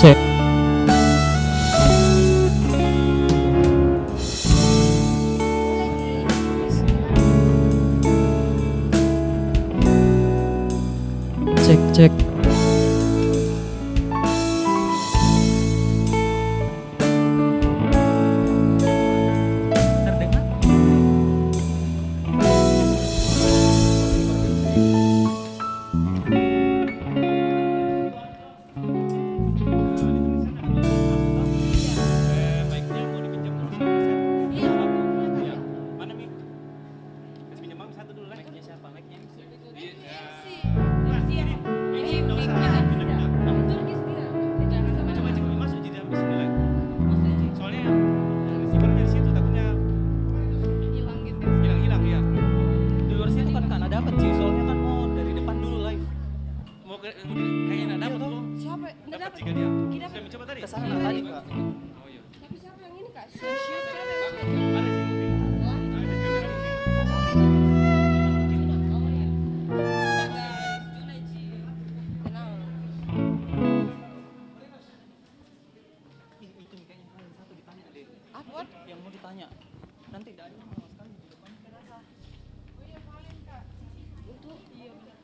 Cek. Cek cek. Terdengar? Mic-nya mau dipinjam dulu satu. Iya. Iya. Mana mic? Kasih pinjam Bang satu dulu lah. Mic-nya siapa? Mic-nya MC. Ini Nggak usah. mic-nya Pindah-pindah. Turkis tidak. Tidak sama Coba cek masuk jadi habis ini lagi. Maksudnya Soalnya receiver-nya di situ takutnya hilang gitu. hilang-hilang ya. Di luar situ kan ada apa sih? Soalnya kan mau dari depan dulu live. Mau kayaknya enggak dapat loh. Siapa? Nggak Dapat dapat. jika dia. Tidak. Saya mencoba tadi. Kesana tadi Kak. Oh iya. Tapi siapa yang ini Kak? Siapa siapa yang ini? Ada sih movie. Wah. Ada kamera movie. Oh iya. Udah guys, Junaji. Kenal. Itu kayaknya ada satu ditanya deh. Apa? Yang mau ditanya. Nanti tidak ada sama sekali di depan. Oh iya, paling Kak. Untuk iya benar.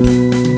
Amin.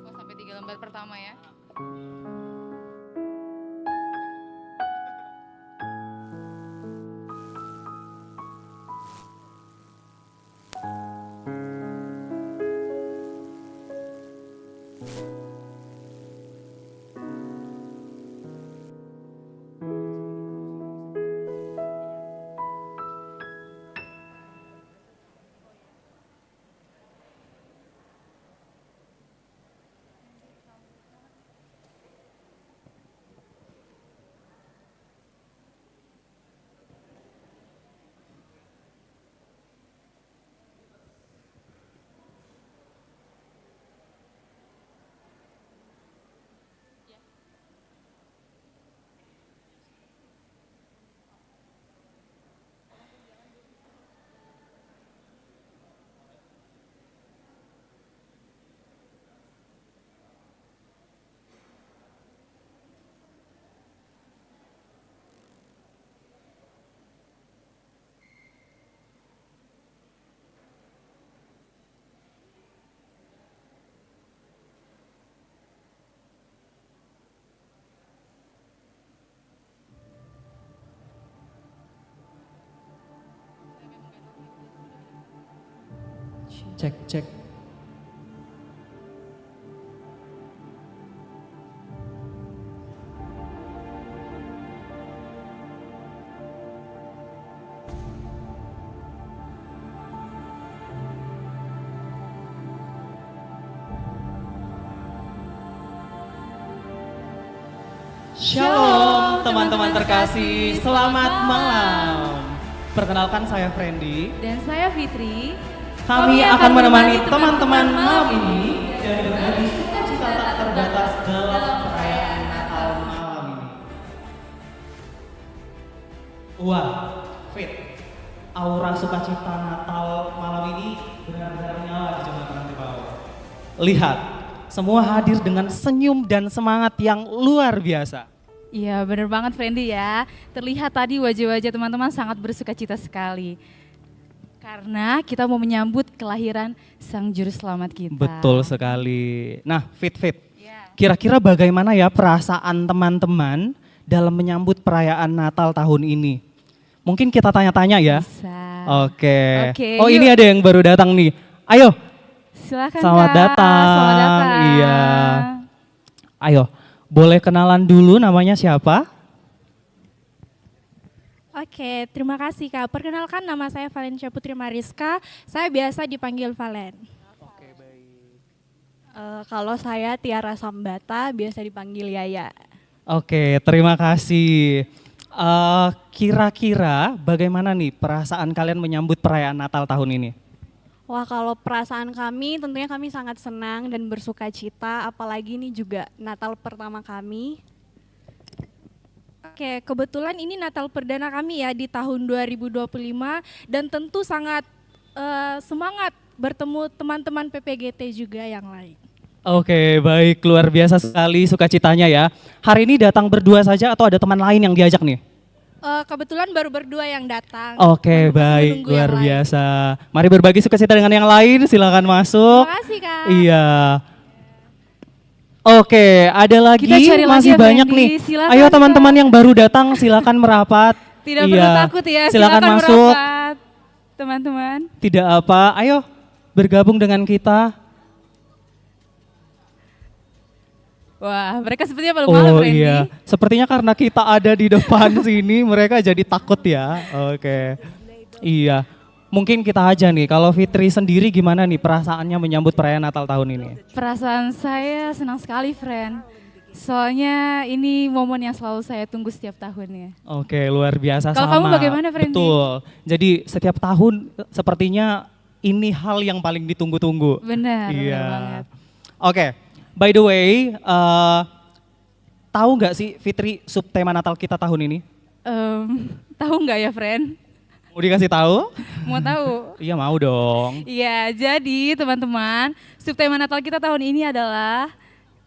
Oh, sampai 3 lembar pertama ya. Cek cek. Shalom teman-teman terkasih, selamat malam. Perkenalkan saya Friendly. Dan saya Fitri. Kami akan menemani teman-teman malam ini dan berbagi sukacita tak terbatas dalam perayaan Natal malam ini. Wah, Fit, aura sukacita Natal malam ini benar-benar menyala di jembatan di bawah. Lihat, semua hadir dengan senyum dan semangat yang luar biasa. Iya bener banget Friendly ya. Terlihat tadi wajah-wajah teman-teman sangat bersukacita sekali. Karena kita mau menyambut kelahiran Sang Juru Selamat kita. Betul sekali. Nah, Fit, Ya. kira-kira bagaimana ya perasaan teman-teman dalam menyambut perayaan Natal tahun ini? Mungkin kita tanya-tanya ya. Bisa. Oke. Oke, Oh, yuk. ini ada yang baru datang nih. Ayo, Silakan selamat Kak. datang. Selamat datang. Iya. Ayo, boleh kenalan dulu namanya siapa? Oke, terima kasih Kak. Perkenalkan nama saya Valencia Putri Mariska, saya biasa dipanggil Valen. Oke, baik. Kalau saya Tiara Sambata, biasa dipanggil Yaya. Oke, terima kasih. Kira-kira bagaimana nih perasaan kalian menyambut perayaan Natal tahun ini? Wah, kalau perasaan kami tentunya kami sangat senang dan bersuka cita, apalagi ini juga Natal pertama kami. Oke, kebetulan ini Natal perdana kami ya di tahun 2025 dan tentu sangat semangat bertemu teman-teman PPGT juga yang lain. Oke, baik, luar biasa sekali sukacitanya ya. Hari ini datang berdua saja atau ada teman lain yang diajak nih? Kebetulan baru berdua yang datang. Oke, Masih baik, menunggu luar yang lain. biasa. Mari berbagi sukacita dengan yang lain, silakan masuk. Terima kasih Kak. Iya. Oke, ada lagi, Kita cari lagi masih ya, banyak Fendi. nih. Silakan, Ayo Kak. teman-teman yang baru datang silakan merapat. Tidak Iya. perlu takut ya, Silakan masuk. merapat, teman-teman. Tidak apa, ayo bergabung dengan kita. Wah, mereka sepertinya malu-malu, Oh Friendly. iya, sepertinya karena kita ada di depan sini mereka jadi takut ya. Oke. Iya. Mungkin kita aja nih, kalau Fitri sendiri gimana nih perasaannya menyambut perayaan Natal tahun ini? Perasaan saya senang sekali, friend. Soalnya ini momen yang selalu saya tunggu setiap tahunnya. Oke, luar biasa. Kalau sama. kamu bagaimana, Friendly? Betul. Jadi setiap tahun sepertinya ini hal yang paling ditunggu-tunggu. Benar, Iya. benar banget. Oke, by the way, tahu nggak sih Fitri subtema Natal kita tahun ini? Tahu nggak ya, friend? Mau dikasih tahu? Mau tahu? Iya mau dong. Iya, jadi teman-teman, subtema Natal kita tahun ini adalah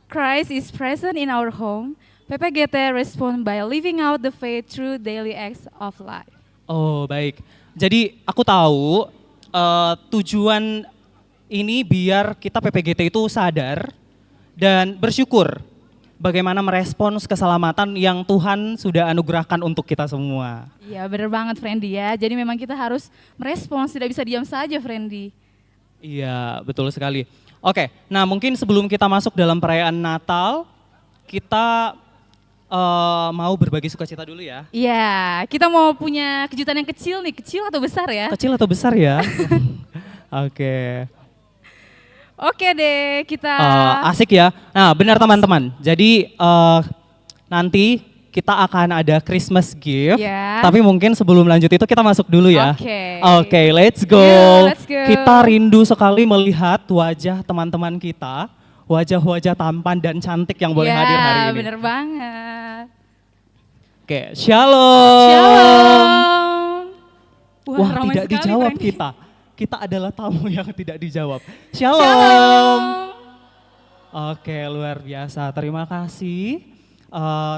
Christ is present in our home. PPGT respond by living out the faith through daily acts of life. Oh baik. Jadi aku tahu tujuan ini biar kita PPGT itu sadar dan bersyukur bagaimana merespons keselamatan yang Tuhan sudah anugerahkan untuk kita semua. Iya, benar banget, Friendly ya. Jadi memang kita harus merespons, tidak bisa diam saja, Friendly. Iya, betul sekali. Oke, nah mungkin sebelum kita masuk dalam perayaan Natal, kita mau berbagi sukacita dulu ya. Iya, kita mau punya kejutan yang kecil nih, kecil atau besar ya? Kecil atau besar ya? Oke. Oke deh, kita Asik ya. Nah benar teman-teman, jadi nanti kita akan ada Christmas gift, Ya. tapi mungkin sebelum lanjut itu kita masuk dulu ya. Oke. Oke, let's go. Yuk, let's go. Kita rindu sekali melihat wajah teman-teman kita, wajah-wajah tampan dan cantik yang boleh ya, hadir hari ini. bener banget. Oke, shalom. Shalom. Wah, ramai tidak sekali, dijawab Friendly. kita. Kita adalah tamu yang tidak dijawab. Shalom. Shalom. Oke, luar biasa. Terima kasih.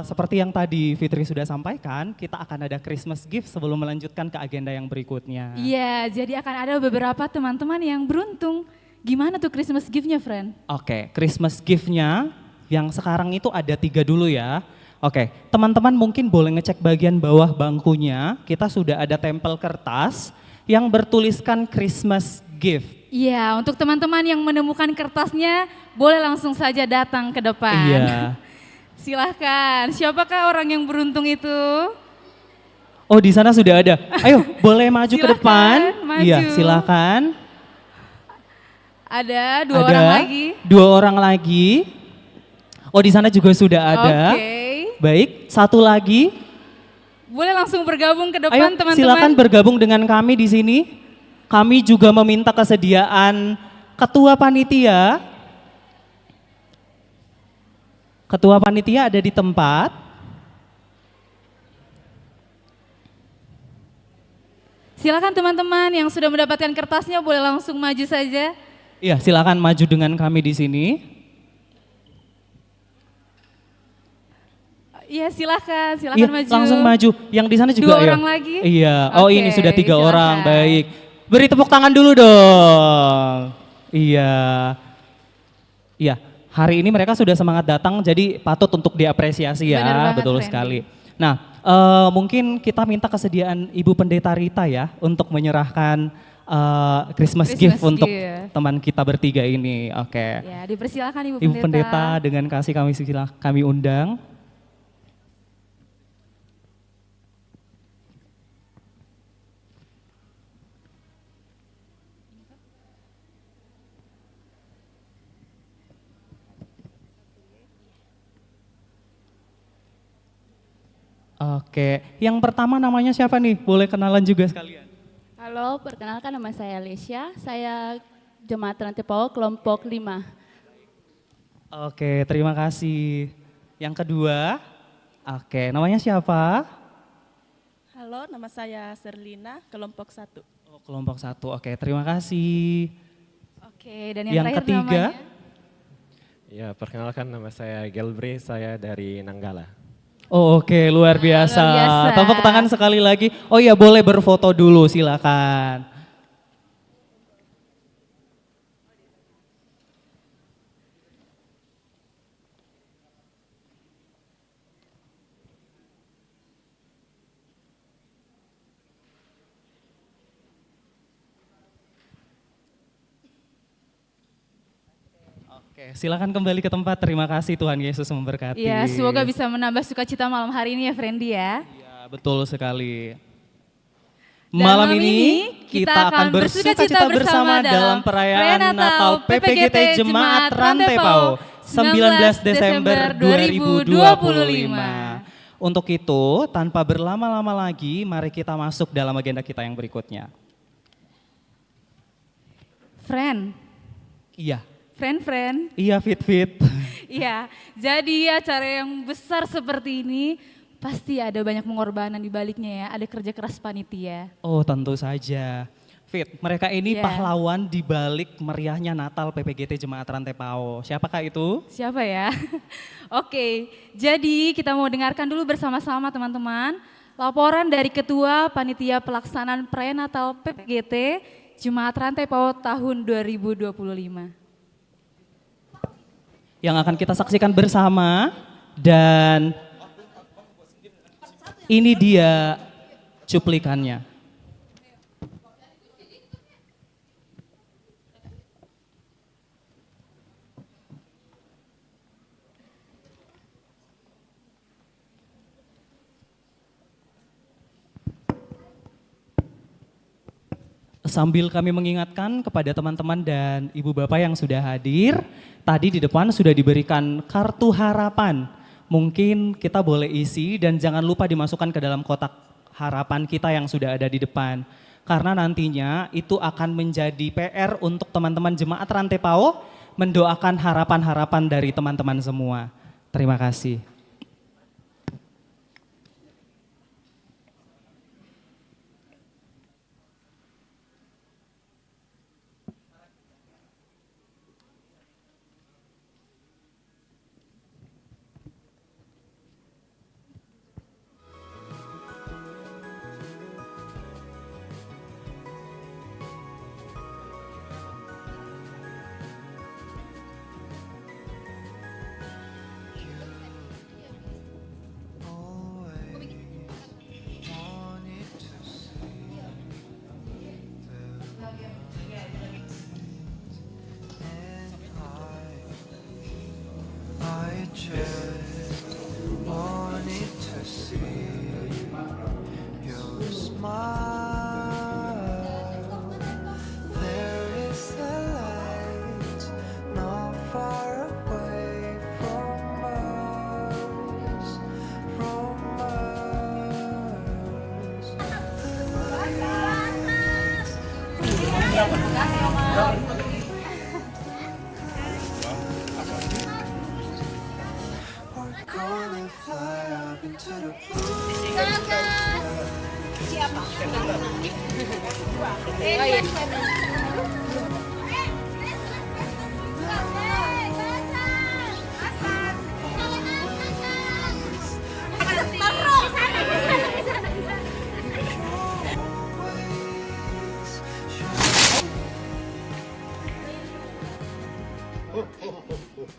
Seperti yang tadi Fitri sudah sampaikan, kita akan ada Christmas gift sebelum melanjutkan ke agenda yang berikutnya. Iya, jadi akan ada beberapa teman-teman yang beruntung. Gimana tuh Christmas gift-nya, friend? Oke, Christmas gift-nya yang sekarang itu ada 3 dulu ya. Oke, teman-teman mungkin boleh ngecek bagian bawah bangkunya. Kita sudah ada tempel kertas yang bertuliskan Christmas gift. Iya, untuk teman-teman yang menemukan kertasnya, boleh langsung saja datang ke depan. Iya. Silahkan, siapakah orang yang beruntung itu? Oh, di sana sudah ada. Ayo, boleh maju ke Silakan, depan. maju. Iya, silakan. Ada dua Ada orang lagi. 2 orang lagi. Oh, di sana juga sudah ada. Oke. Baik, satu lagi. Boleh langsung bergabung ke Ayo, depan teman-teman. silakan bergabung dengan kami di sini. Kami juga meminta kesediaan ketua panitia. Ketua panitia ada di tempat. Silakan teman-teman yang sudah mendapatkan kertasnya boleh langsung maju saja. Iya, silakan maju dengan kami di sini. Iya silakan Iya, maju. langsung maju. Yang di sana juga 2 ya. orang lagi? Iya. Oh, Oke, ini sudah 3 silakan. orang. Baik. Beri tepuk tangan dulu dong. Iya. Iya. Hari ini mereka sudah semangat datang, jadi patut untuk diapresiasi ya. Benar banget, Betul Randy. sekali. Nah, mungkin kita minta kesediaan Ibu Pendeta Rita ya untuk menyerahkan Christmas gift Christmas untuk gift. teman kita bertiga ini. Oke. Ya, dipersilakan Ibu Ibu Pendeta. Pendeta dengan kasih kami undang. Oke, yang pertama namanya siapa nih? Boleh kenalan juga sekalian. Halo, perkenalkan nama saya Lesia, saya Jemaat Rantepao kelompok 5. Oke, terima kasih. Yang kedua, oke, namanya siapa? Halo, nama saya Serlina, kelompok 1. Oh, kelompok 1, oke, terima kasih. Oke, dan yang, Yang terakhir ketiga, namanya. Ya, perkenalkan nama saya Gelbre, saya dari Nanggala. oh, oke, luar biasa. Luar biasa. Tepuk tangan sekali lagi. Oh iya, boleh berfoto dulu, silakan. Oke, silakan kembali ke tempat. Terima kasih, Tuhan Yesus memberkati. Iya, semoga bisa menambah sukacita malam hari ini ya Friendly ya. Iya, betul sekali. Dan Malam ini kita akan bersukacita bersama dalam perayaan Natal PPGT Jemaat Rantepao 19 Desember 2025. Untuk itu, tanpa berlama-lama lagi, mari kita masuk dalam agenda kita yang berikutnya. Friend, Iya, friend. iya fit. Iya, jadi acara yang besar seperti ini pasti ada banyak pengorbanan di baliknya ya, ada kerja keras panitia. Oh, tentu saja. Fit, mereka ini Iya. pahlawan di balik meriahnya Natal PPGT Jemaat Rantepao. Siapakah itu? Siapa ya? Oke, jadi kita mau dengarkan dulu bersama-sama teman-teman laporan dari Ketua Panitia Pelaksanaan Perayaan Natal PPGT Jemaat Rantepao tahun 2025. Yang akan kita saksikan bersama dan ini dia cuplikannya. Sambil kami mengingatkan kepada teman-teman dan ibu bapak yang sudah hadir, tadi di depan sudah diberikan kartu harapan. Mungkin kita boleh isi dan jangan lupa dimasukkan ke dalam kotak harapan kita yang sudah ada di depan. Karena nantinya itu akan menjadi PR untuk teman-teman Jemaat Rantepao mendoakan harapan-harapan dari teman-teman semua. Terima kasih.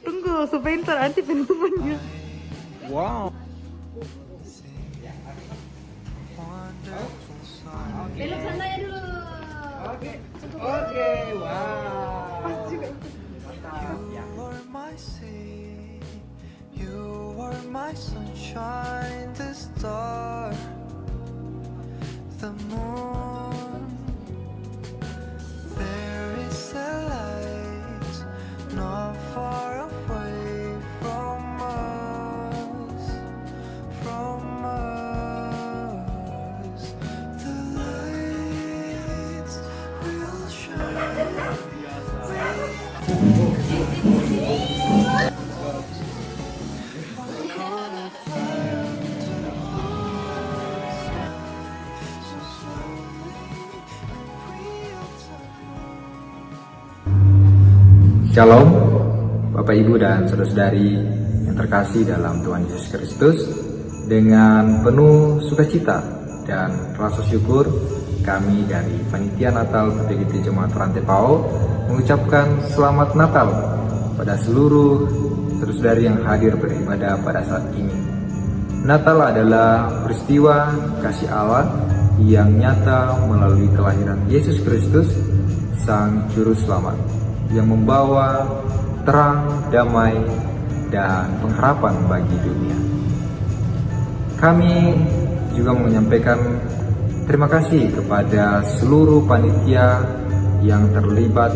Tunggu, sebentar nanti teman-temannya. Wow. Oke, wow. You are my sunshine, the star, the moon. There is a light not far away from us, from us. The lights will shine. Shalom, Bapak Ibu dan saudara-saudari yang terkasih dalam Tuhan Yesus Kristus. Dengan penuh sukacita dan rasa syukur, kami dari Panitia Natal PPGT Jemaat Rantai Pao mengucapkan Selamat Natal pada seluruh saudara-saudari yang hadir beribadah pada saat ini. Natal adalah peristiwa kasih Allah yang nyata melalui kelahiran Yesus Kristus, Sang Juru Selamat, yang membawa terang, damai, dan pengharapan bagi dunia. Kami juga menyampaikan terima kasih kepada seluruh panitia yang terlibat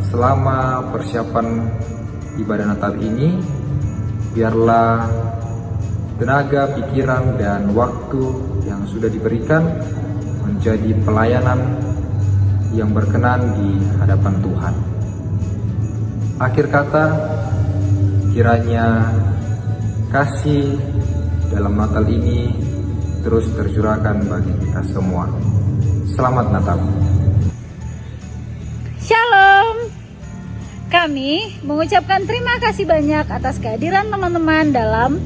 selama persiapan ibadah Natal ini. Biarlah tenaga, pikiran, dan waktu yang sudah diberikan menjadi pelayanan yang berkenan di hadapan Tuhan. Akhir kata, kiranya kasih dalam Natal ini terus tercurahkan bagi kita semua. Selamat Natal. Shalom. Kami mengucapkan terima kasih banyak atas kehadiran teman-teman dalam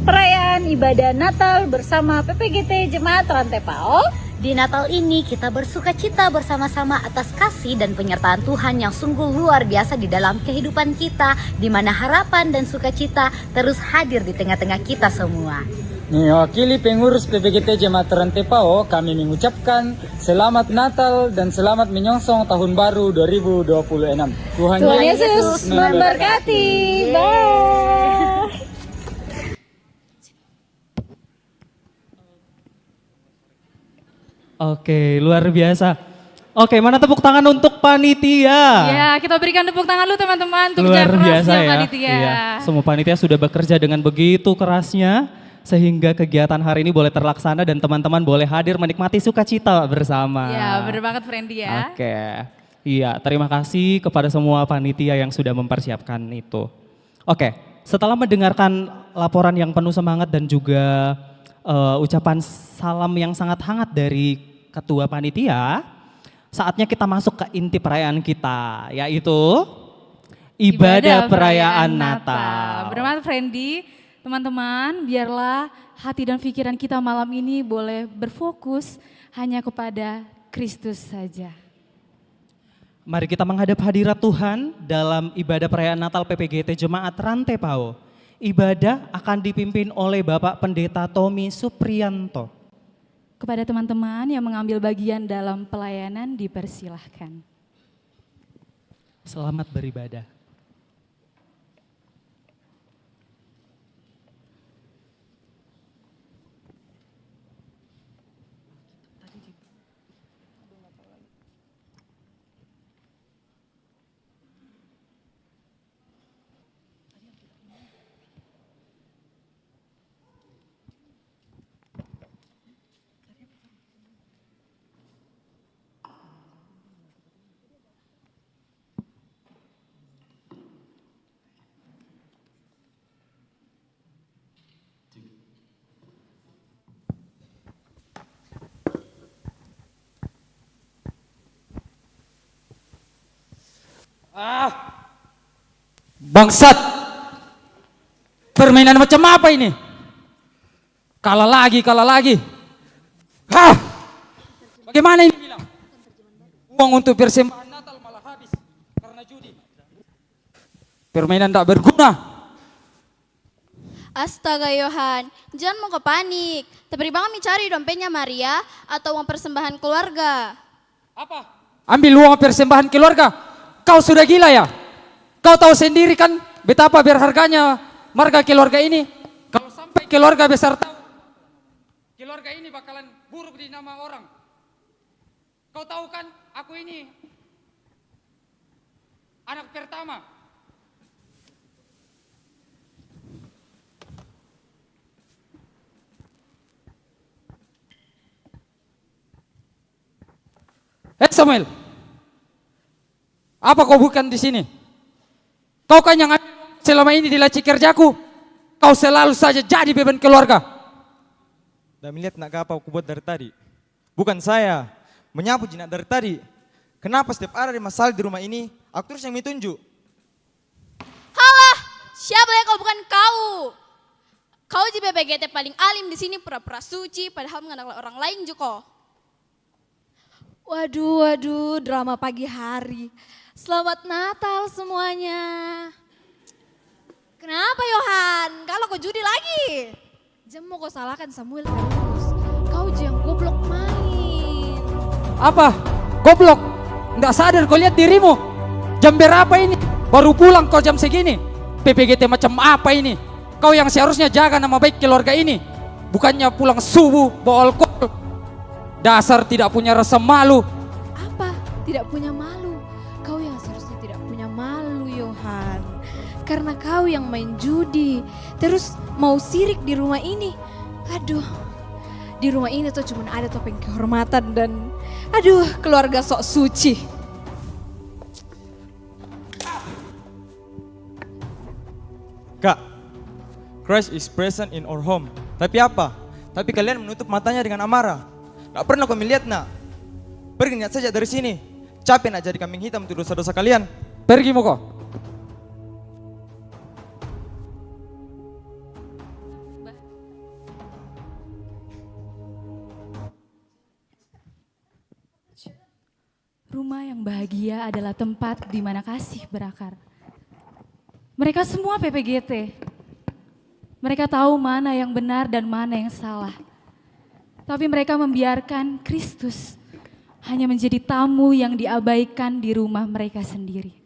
perayaan ibadah Natal bersama PPGT Jemaat Rantai Pao. Di Natal ini kita bersukacita bersama-sama atas kasih dan penyertaan Tuhan yang sungguh luar biasa di dalam kehidupan kita, di mana harapan dan sukacita terus hadir di tengah-tengah kita semua. Mewakili pengurus PPGT Jemaat Rantai Pao, kami mengucapkan Selamat Natal dan selamat menyongsong Tahun Baru 2026. Tuhan Yesus memberkati. Bye. Oke, luar biasa. Oke, mana tepuk tangan untuk panitia? Ya, kita berikan tepuk tangan dulu teman-teman untuk Luar kerja biasa kerasnya ya. panitia. Iya, semua panitia sudah bekerja dengan begitu kerasnya sehingga kegiatan hari ini boleh terlaksana dan teman-teman boleh hadir menikmati sukacita bersama. Ya, bener banget Friendly ya. Oke. Iya, terima kasih kepada semua panitia yang sudah mempersiapkan itu. Oke, setelah mendengarkan laporan yang penuh semangat dan juga ucapan salam yang sangat hangat dari ketua panitia, saatnya kita masuk ke inti perayaan kita, yaitu ibadah perayaan Natal. Benar banget Friendly, teman-teman, biarlah hati dan pikiran kita malam ini boleh berfokus hanya kepada Kristus saja. Mari kita menghadap hadirat Tuhan dalam ibadah perayaan Natal PPGT Jemaat Rantai Pao. Ibadah akan dipimpin oleh Bapak Pendeta Tommy Supriyanto. Kepada teman-teman yang mengambil bagian dalam pelayanan dipersilahkan. Selamat beribadah. Bangsat. Permainan macam apa ini? Kalah lagi. Bagaimana ini bilang? Uang untuk persembahan Natal malah habis karena judi. Permainan tak berguna. Astaga Yohan, jangan mau ke panik. Tapi bang kami cari dompetnya Maria atau uang persembahan keluarga. Ambil uang persembahan keluarga. Kau sudah gila ya? Kau tahu sendiri kan betapa berharganya marga keluarga ini. Kalau sampai keluarga besar tahu, keluarga ini bakalan buruk di nama orang. Kau tahu kan, aku ini anak pertama. Samuel, apa kau bukan di sini? Kau kan yang selama ini dilaci kerjaku. Kau selalu saja jadi beban keluarga. Dan melihat nak apa aku buat dari tadi. Bukan saya, menyapu jinak dari tadi. Kenapa setiap ada masalah di rumah ini, aku terus yang ditunjuk? Halah, siapa yang kau bukan kau? Kau di PPGT paling alim di sini pura-pura suci, padahal mengenal orang lain juga. Waduh, drama pagi hari. Selamat Natal semuanya. Kenapa Yohan? Kalau kau judi lagi? Jangan mau kau salahkan Samuel terus. Kau jangan goblok main. Apa? Goblok? Nggak sadar kau lihat dirimu? Jam berapa ini? Baru pulang kau jam segini? PPGT macam apa ini? Kau yang seharusnya jaga nama baik keluarga ini. Bukannya pulang subuh bawa alkohol. Dasar tidak punya rasa malu. Apa? Tidak punya malu? Kau yang seharusnya tidak punya malu Yohan. Karena kau yang main judi. Terus mau sirik di rumah ini. Aduh. Di rumah ini tuh cuma ada topeng kehormatan dan aduh keluarga sok suci. Kak, Christ is present in our home. Tapi apa? Tapi kalian menutup matanya dengan amarah. Gak pernah kau melihat nak. Pergi niat saja dari sini. Capek nak jadi kambing hitam untuk dosa-dosa kalian. Pergi mau kau. Rumah yang bahagia adalah tempat di mana kasih berakar. Mereka semua PPGT. Mereka tahu mana yang benar dan mana yang salah. Tapi mereka membiarkan Kristus hanya menjadi tamu yang diabaikan di rumah mereka sendiri.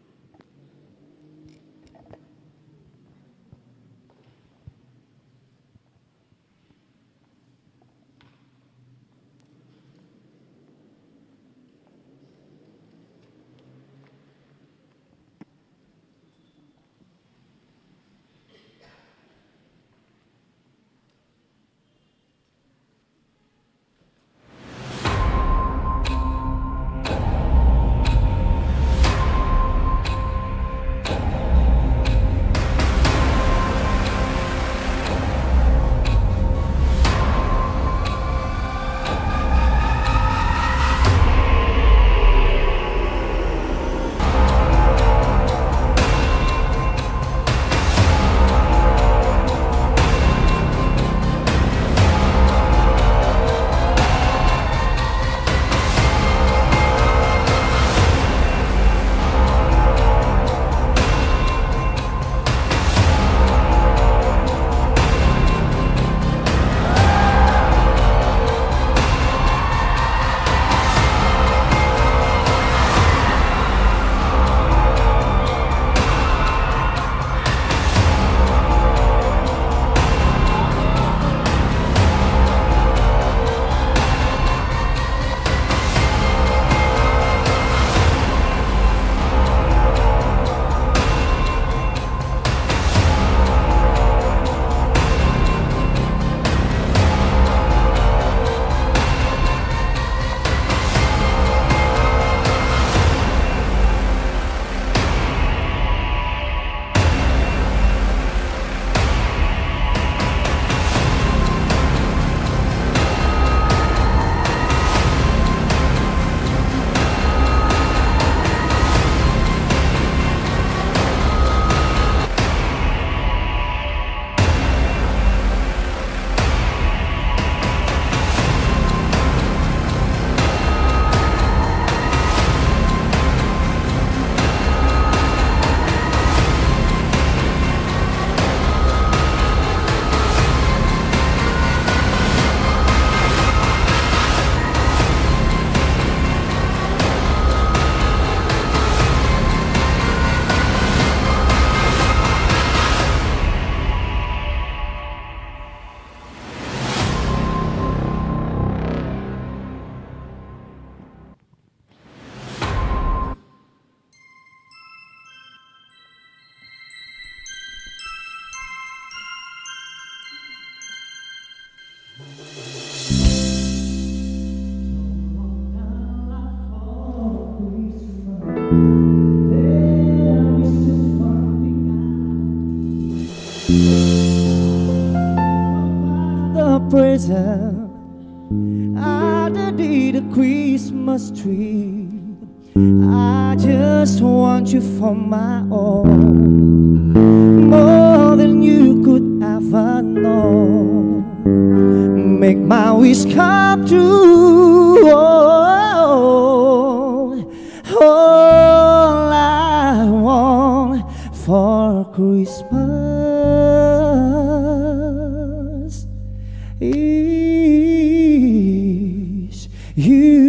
present underneath the Christmas tree. I just want you for my own, more than you could ever know. Make my wish come true. All I want for Christmas is you.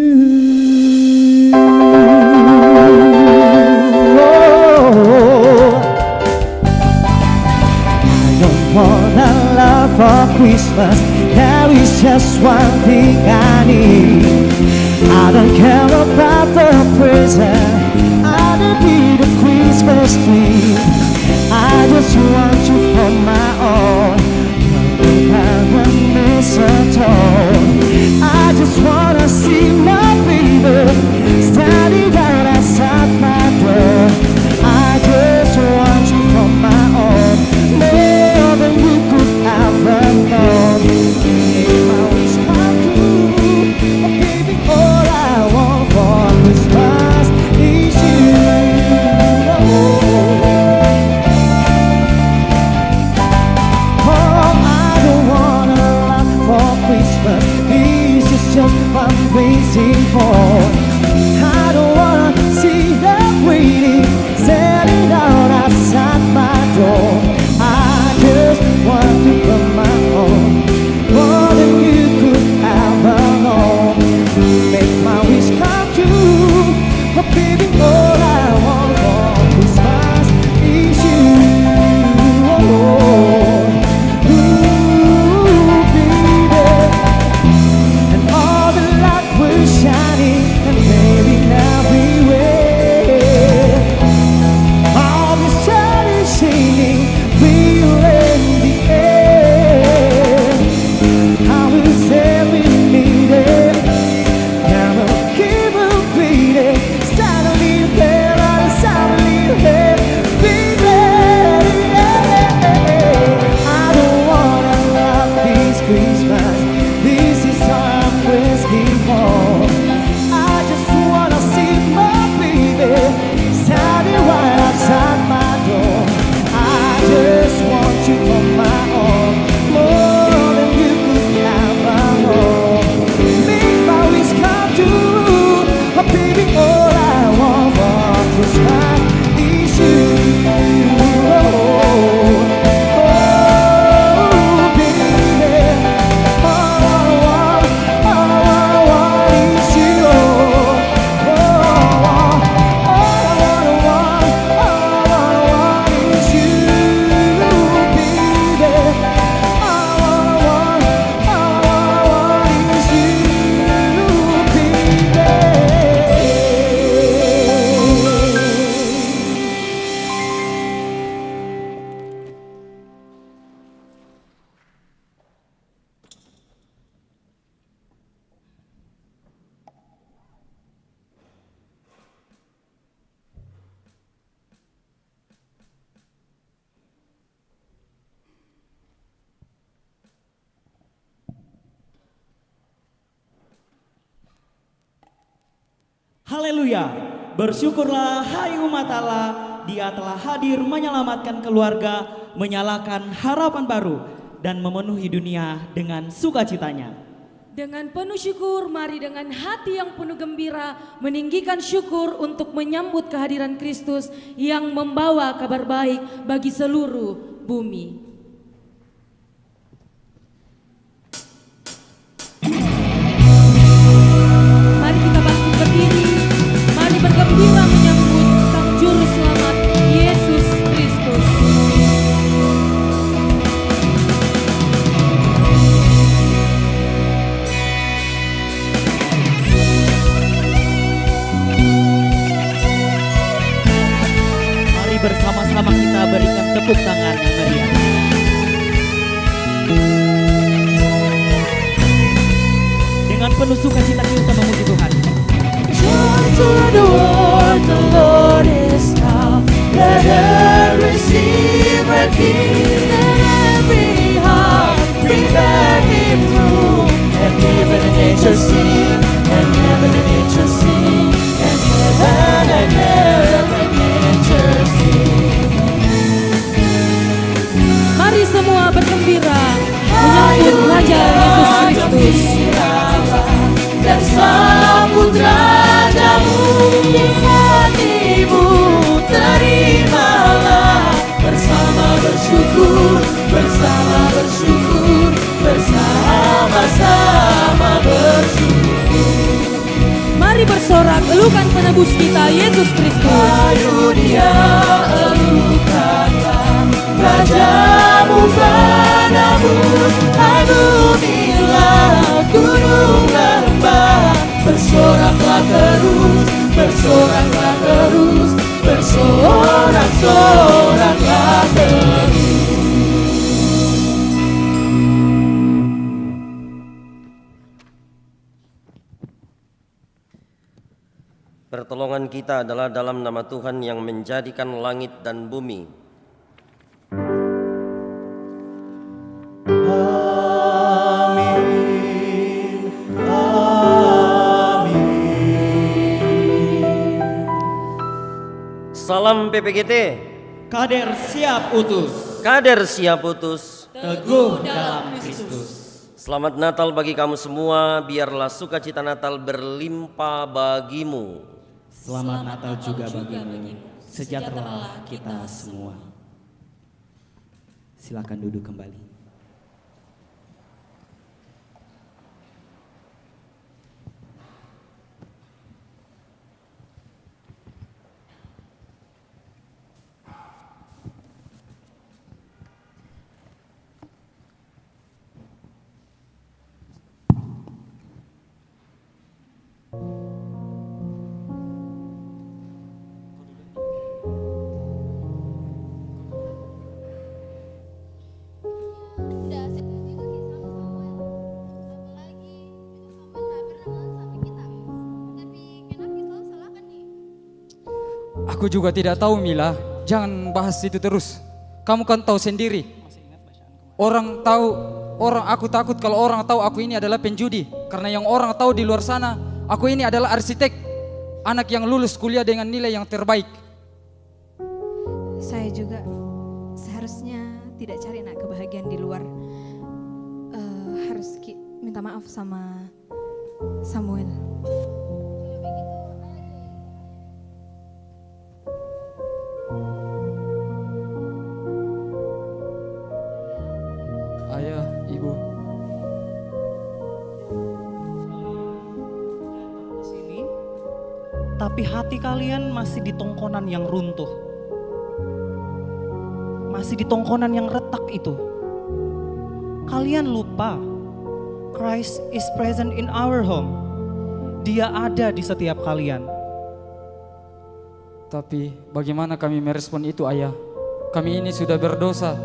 For Christmas, there is just one thing I need. I don't care about the present, I don't need a Christmas tree. I just want you for my own, and mistletoe. I just wanna see my baby standing right outside my door. I just want you for my own, more than you could ever know. Make my wish come true. Oh, baby, all I want for Christmas is you. Oh, I don't want a lot for Christmas. This is just what I'm waiting for. I don't wanna see them waiting, standing out outside my door. I just want to put my own, more than you could ever know. Make my wish come true. Oh, baby, all I want for Christmas is you. Oh, ooh, baby. And all the light will shining and fading everywhere. All the sun is shining, feeling the air. I will say we need it. Never keep on beating. Suddenly there, suddenly there, baby. I don't wanna love this Christmas. This is all I'm asking for. I just wanna see my baby standing right outside my door. I just want you for my own, more than you could ever know. Make my wish come true. Oh, baby, all I want for Christmas is you. Oh, baby, all I want is you. Oh, all I want is you, baby. All I want is you, baby. Haleluya, bersyukurlah hai umat Allah, Dia telah hadir menyelamatkan keluarga, menyalakan harapan baru, dan memenuhi dunia dengan sukacitanya. Dengan penuh syukur, mari dengan hati yang penuh gembira meninggikan syukur untuk menyambut kehadiran Kristus yang membawa kabar baik bagi seluruh bumi. Mari kita bangkit berdiri, mari bergembira menyambut Sang Juru Selamat Yesus Kristus. Mari bersama-sama kita berikan tepuk tangan yang meriah. Dengan penuh sukacita kita memuji Tuhan. Joy to the world, the Lord is come. Let her receive a King, and every heart prepare Him through. bersoraklah terus, bersorak-soraklah terus. Pertolongan kita adalah dalam nama Tuhan yang menjadikan langit dan bumi. Amin, amin. Salam PPGT. Kader siap utus. Kader siap utus. Teguh dalam Kristus. Selamat Natal bagi kamu semua, biarlah sukacita Natal berlimpah bagimu. Selamat Natal juga bagimu. Sejahteralah kita semua. Silakan duduk kembali. Aku juga tidak tahu Mila, jangan bahas itu terus. Kamu kan tahu sendiri. Aku takut kalau orang tahu aku ini adalah penjudi. Karena yang orang tahu di luar sana, aku ini adalah arsitek. Anak yang lulus kuliah dengan nilai yang terbaik. Saya juga seharusnya tidak cari nak kebahagiaan di luar. Harus minta maaf sama Samuel. Ayah, ibu. Tapi hati kalian masih di tongkonan yang runtuh. Masih di tongkonan yang retak itu. Kalian lupa, Christ is present in our home. Dia ada di setiap kalian. Tapi bagaimana kami merespon itu ayah? Kami ini sudah berdosa.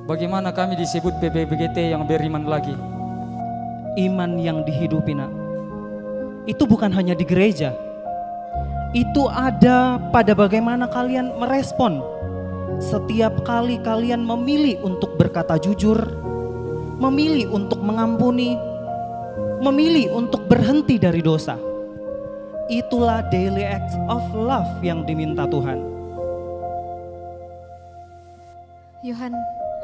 Bagaimana kami disebut PPGT yang beriman lagi? Iman yang dihidupi nak. Itu bukan hanya di gereja. Itu ada pada bagaimana kalian merespon. Setiap kali kalian memilih untuk berkata jujur, memilih untuk mengampuni, memilih untuk berhenti dari dosa. Itulah daily act of love yang diminta Tuhan. Yohan,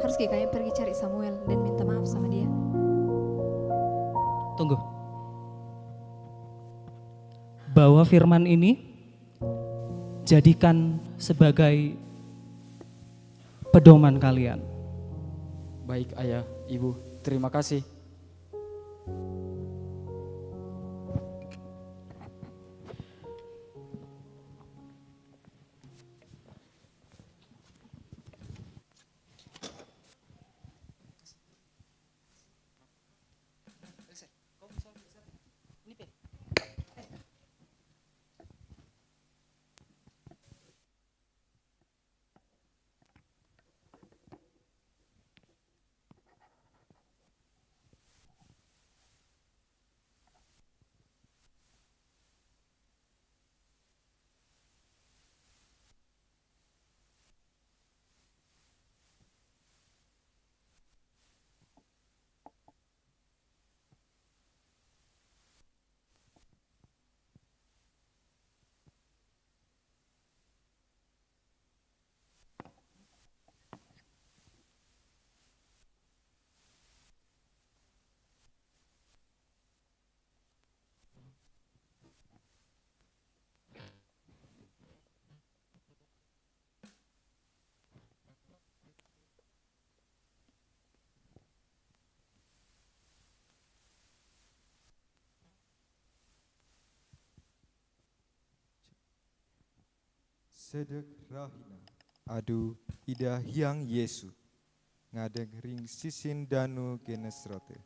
harus kayaknya pergi cari Samuel dan minta maaf sama dia. Tunggu. Bawa firman ini, jadikan sebagai pedoman kalian. Baik ayah, ibu, terima kasih. Sedek rahina adu ida hyang Yesu ngadeng ring sisin danu genesrote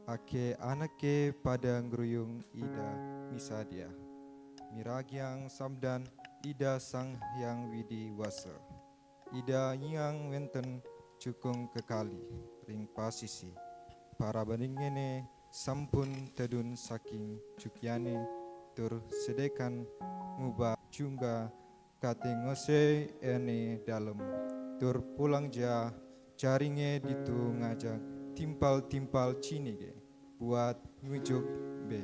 ake anake pada ngruyung ida misadia Miragyang Samdan Ida Sang Hyang Widi Wasa Ida Nyang Wenten Cukung Kekali Ring Pasisi para bandingene sampun tedun saking cukyane tur sedekan ngubah jungga katengose ene dalem tur pulang ja jaringe ditu ngajak timpal-timpal cinige buat ngujuk be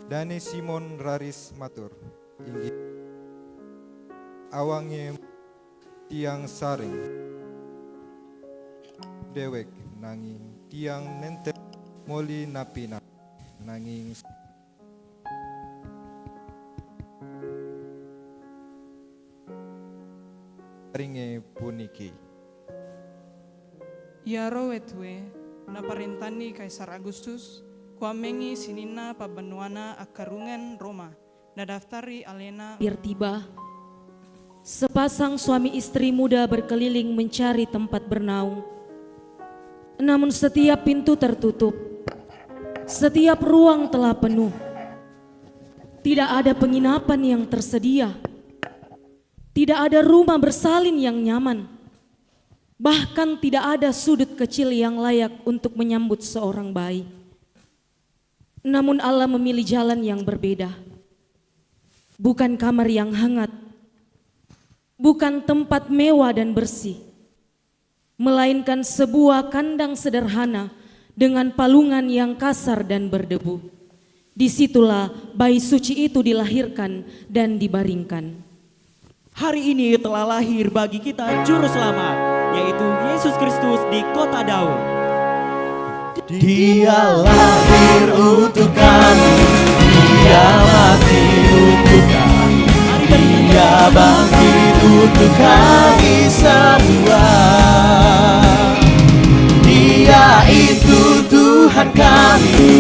Dane Simon Raris matur inggih awange tiang saring dewek nanging tiang nente moli napina nanging ringe puniki Iaro wetwe na parentani Kaisar Agustus kuamengi sinina pabenuana akarungan Roma na daftari alena tiba sepasang suami istri muda berkeliling mencari tempat bernaung. Namun setiap pintu tertutup, setiap ruang telah penuh. Tidak ada penginapan yang tersedia. Tidak ada rumah bersalin yang nyaman. Bahkan tidak ada sudut kecil yang layak untuk menyambut seorang bayi. Namun Allah memilih jalan yang berbeda. Bukan kamar yang hangat, bukan tempat mewah dan bersih, melainkan sebuah kandang sederhana dengan palungan yang kasar dan berdebu. Disitulah bayi suci itu dilahirkan dan dibaringkan. Hari ini telah lahir bagi kita juru selamat, yaitu Yesus Kristus di kota Daud. Dia lahir untuk kami, Dia mati untuk kami, Dia bangkit untuk kami semua. Dia itu Tuhan kami,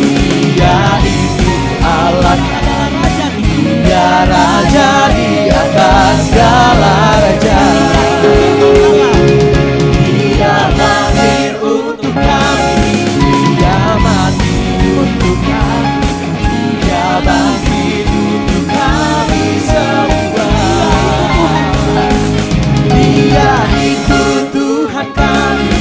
Dia itu Allah kami, Dia Raja di atas segala raja. Dia lahir untuk kami, Dia mati untuk kami, Dia bangkit untuk kami semua. Dia itu Tuhan kami,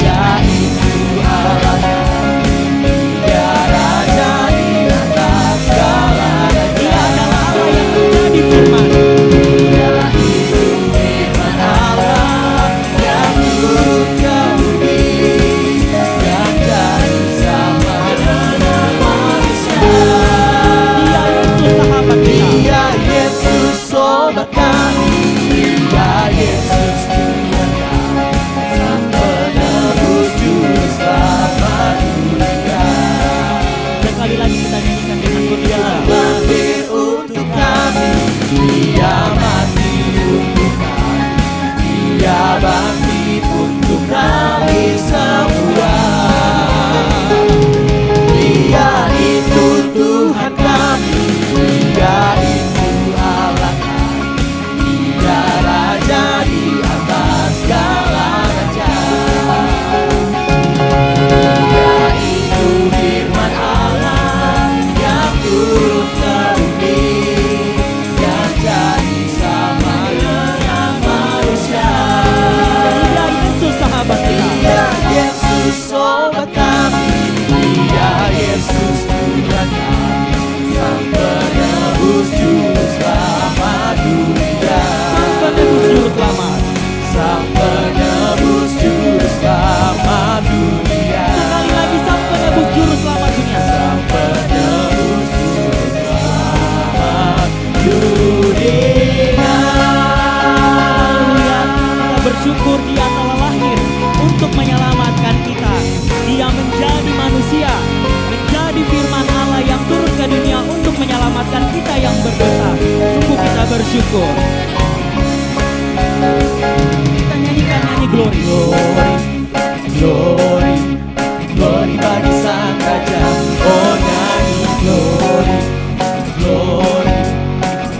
Dia itu Allah kami, Dia Raja di atas segala raja. Dia adalah Allah yang menjadi firman. Dia itu firman Allah yang turun ke bumi dan jadi sama dengan manusia. Dia Yesus sobat kami, Dia Yesus Tuhan kami, Sang penebus juru selamat dunia. Sekali lagi kita nyanyikan dengan Dia lahir untuk kami, Dia mati untuk kami, Dia bangkit untuk kami semua. Dia itu Tuhan kami, Dia itu Allah kami, Dia Raja di atas segala raja. Dia itu firman Allah yang turun ke bumi dan jadi sama dengan manusia. Dia Yesus sahabat kita. Dia Yesus sobat kami, Dia Yesus Tuhan kami, Sang penebus juru selamat dunia. Sang penebus juru selamat. Sang penebus juru selamat dunia. Sekali lagi sang penebus juru selamat dunia. Sang penebus juru selamat dunia. Kita bersyukur Dia telah lahir untuk menyelamatkan kita. Dia menjadi manusia, menjadi firman Allah yang turun ke dunia untuk menyelamatkan kita yang berdosa. Sungguh kita bersyukur. Kita nyanyikan nyanyi glory. Glory, glory, glory bagi Sang Raja. Oh nyanyi glory, glory,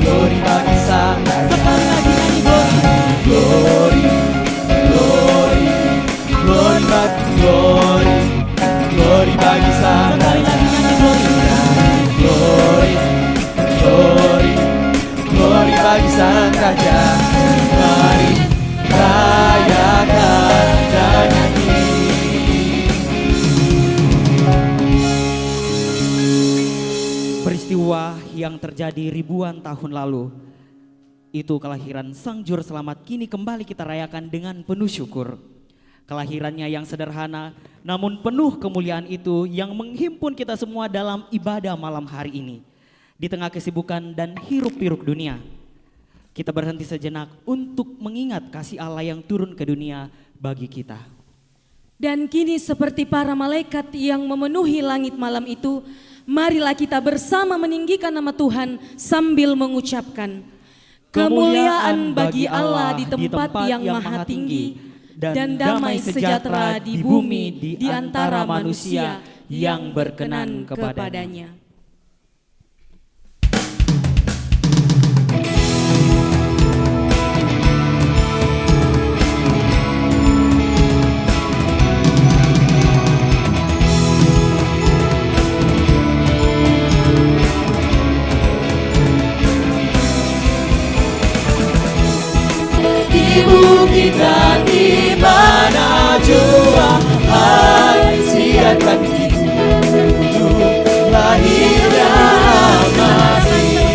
glory bagi Sang Raja. Sekali lagi nyanyi glory. Glory, glory, glory bagi glory, glory bagi Sang Sekali Raja. lagi nyanyi glory. Glory, glory, Sang Raja. Mari rayakan dan nyanyi. Peristiwa yang terjadi ribuan tahun lalu, itu kelahiran Sang Juru Selamat, kini kembali kita rayakan dengan penuh syukur. Kelahirannya yang sederhana namun penuh kemuliaan itu yang menghimpun kita semua dalam ibadah malam hari ini. Di tengah kesibukan dan hiruk-pikuk dunia, kita berhenti sejenak untuk mengingat kasih Allah yang turun ke dunia bagi kita. Dan kini seperti para malaikat yang memenuhi langit malam itu, marilah kita bersama meninggikan nama Tuhan sambil mengucapkan, kemuliaan bagi Allah di tempat yang maha tinggi, dan damai sejahtera di bumi di antara manusia yang berkenan kepadanya. Di bukit dan di mana jua, hai siarkan di gunung lahirnya Masih.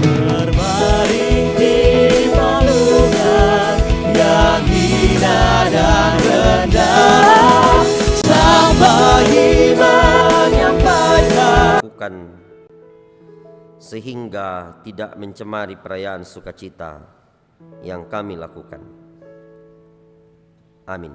Berbaring di palungan yang hina dan rendah, sang bayi menyampaikan sehingga tidak mencemari perayaan sukacita yang kami lakukan. Amin.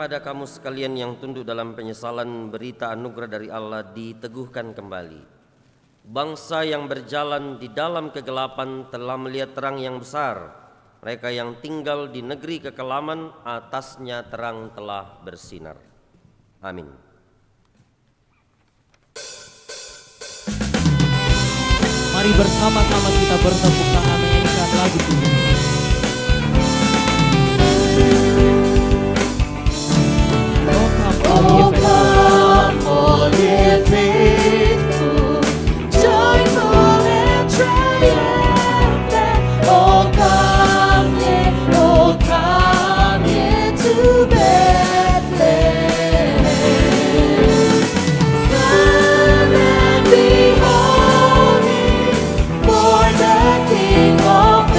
Kepada kamu sekalian yang tunduk dalam penyesalan, berita anugerah dari Allah diteguhkan kembali. Bangsa yang berjalan di dalam kegelapan telah melihat terang yang besar. Mereka yang tinggal di negeri kekelaman, atasnya terang telah bersinar. Amin. Mari bersama-sama kita bertepuk tangan menyanyikan lagu ini. Oh come, all ye faithful, joyful and triumphant. Oh come ye to Bethlehem. Come and behold him, for the King of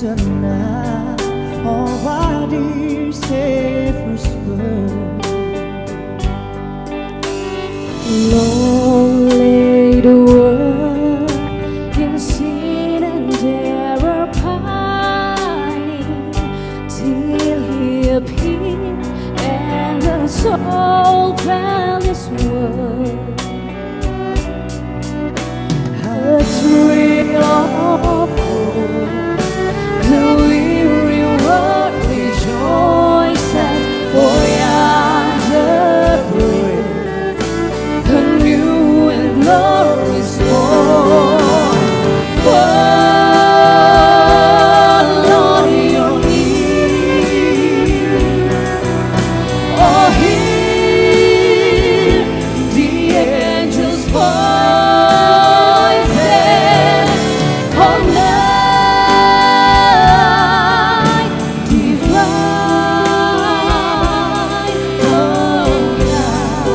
the night, already safe word. Long lay the world in sin and error pining, till he appeared and the soul found his word. A thrill of hope, the weary world rejoices, for yonder breath, the new and glorious morn. Fall on your knees, oh, hear the angels' voices, all night divine, oh, night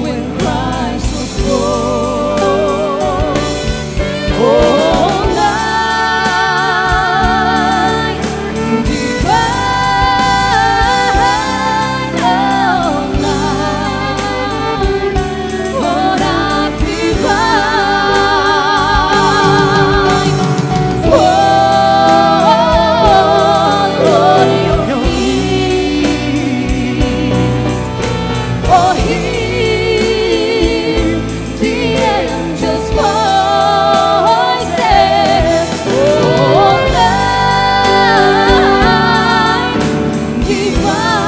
when Christ was born, all night divine, all night divine. Fall on your knees, oh, hear the angels' voices, all night divine,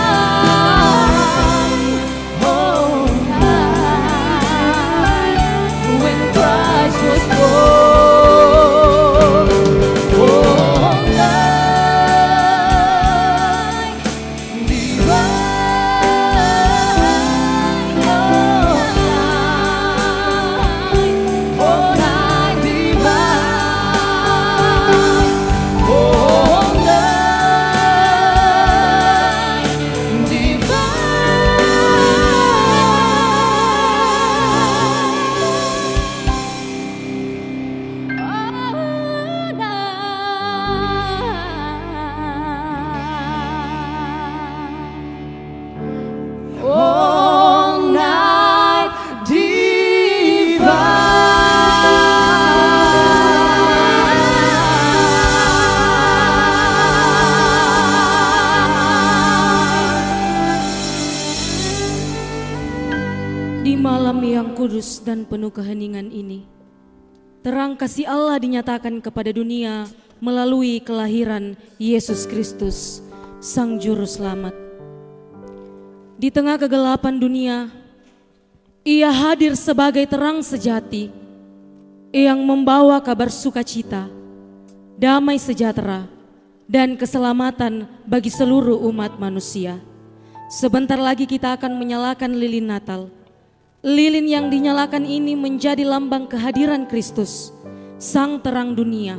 all night when Christ was born, all night divine, all night divine, all night divine, all night Di malam yang kudus dan penuh keheningan ini, terang kasih Allah dinyatakan kepada dunia melalui kelahiran Yesus Kristus, Sang Juru Selamat. Di tengah kegelapan dunia, Ia hadir sebagai terang sejati yang membawa kabar sukacita, damai sejahtera, dan keselamatan bagi seluruh umat manusia. Sebentar lagi kita akan menyalakan lilin Natal. Lilin yang dinyalakan ini menjadi lambang kehadiran Kristus, Sang Terang Dunia,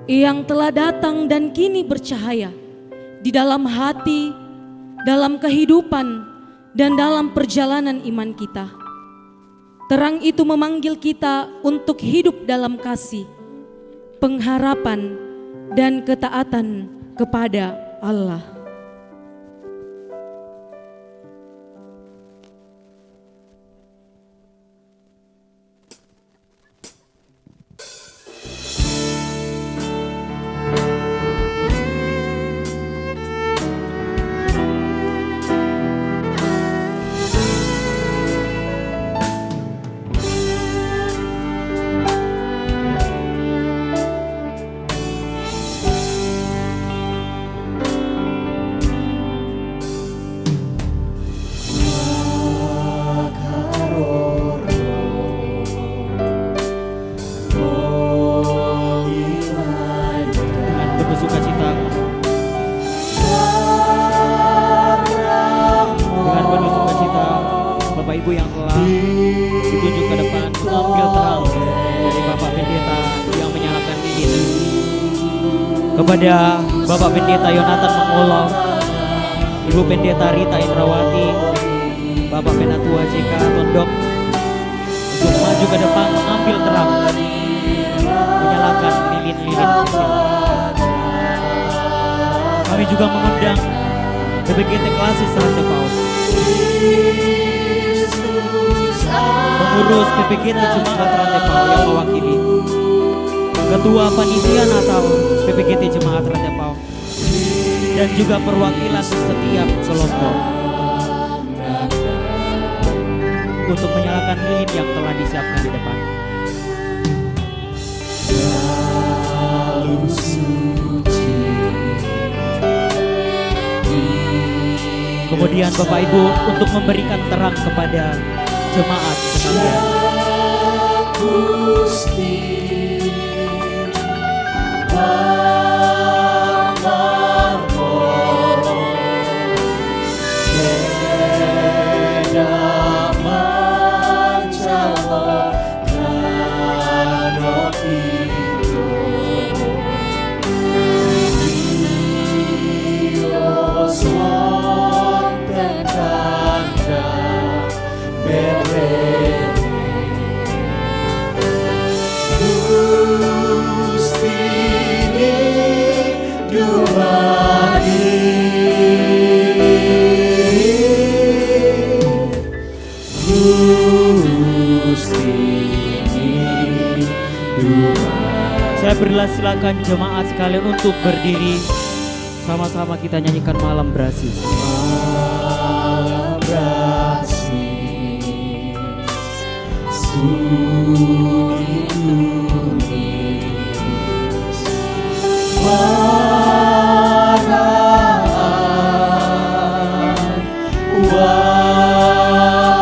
yang telah datang dan kini bercahaya di dalam hati, dalam kehidupan, dan dalam perjalanan iman kita. Terang itu memanggil kita untuk hidup dalam kasih, pengharapan, dan ketaatan kepada Allah. Kepada Bapak Pendeta Yonatan Mangolo, Ibu Pendeta Rita Indrawati, Bapak Penatua JK Tondok, untuk maju ke depan mengambil terang, menyalakan lilin-lilin. juga mengundang PPGT Klasis Rantai Paus, pengurus PPGT Jemaat Rantai Paus yang mewakili, Ketua Panitia Natal PPGT Jemaat Rantai Paus, dan juga perwakilan setiap kelompok untuk menyalakan lilin yang telah disiapkan di depan. Kemudian Bapak Ibu untuk memberikan terang kepada jemaat sekalian. Saya persilakan jemaat sekalian untuk berdiri. Sama-sama kita nyanyikan Malam Brasis. Malam Brasis, sunyi tulis, waraan,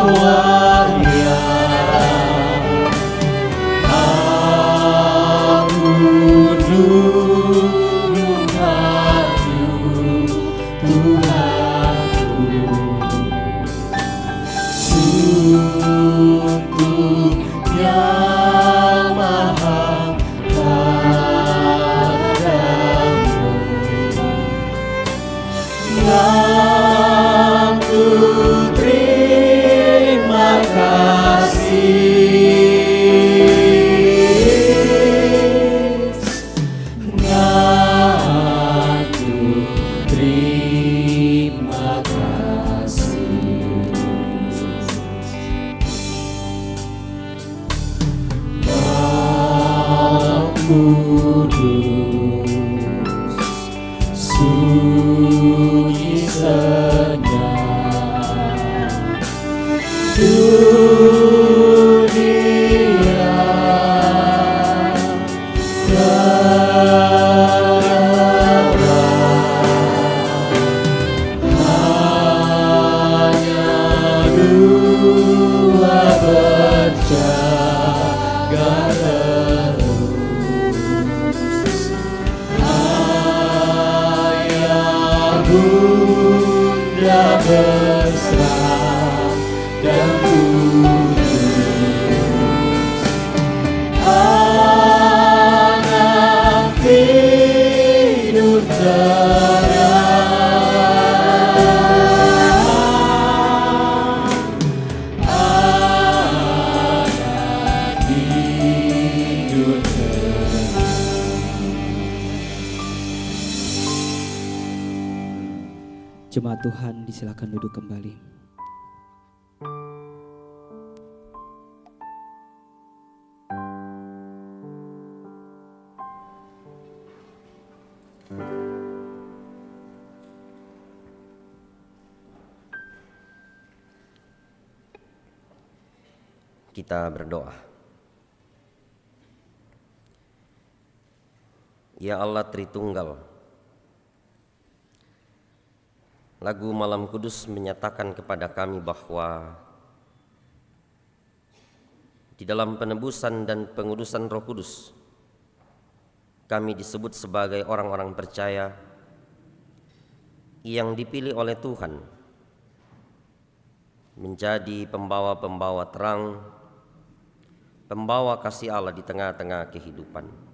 waria, aku Jemaat Tuhan disilakan duduk kembali. Kita berdoa. Ya Allah Tritunggal, lagu Malam Kudus menyatakan kepada kami bahwa di dalam penebusan dan pengudusan Roh Kudus, kami disebut sebagai orang-orang percaya yang dipilih oleh Tuhan menjadi pembawa-pembawa terang, pembawa kasih Allah di tengah-tengah kehidupan.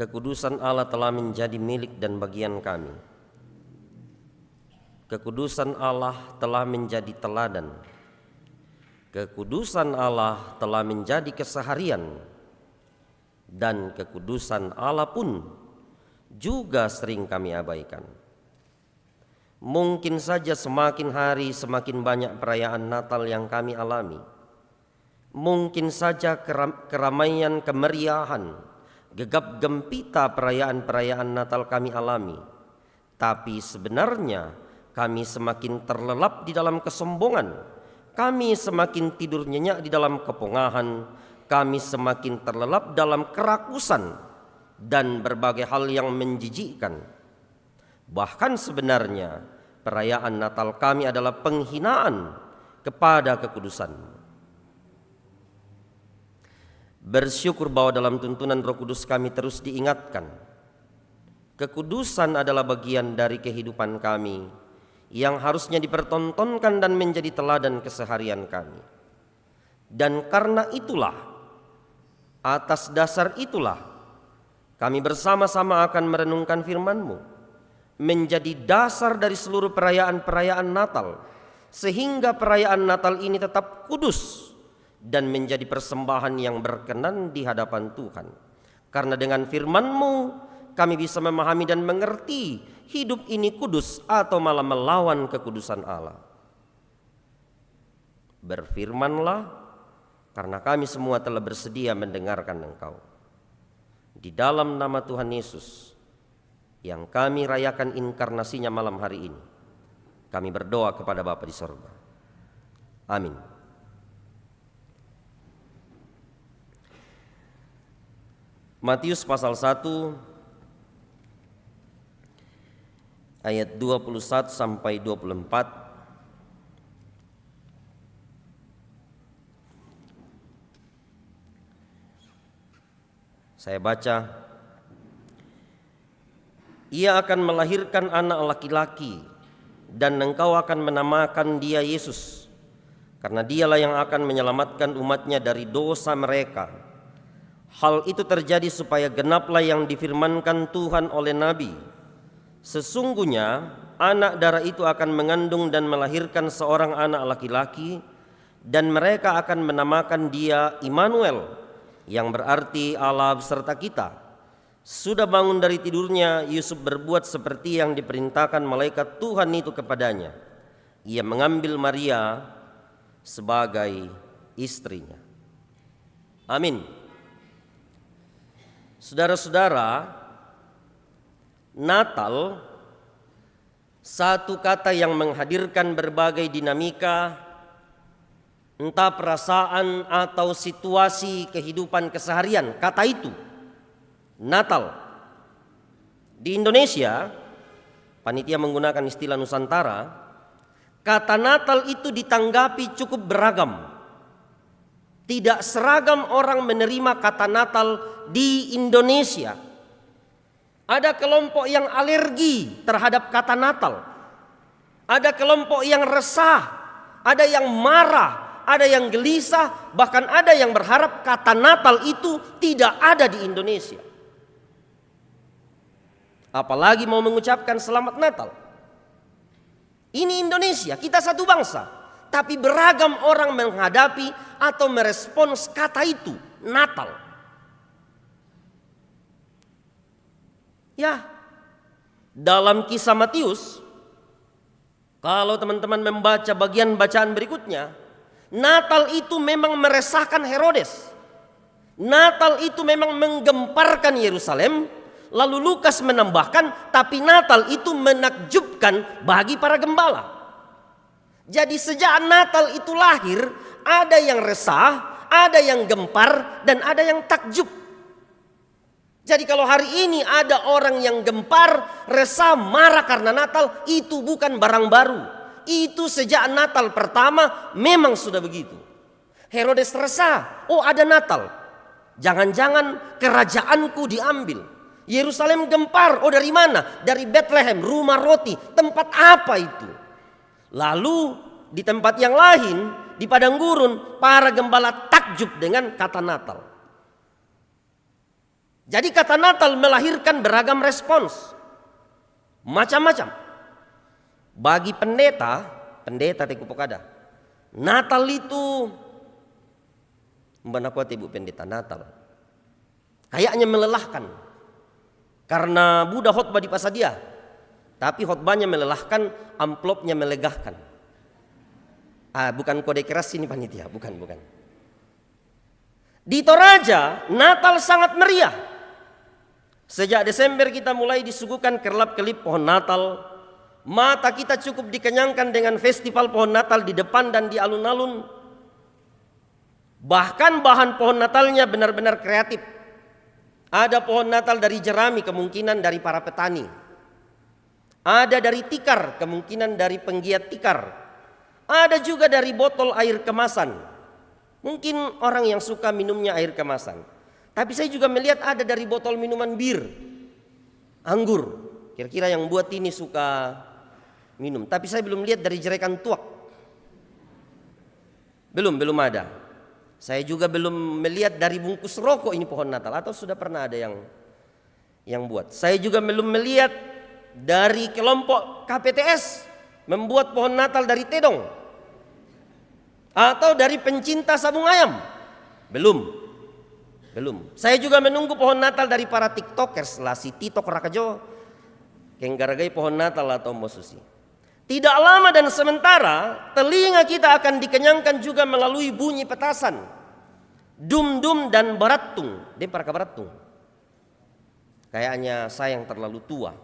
Kekudusan Allah telah menjadi milik dan bagian kami. Kekudusan Allah telah menjadi teladan. Kekudusan Allah telah menjadi keseharian. Dan kekudusan Allah pun juga sering kami abaikan. Mungkin saja semakin hari semakin banyak perayaan Natal yang kami alami. Mungkin saja keramaian, kemeriahan, gegap gempita perayaan-perayaan Natal kami alami. Tapi sebenarnya kami semakin terlelap di dalam kesombongan. Kami semakin tidur nyenyak di dalam kepongahan. Kami semakin terlelap dalam kerakusan dan berbagai hal yang menjijikkan. Bahkan sebenarnya perayaan Natal kami adalah penghinaan kepada kekudusan. Bersyukur bahwa dalam tuntunan Roh Kudus kami terus diingatkan, kekudusan adalah bagian dari kehidupan kami yang harusnya dipertontonkan dan menjadi teladan keseharian kami. Dan karena itulah, atas dasar itulah, kami bersama-sama akan merenungkan firman-Mu, menjadi dasar dari seluruh perayaan-perayaan Natal, sehingga perayaan Natal ini tetap kudus dan menjadi persembahan yang berkenan di hadapan Tuhan. Karena dengan firman-Mu kami bisa memahami dan mengerti hidup ini kudus atau malah melawan kekudusan Allah. Berfirmanlah, karena kami semua telah bersedia mendengarkan Engkau. Di dalam nama Tuhan Yesus yang kami rayakan inkarnasinya malam hari ini, kami berdoa kepada Bapa di sorga. Amin. Matius pasal 1 ayat 21 sampai 24. Saya baca. Ia akan melahirkan anak laki-laki dan engkau akan menamakan dia Yesus, karena dialah yang akan menyelamatkan umatnya dari dosa mereka. Hal itu terjadi supaya genaplah yang difirmankan Tuhan oleh Nabi. Sesungguhnya anak darah itu akan mengandung dan melahirkan seorang anak laki-laki, dan mereka akan menamakan dia Immanuel, yang berarti Allah beserta kita. Sudah bangun dari tidurnya, Yusuf berbuat seperti yang diperintahkan malaikat Tuhan itu kepadanya. Ia mengambil Maria sebagai istrinya. Amin. Saudara-saudara, Natal satu kata yang menghadirkan berbagai dinamika, entah perasaan atau situasi kehidupan keseharian. Kata itu Natal. Di Indonesia, panitia menggunakan istilah Nusantara, kata Natal itu ditanggapi cukup beragam. Tidak seragam orang menerima kata Natal di Indonesia. Ada kelompok yang alergi terhadap kata Natal. Ada kelompok yang resah, ada yang marah, ada yang gelisah, bahkan ada yang berharap kata Natal itu tidak ada di Indonesia. Apalagi mau mengucapkan selamat Natal. Ini Indonesia, kita satu bangsa, tapi beragam orang menghadapi atau merespons kata itu, Natal. Ya, dalam kisah Matius, kalau teman-teman membaca bagian bacaan berikutnya, Natal itu memang meresahkan Herodes. Natal itu memang menggemparkan Yerusalem. Lalu Lukas menambahkan, tapi Natal itu menakjubkan bagi para gembala. Jadi sejak Natal itu lahir, ada yang resah, ada yang gempar, dan ada yang takjub. Jadi kalau hari ini ada orang yang gempar, resah, marah karena Natal, itu bukan barang baru. Itu sejak Natal pertama memang sudah begitu. Herodes resah, oh ada Natal, jangan-jangan kerajaanku diambil. Yerusalem gempar, oh dari mana? Dari Bethlehem, rumah roti, tempat apa itu? Lalu di tempat yang lain, di padang gurun, para gembala takjub dengan kata Natal. Jadi kata Natal melahirkan beragam respons, macam-macam. Bagi pendeta Teku Pokada, Natal itu, mbak nakuat ibu pendeta, Natal kayaknya melelahkan. Karena Buddha khotbah di Pasadia, tapi khotbahnya melelahkan, amplopnya melegahkan. Bukan kode keras ini panitia, bukan. Di Toraja, Natal sangat meriah. Sejak Desember kita mulai disuguhkan kelap-kelip pohon Natal. Mata kita cukup dikenyangkan dengan festival pohon Natal di depan dan di alun-alun. Bahkan bahan pohon Natalnya benar-benar kreatif. Ada pohon Natal dari jerami, kemungkinan dari para petani. Ada dari tikar, kemungkinan dari penggiat tikar. Ada juga dari botol air kemasan. Mungkin orang yang suka minumnya air kemasan. Tapi saya juga melihat ada dari botol minuman bir, anggur. Kira-kira yang buat ini suka minum. Tapi saya belum lihat dari jerikan tuak. Belum ada. Saya juga belum melihat dari bungkus rokok ini pohon Natal, atau sudah pernah ada yang buat. Saya juga belum melihat dari kelompok KPTS membuat pohon Natal dari tedong atau dari pencinta sabung ayam. Belum. Saya juga menunggu pohon Natal dari para tiktokers lah, si Tito Rakajo, kenggaragai pohon Natal atau mosusi. Tidak lama dan sementara telinga kita akan dikenyangkan juga melalui bunyi petasan, dum-dum dan baratung. Dia para baratung. Kayaknya saya yang terlalu tua.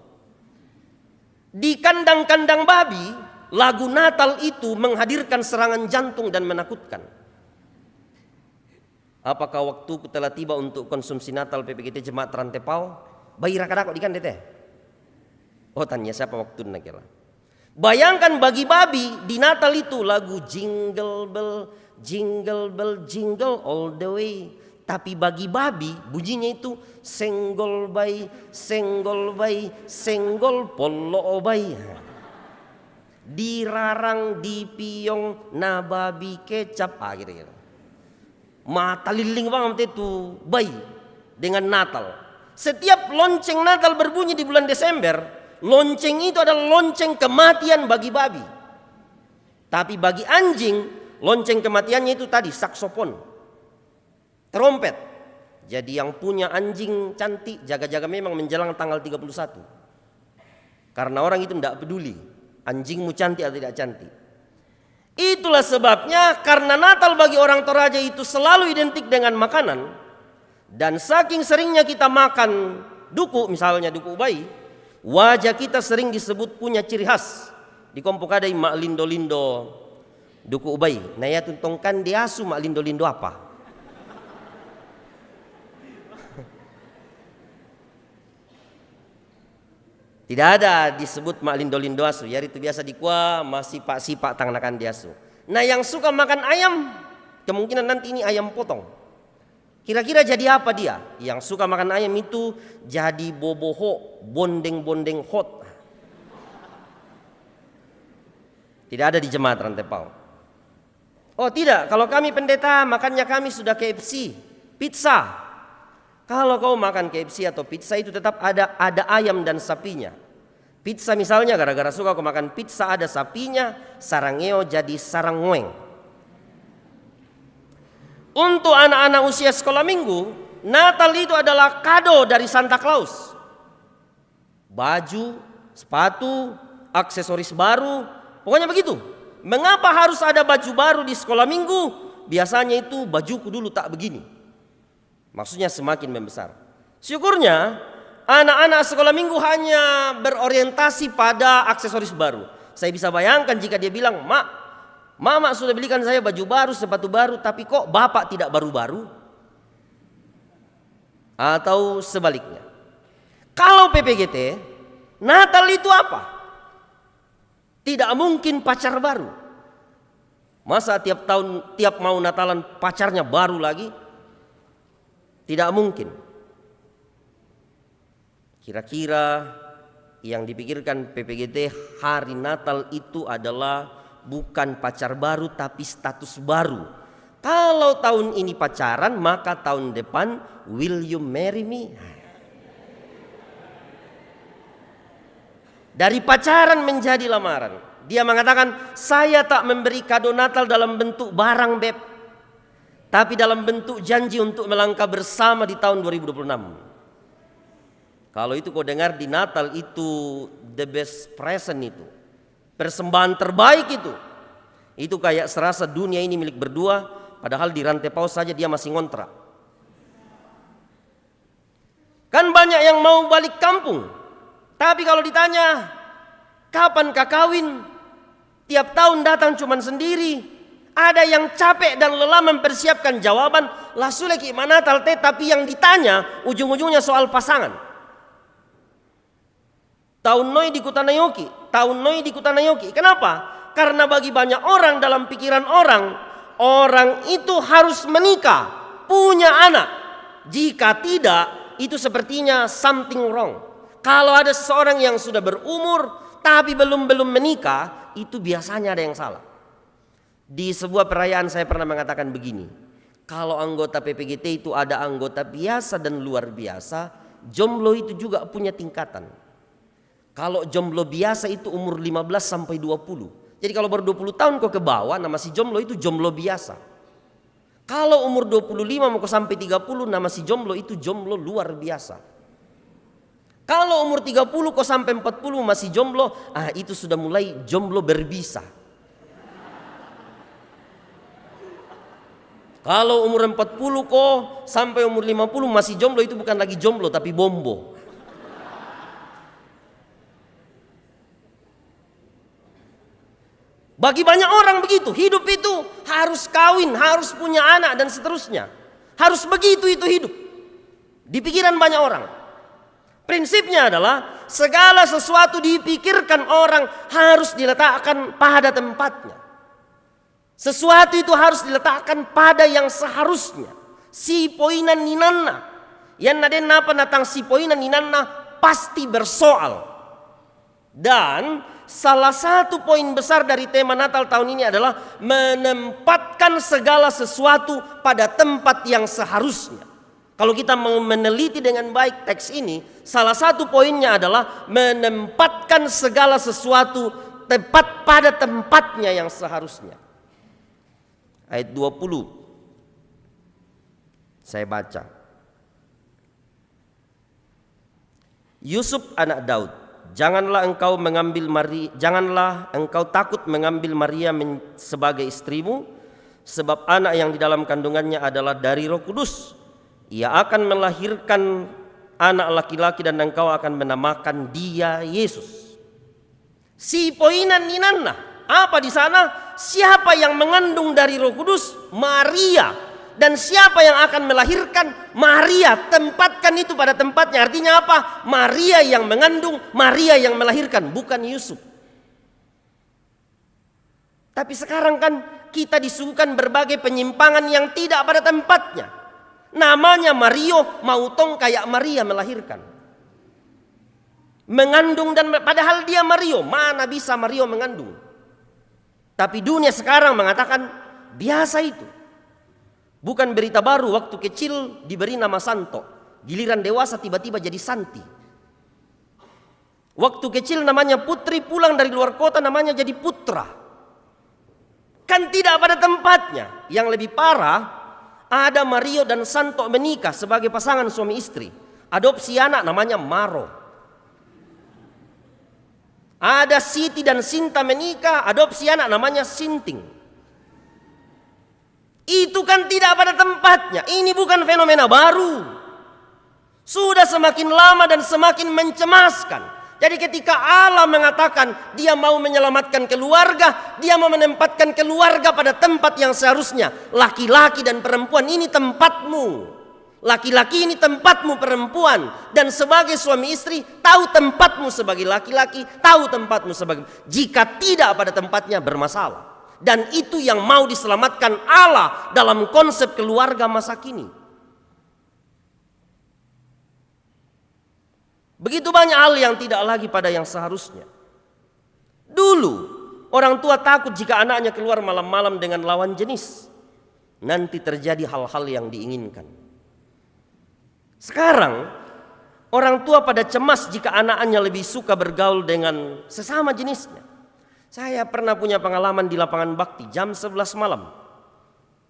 Di kandang-kandang babi, lagu Natal itu menghadirkan serangan jantung dan menakutkan. Apakah waktu telah tiba untuk konsumsi Natal PPGT Jemaat Rantepao? Bayi rakadako di kan teh? Oh, tanya siapa waktu nakira. Bayangkan bagi babi di Natal itu lagu jingle bell, jingle bell, jingle all the way. Tapi bagi babi bunyinya itu senggol bay, senggol bay, senggol polo bay. Dirarang dipiong na babi kecap gitu. Mata liling banget itu bay dengan Natal. Setiap lonceng Natal berbunyi di bulan Desember, lonceng itu adalah lonceng kematian bagi babi. Tapi bagi anjing, lonceng kematiannya itu tadi saksofon, trompet. Jadi yang punya anjing cantik, jaga-jaga memang menjelang tanggal 31. Karena orang itu tidak peduli anjingmu cantik atau tidak cantik. Itulah sebabnya karena Natal bagi orang Toraja itu selalu identik dengan makanan. Dan saking seringnya kita makan duku, misalnya duku bayi, wajah kita sering disebut punya ciri khas. Di kompok ada mak lindo-lindo duku bayi. Nah ya tuntongkan diasu mak lindo-lindo apa? Tidak ada disebut mak lindo-lindo asu. Ya itu biasa dikuah masih pak sipak tangnakan diasu. Nah yang suka makan ayam, kemungkinan nanti ini ayam potong. Kira-kira jadi apa dia? Yang suka makan ayam itu jadi boboho, bondeng-bondeng hot. Tidak ada di Jemaat Rantepao. Oh tidak, kalau kami pendeta makannya kami sudah KFC, pizza. Kalau kau makan KFC atau pizza itu tetap ada ayam dan sapinya. Pizza misalnya gara-gara suka kau makan pizza ada sapinya, sarangeo jadi sarang ngoeng. Untuk anak-anak usia sekolah minggu, Natal itu adalah kado dari Santa Claus. Baju, sepatu, aksesoris baru, pokoknya begitu. Mengapa harus ada baju baru di sekolah minggu? Biasanya itu bajuku dulu tak begini. Maksudnya semakin membesar. Syukurnya anak-anak sekolah minggu hanya berorientasi pada aksesoris baru. Saya bisa bayangkan jika dia bilang, Mama sudah belikan saya baju baru, sepatu baru, tapi kok bapak tidak baru-baru? Atau sebaliknya. Kalau PPGT, Natal itu apa? Tidak mungkin pacar baru. Masa tiap tahun, tiap mau Natalan pacarnya baru lagi? Tidak mungkin. Kira-kira yang dipikirkan PPGT hari Natal itu adalah bukan pacar baru tapi status baru. Kalau tahun ini pacaran maka tahun depan will you marry me? Dari pacaran menjadi lamaran. Dia mengatakan saya tak memberi kado Natal dalam bentuk barang beb, tapi dalam bentuk janji untuk melangkah bersama di tahun 2026. Kalau itu kau dengar di Natal itu the best present itu, persembahan terbaik itu kayak serasa dunia ini milik berdua, padahal di rantai paus saja dia masih ngontrak. Kan banyak yang mau balik kampung, tapi kalau ditanya kapan kau kawin, tiap tahun datang cuman sendiri. Ada yang capek dan lelah mempersiapkan jawaban, lah sudah ki Natal teh, tapi yang ditanya ujung-ujungnya soal pasangan. Tahun noi di Kutanayoki, tahun noi di Kutanayoki. Kenapa? Karena bagi banyak orang dalam pikiran orang itu harus menikah, punya anak. Jika tidak, itu sepertinya something wrong. Kalau ada seseorang yang sudah berumur tapi belum menikah, itu biasanya ada yang salah. Di sebuah perayaan saya pernah mengatakan begini, kalau anggota PPGT itu ada anggota biasa dan luar biasa, jomblo itu juga punya tingkatan. Kalau jomblo biasa itu umur 15 sampai 20. Jadi kalau baru 20 tahun kok ke bawah, nama si jomblo itu jomblo biasa. Kalau umur 25 mau ke sampai 30, nama si jomblo itu jomblo luar biasa. Kalau umur 30 kok sampai 40 masih jomblo, itu sudah mulai jomblo berbisa. Kalau umur 40 kok sampai umur 50 masih jomblo, itu bukan lagi jomblo tapi bombo. Bagi banyak orang begitu, hidup itu harus kawin, harus punya anak dan seterusnya. Harus begitu itu hidup. Di pikiran banyak orang. Prinsipnya adalah segala sesuatu dipikirkan orang harus diletakkan pada tempatnya. Sesuatu itu harus diletakkan pada yang seharusnya. Si poinan ninanna, yang naden napa natang si poinan ninanna pasti bersoal. Dan salah satu poin besar dari tema Natal tahun ini adalah menempatkan segala sesuatu pada tempat yang seharusnya. Kalau kita mau meneliti dengan baik teks ini, salah satu poinnya adalah menempatkan segala sesuatu tepat pada tempatnya yang seharusnya. Ayat 20 saya baca. Yusuf anak Daud, janganlah engkau takut mengambil Maria sebagai istrimu, sebab anak yang di dalam kandungannya adalah dari Roh Kudus. Ia akan melahirkan anak laki-laki dan engkau akan menamakan dia Yesus. Si poinan ninanna. Apa di sana? Siapa yang mengandung dari Roh Kudus? Maria. Dan siapa yang akan melahirkan? Maria. Tempatkan itu pada tempatnya. Artinya apa? Maria yang mengandung, Maria yang melahirkan, bukan Yusuf. Tapi sekarang kan kita disuguhkan berbagai penyimpangan yang tidak pada tempatnya. Namanya Mario, mau tong kayak Maria melahirkan. Mengandung dan padahal dia Mario, mana bisa Mario mengandung? Tapi dunia sekarang mengatakan biasa itu. Bukan berita baru, waktu kecil diberi nama Santo. Giliran dewasa tiba-tiba jadi Santi. Waktu kecil namanya Putri, pulang dari luar kota namanya jadi Putra. Kan tidak pada tempatnya. Yang lebih parah, ada Mario dan Santo menikah sebagai pasangan suami istri. Adopsi anak namanya Maro. Ada Siti dan Sinta menikah, adopsi anak namanya Sinting. Itu kan tidak pada tempatnya. Ini bukan fenomena baru. Sudah semakin lama dan semakin mencemaskan. Jadi ketika Allah mengatakan dia mau menyelamatkan keluarga, dia mau menempatkan keluarga pada tempat yang seharusnya. Laki-laki dan perempuan ini tempatmu. Laki-laki ini tempatmu perempuan. Dan sebagai suami istri, tahu tempatmu sebagai laki-laki, tahu tempatmu sebagai... Jika tidak pada tempatnya bermasalah. Dan itu yang mau diselamatkan Allah dalam konsep keluarga masa kini. Begitu banyak hal yang tidak lagi pada yang seharusnya. Dulu, orang tua takut jika anaknya keluar malam-malam dengan lawan jenis. Nanti terjadi hal-hal yang diinginkan. Sekarang orang tua pada cemas jika anaknya lebih suka bergaul dengan sesama jenisnya. Saya pernah punya pengalaman di lapangan bakti jam 11 malam.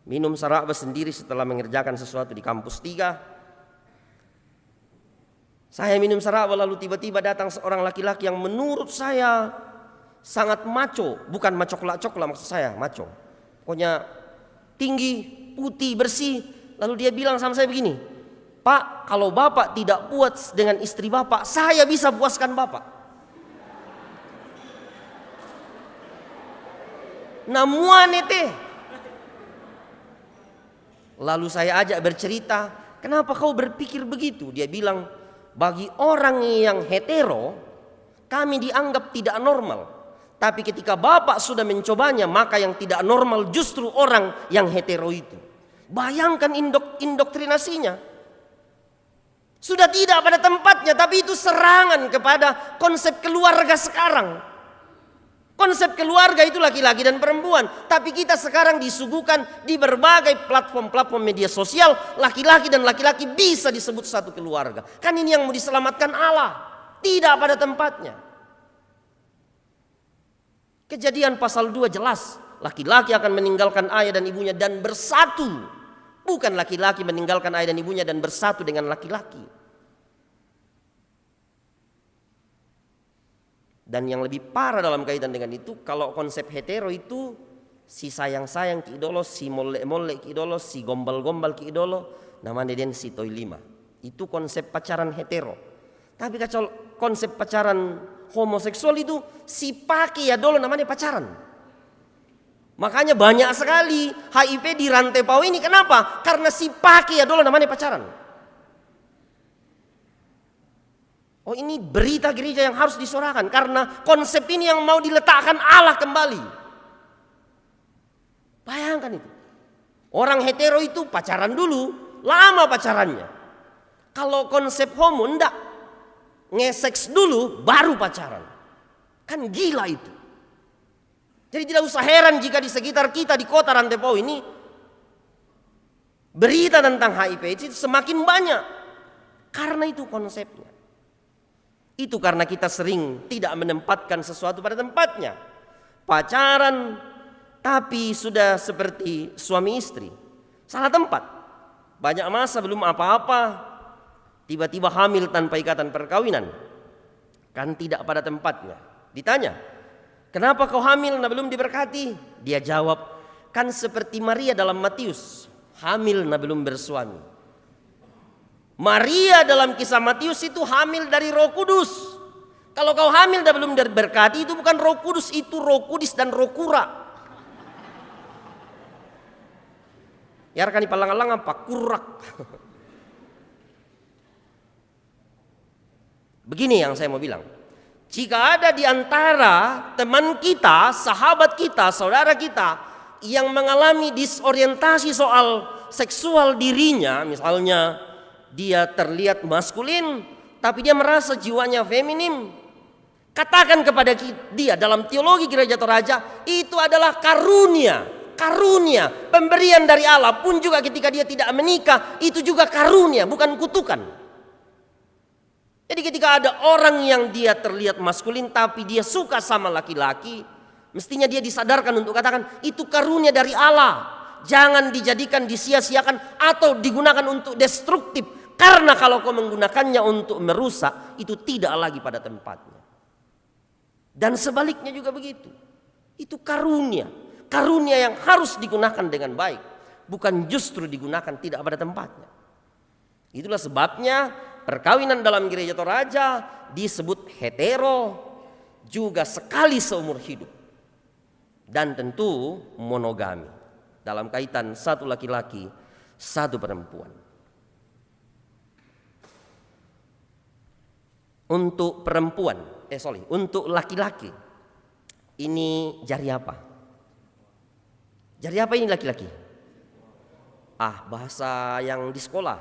Minum sarakba sendiri setelah mengerjakan sesuatu di kampus 3. Saya minum sarawa lalu tiba-tiba datang seorang laki-laki yang menurut saya sangat maco. Bukan macok-lacok lah maksud saya, maco. Pokoknya tinggi, putih, bersih. Lalu dia bilang sama saya begini, Pak, kalau Bapak tidak puas dengan istri Bapak, saya bisa puaskan Bapak. Namuanete. Lalu saya ajak bercerita, kenapa kau berpikir begitu? Dia bilang, bagi orang yang hetero, kami dianggap tidak normal. Tapi ketika Bapak sudah mencobanya, maka yang tidak normal justru orang yang hetero itu. Bayangkan indoktrinasinya. Sudah tidak pada tempatnya, tapi itu serangan kepada konsep keluarga sekarang. Konsep keluarga itu laki-laki dan perempuan. Tapi kita sekarang disuguhkan di berbagai platform media sosial, laki-laki dan laki-laki bisa disebut satu keluarga. Kan ini yang mau diselamatkan Allah. Tidak pada tempatnya. Kejadian pasal 2 jelas. Laki-laki akan meninggalkan ayah dan ibunya dan bersatu. Bukan laki-laki meninggalkan ayah dan ibunya dan bersatu dengan laki-laki. Dan yang lebih parah dalam kaitan dengan itu, kalau konsep hetero itu si sayang-sayang ki idolo, si molle-molle ki idolo, si gombal-gombal ki idolo, namanya den si toy lima. Itu konsep pacaran hetero. Tapi kalau konsep pacaran homoseksual itu si paki ya dolo namanya pacaran. Makanya banyak sekali HIV di Rantepao ini. Kenapa? Karena si paki ya dolo namanya pacaran. Oh, ini berita gereja yang harus disorakan karena konsep ini yang mau diletakkan Allah kembali. Bayangkan itu. Orang hetero itu pacaran dulu, lama pacarannya. Kalau konsep homo enggak. Ngeseks dulu baru pacaran. Kan gila itu. Jadi tidak usah heran jika di sekitar kita di kota Rantepao ini berita tentang HIV itu semakin banyak. Karena itu konsepnya. Itu karena kita sering tidak menempatkan sesuatu pada tempatnya. Pacaran tapi sudah seperti suami istri. Salah tempat. Banyak masa belum apa-apa, tiba-tiba hamil tanpa ikatan perkawinan. Kan tidak pada tempatnya. Ditanya, kenapa kau hamil nah belum diberkati? Dia jawab, kan seperti Maria dalam Matius, hamil nah belum bersuami. Maria dalam kisah Matius itu hamil dari Roh Kudus. Kalau kau hamil dan belum diberkati, itu bukan Roh Kudus, itu Roh Kudus dan Roh Kura. Ya kan dipalang-alang apa? Kurak. Begini yang saya mau bilang. Jika ada di antara teman kita, sahabat kita, saudara kita yang mengalami disorientasi soal seksual dirinya, misalnya dia terlihat maskulin, tapi dia merasa jiwanya feminim. Katakan kepada dia dalam teologi gereja Toraja, itu adalah karunia. Karunia, pemberian dari Allah. Pun juga ketika dia tidak menikah, itu juga karunia, bukan kutukan. Jadi ketika ada orang yang dia terlihat maskulin, tapi dia suka sama laki-laki, mestinya dia disadarkan untuk katakan, itu karunia dari Allah. Jangan dijadikan disia-siakan atau digunakan untuk destruktif. Karena kalau kau menggunakannya untuk merusak, itu tidak lagi pada tempatnya. Dan sebaliknya juga begitu. Itu karunia. Karunia yang harus digunakan dengan baik. Bukan justru digunakan tidak pada tempatnya. Itulah sebabnya perkawinan dalam gereja Toraja disebut hetero, juga sekali seumur hidup. Dan tentu monogami. Dalam kaitan satu laki-laki, satu perempuan. Untuk perempuan, untuk laki-laki, ini jari apa? Jari apa ini laki-laki? Bahasa yang di sekolah.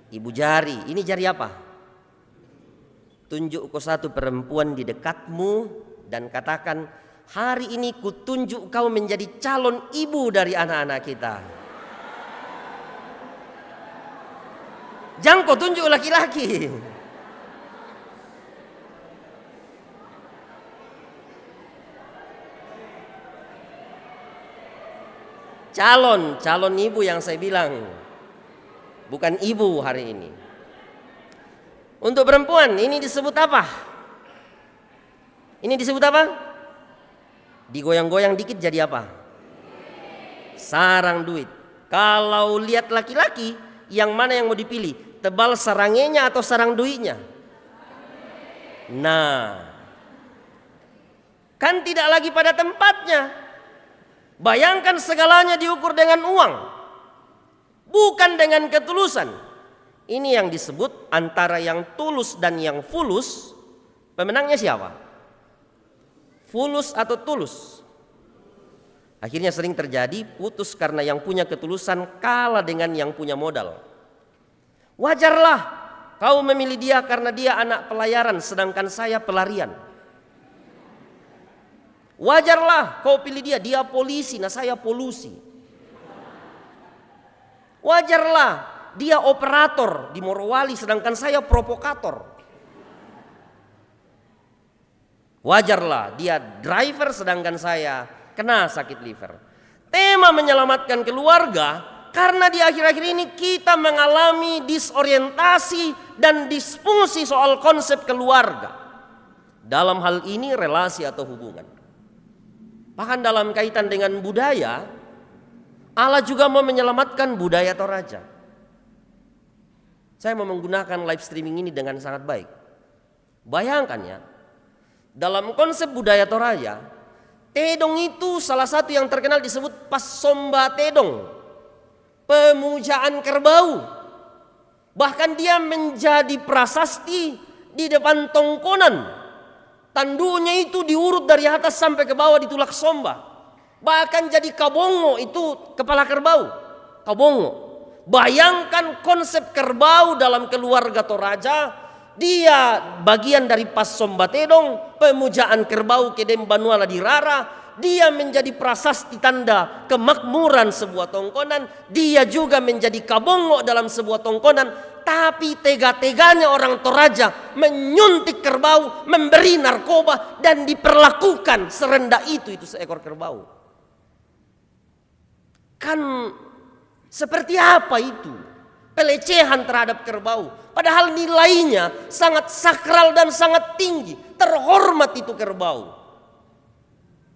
Ibu jari, ini jari apa? Tunjuk kau satu perempuan di dekatmu dan katakan, hari ini kutunjuk kau menjadi calon ibu dari anak-anak kita. Jangan kau tunjuk laki-laki. Calon ibu yang saya bilang, bukan ibu hari ini. Untuk perempuan ini disebut apa? Ini disebut apa? Digoyang-goyang dikit jadi apa? Sarang duit. Kalau lihat laki-laki, yang mana yang mau dipilih? Tebal sarangnya atau sarang duitnya? Nah, kan tidak lagi pada tempatnya. Bayangkan segalanya diukur dengan uang, bukan dengan ketulusan. Ini yang disebut antara yang tulus dan yang fulus. Pemenangnya siapa? Fulus atau tulus? Akhirnya sering terjadi putus karena yang punya ketulusan kalah dengan yang punya modal. Wajarlah kau memilih dia karena dia anak pelayaran sedangkan saya pelarian. Wajarlah kau pilih dia polisi, nah saya polusi. Wajarlah dia operator di Morowali sedangkan saya provokator. Wajarlah dia driver sedangkan saya kena sakit liver. Tema menyelamatkan keluarga karena di akhir-akhir ini kita mengalami disorientasi dan disfungsi soal konsep keluarga. Dalam hal ini relasi atau hubungan. Bahkan dalam kaitan dengan budaya, Allah juga mau menyelamatkan budaya Toraja. Saya mau menggunakan live streaming ini dengan sangat baik. Bayangkan ya, dalam konsep budaya Toraja, Tedong itu salah satu yang terkenal disebut Pasomba Tedong, pemujaan kerbau. Bahkan dia menjadi prasasti di depan tongkonan. Tandunya itu diurut dari atas sampai ke bawah ditulak somba. Bahkan jadi kabongo, itu kepala kerbau, kabongo. Bayangkan konsep kerbau dalam keluarga Toraja. Dia bagian dari Pasomba Tedong, pemujaan kerbau Kedem Banuala di Rara. Dia menjadi prasasti tanda kemakmuran sebuah tongkonan. Dia juga menjadi kabongo dalam sebuah tongkonan. Tapi tega-teganya orang Toraja menyuntik kerbau, memberi narkoba dan diperlakukan serendah itu seekor kerbau. Kan seperti apa itu? Pelecehan terhadap kerbau. Padahal nilainya sangat sakral dan sangat tinggi. Terhormat itu kerbau.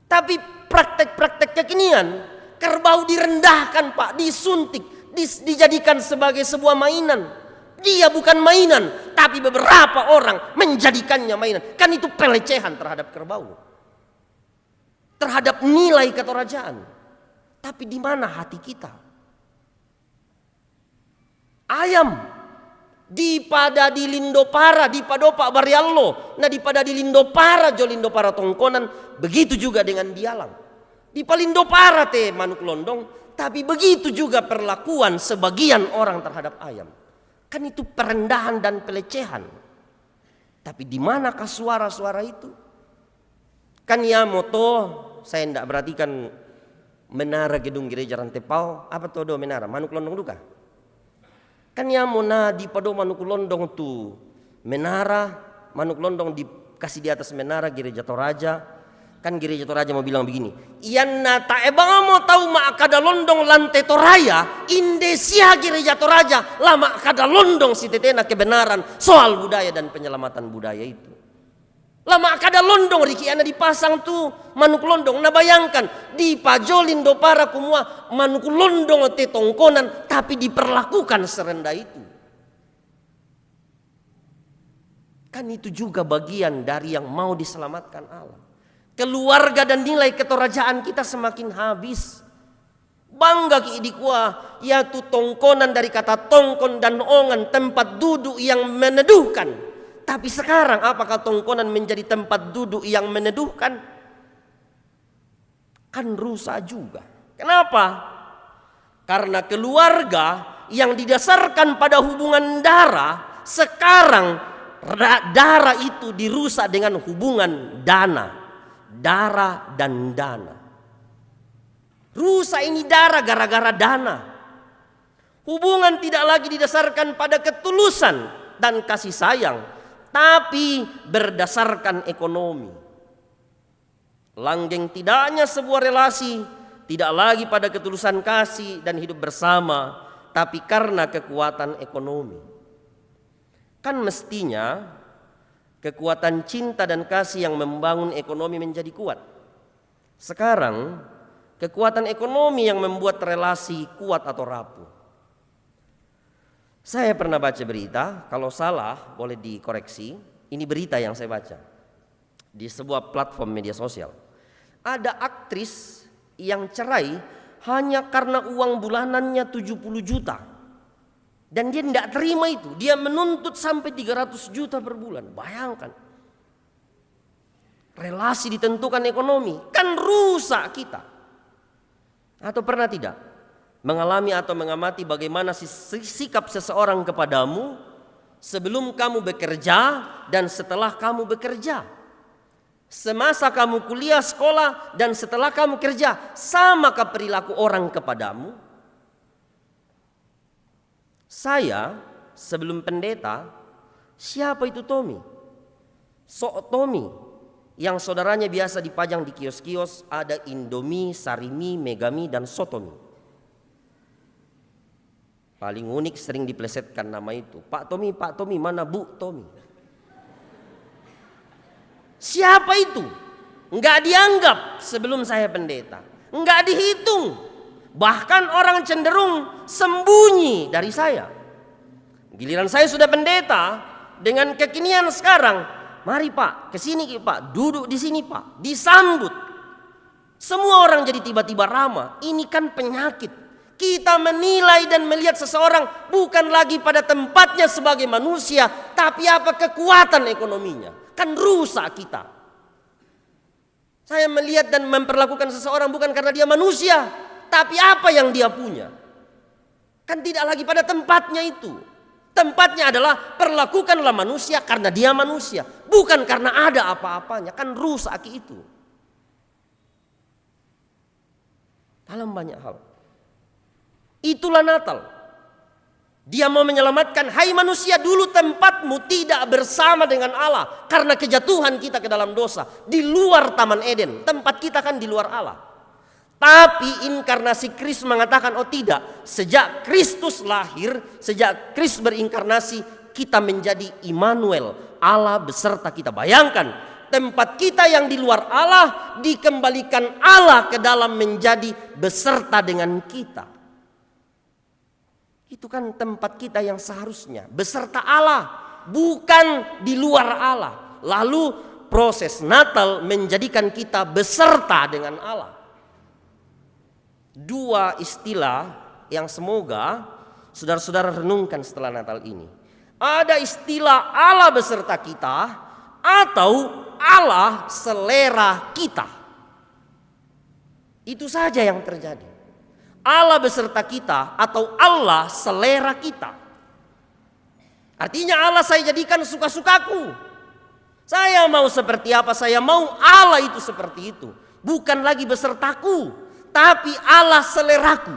Tapi praktek-praktek kekinian, kerbau direndahkan Pak, disuntik, dijadikan sebagai sebuah mainan. Dia bukan mainan, tapi beberapa orang menjadikannya mainan. Kan itu pelecehan terhadap kerbau. Terhadap nilai ketorajaan. Tapi di mana hati kita? Ayam dipada di Lindopara, di Padopak Bariallo, nah dipada di Lindopara, jo Lindopara tongkonan, begitu juga dengan dialang. Di Palindopara te manuk londong, tapi begitu juga perlakuan sebagian orang terhadap ayam. Kan itu perendahan dan pelecehan. Tapi di manakah suara-suara itu? Kan ya moto, saya tidak perhatikan menara gedung gereja Rantepao, apa tuh do menara? Manuk londong duka? Kan ya mona di pado manuk londong tu menara, manuk londong dikasih di atas menara gereja Toraja. Kan gereja Toraja mau bilang begini, iyanna ta ebang mau tahu mak kada londong lantai Toraya, Indonesia gereja Toraja lama kada londong si tetena kebenaran soal budaya dan penyelamatan budaya itu. Lama kada londong Riki ana dipasang tuh manuk londong. Nah bayangkan di Pajolin Dopara kumua manuk londong te tongkonan tapi diperlakukan serendah itu. Kan itu juga bagian dari yang mau diselamatkan Allah. Keluarga dan nilai ketorajaan kita semakin habis. Bangga ki idikwa, yaitu tongkonan dari kata tongkon dan ongan, tempat duduk yang meneduhkan. Tapi sekarang apakah tongkonan menjadi tempat duduk yang meneduhkan? Kan rusak juga. Kenapa? Karena keluarga yang didasarkan pada hubungan darah, sekarang darah itu dirusak dengan hubungan dana. Darah dan dana. Rusak ini darah gara-gara dana. Hubungan tidak lagi didasarkan pada ketulusan dan kasih sayang, tapi berdasarkan ekonomi. Langgeng tidaknya sebuah relasi tidak lagi pada ketulusan kasih dan hidup bersama, tapi karena kekuatan ekonomi. Kan mestinya kekuatan cinta dan kasih yang membangun ekonomi menjadi kuat. Sekarang kekuatan ekonomi yang membuat relasi kuat atau rapuh. Saya pernah baca berita, kalau salah boleh dikoreksi. Ini berita yang saya baca di sebuah platform media sosial. Ada aktris yang cerai hanya karena uang bulanannya 70 juta. Dan dia tidak terima itu. Dia menuntut sampai 300 juta per bulan. Bayangkan. Relasi ditentukan ekonomi. Kan rusak kita. Atau pernah tidak mengalami atau mengamati bagaimana sikap seseorang kepadamu sebelum kamu bekerja dan setelah kamu bekerja? Semasa kamu kuliah, sekolah, dan setelah kamu kerja, samakah perilaku orang kepadamu? Saya sebelum pendeta, siapa itu Tommy? Sok Tommy yang saudaranya biasa dipajang di kios-kios, ada Indomie, Sarimi, Megami, dan Sotomi. Paling unik sering diplesetkan nama itu. Pak Tommy, mana Bu Tommy? Siapa itu? Enggak dianggap sebelum saya pendeta. Enggak dihitung. Bahkan orang cenderung sembunyi dari saya. Giliran saya sudah pendeta, dengan kekinian sekarang, mari Pak, kesini Pak, duduk di sini Pak, disambut. Semua orang jadi tiba-tiba ramah. Ini kan penyakit. Kita menilai dan melihat seseorang bukan lagi pada tempatnya sebagai manusia, tapi apa kekuatan ekonominya. Kan rusak kita. Saya melihat dan memperlakukan seseorang bukan karena dia manusia, tapi apa yang dia punya. Kan tidak lagi pada tempatnya itu. Tempatnya adalah perlakukanlah manusia karena dia manusia, bukan karena ada apa-apanya. Kan rusak itu. Dalam banyak hal. Itulah Natal. Dia mau menyelamatkan, hai manusia, dulu tempatmu tidak bersama dengan Allah karena kejatuhan kita ke dalam dosa. Di luar Taman Eden, tempat kita kan di luar Allah. Tapi inkarnasi Kristus mengatakan, oh tidak, sejak Kristus lahir, sejak Kristus berinkarnasi, kita menjadi Immanuel, Allah beserta kita. Bayangkan, tempat kita yang di luar Allah dikembalikan Allah ke dalam menjadi beserta dengan kita. Itu kan tempat kita yang seharusnya beserta Allah, bukan di luar Allah. Lalu proses Natal menjadikan kita beserta dengan Allah. Dua istilah yang semoga saudara-saudara renungkan setelah Natal ini. Ada istilah Allah beserta kita atau Allah selera kita. Itu saja yang terjadi. Allah beserta kita atau Allah selera kita. Artinya Allah saya jadikan suka-sukaku. Saya mau seperti apa, saya mau Allah itu seperti itu. Bukan lagi besertaku, tapi Allah seleraku.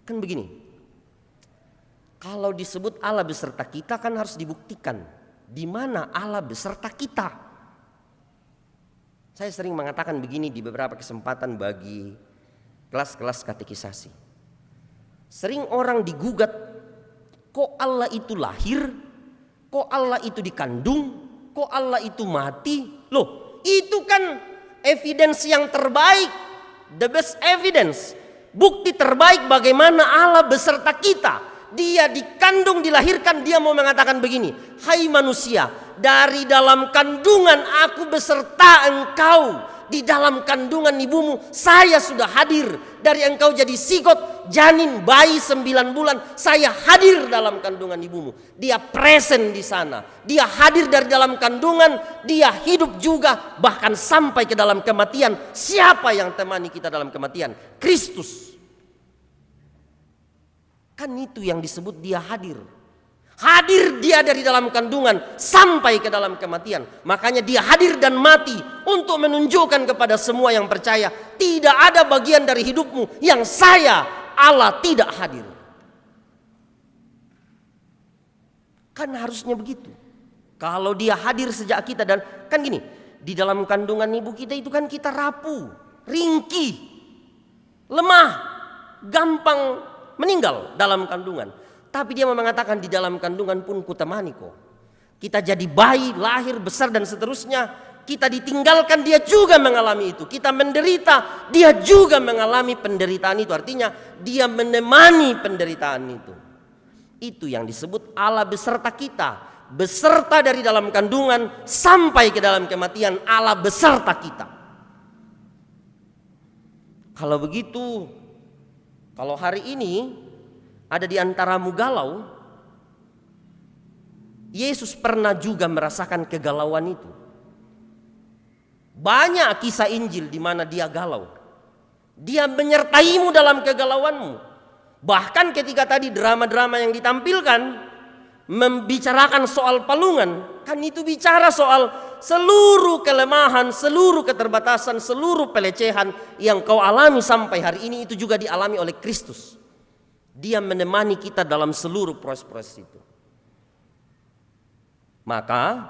Kan begini, kalau disebut Allah beserta kita kan harus dibuktikan di mana Allah beserta kita. Saya sering mengatakan begini di beberapa kesempatan bagi kelas-kelas katekisasi. Sering orang digugat, kok Allah itu lahir, kok Allah itu dikandung, kok Allah itu mati. Loh, itu kan evidence yang terbaik, the best evidence, bukti terbaik bagaimana Allah beserta kita. Dia dikandung, dilahirkan, dia mau mengatakan begini, hai manusia, dari dalam kandungan aku beserta engkau. Di dalam kandungan ibumu saya sudah hadir. Dari engkau jadi sigot, janin, bayi 9 bulan, saya hadir dalam kandungan ibumu. Dia present di sana. Dia hadir dari dalam kandungan, dia hidup juga bahkan sampai ke dalam kematian. Siapa yang temani kita dalam kematian? Kristus. Kan itu yang disebut dia hadir. Hadir dia dari dalam kandungan sampai ke dalam kematian. Makanya dia hadir dan mati untuk menunjukkan kepada semua yang percaya, tidak ada bagian dari hidupmu yang saya, Allah, tidak hadir. Kan harusnya begitu. Kalau dia hadir sejak kita, dan kan gini, di dalam kandungan ibu kita itu kan kita rapuh, ringkih, lemah, gampang meninggal dalam kandungan. Tapi dia mengatakan di dalam kandungan pun kutemani kau. Kita jadi bayi, lahir, besar dan seterusnya. Kita ditinggalkan, dia juga mengalami itu. Kita menderita, dia juga mengalami penderitaan itu. Artinya dia menemani penderitaan itu. Itu yang disebut Allah beserta kita. Beserta dari dalam kandungan sampai ke dalam kematian, Allah beserta kita. Kalau begitu, kalau hari ini ada di antaramu galau, Yesus pernah juga merasakan kegalauan itu. Banyak kisah Injil di mana dia galau. Dia menyertaimu dalam kegalauanmu. Bahkan ketika tadi drama-drama yang ditampilkan membicarakan soal palungan, kan itu bicara soal seluruh kelemahan, seluruh keterbatasan, seluruh pelecehan yang kau alami sampai hari ini itu juga dialami oleh Kristus. Dia menemani kita dalam seluruh proses-proses itu. Maka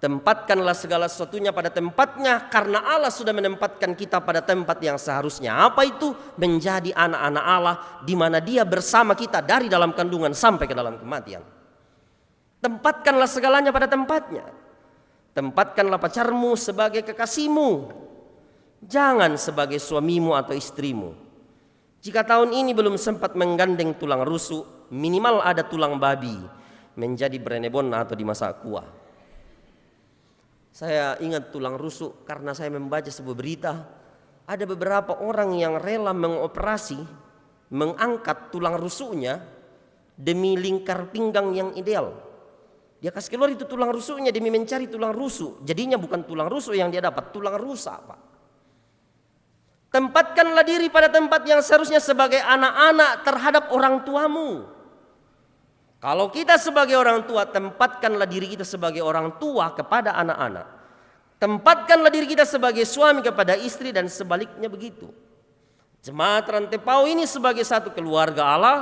tempatkanlah segala sesuatunya pada tempatnya, karena Allah sudah menempatkan kita pada tempat yang seharusnya. Apa itu? Menjadi anak-anak Allah, di mana Dia bersama kita dari dalam kandungan sampai ke dalam kematian. Tempatkanlah segalanya pada tempatnya. Tempatkanlah pacarmu sebagai kekasihmu, jangan sebagai suamimu atau istrimu. Jika tahun ini belum sempat menggandeng tulang rusuk, minimal ada tulang babi menjadi brenebon atau dimasak kuah. Saya ingat tulang rusuk karena saya membaca sebuah berita, ada beberapa orang yang rela mengoperasi, mengangkat tulang rusuknya demi lingkar pinggang yang ideal. Dia kasih keluar itu tulang rusuknya demi mencari tulang rusuk. Jadinya bukan tulang rusuk yang dia dapat, tulang rusak, Pak. Tempatkanlah diri pada tempat yang seharusnya sebagai anak-anak terhadap orang tuamu. Kalau kita sebagai orang tua, tempatkanlah diri kita sebagai orang tua kepada anak-anak. Tempatkanlah diri kita sebagai suami kepada istri dan sebaliknya begitu. Jemaat Rantepao ini sebagai satu keluarga Allah,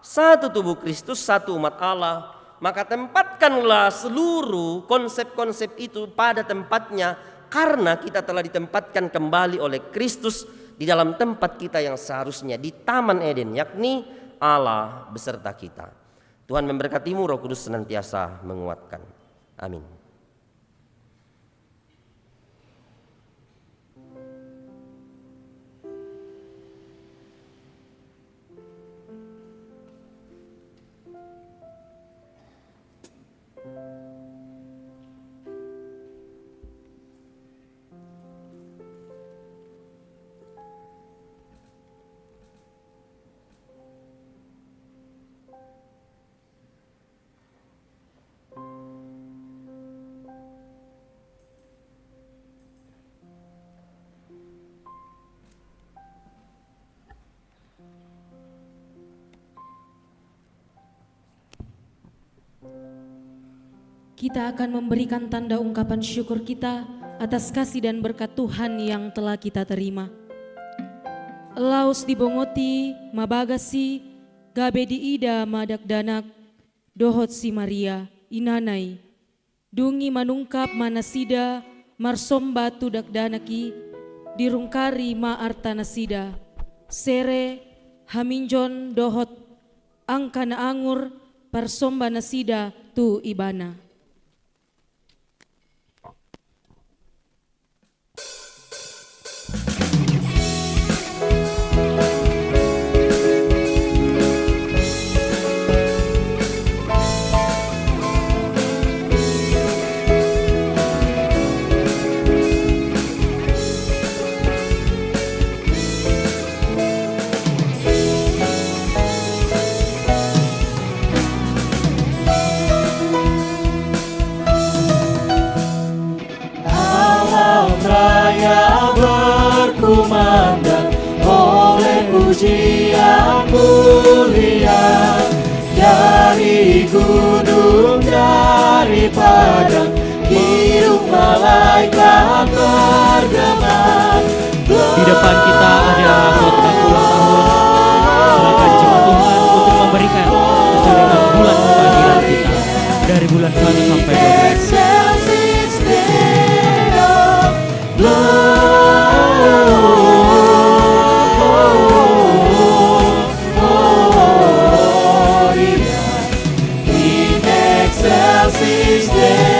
satu tubuh Kristus, satu umat Allah. Maka tempatkanlah seluruh konsep-konsep itu pada tempatnya, karena kita telah ditempatkan kembali oleh Kristus di dalam tempat kita yang seharusnya di Taman Eden, yakni Allah beserta kita. Tuhan memberkatimu, Roh Kudus senantiasa menguatkan. Amin. Kita akan memberikan tanda ungkapan syukur kita atas kasih dan berkat Tuhan yang telah kita terima. Laus dibongoti, mabagasi, gabe diida madak danak, dohot si Maria, inanai, dungi manungkap manasida, marsomba tudak danaki, dirungkari ma arta nasida, sere, haminjon dohot, angkana angur, parsomba nasida tu ibana. Berkumandang oleh pujian mulia dari gunung, dari padang, hidung malaikat bergema. Di depan kita ada khotbah ulang tahun. Silakan jemaat Tuhan untuk memberikan sesuai dengan bulan kelahiran kita dari bulan 1 sampai 12. excelsis Deo.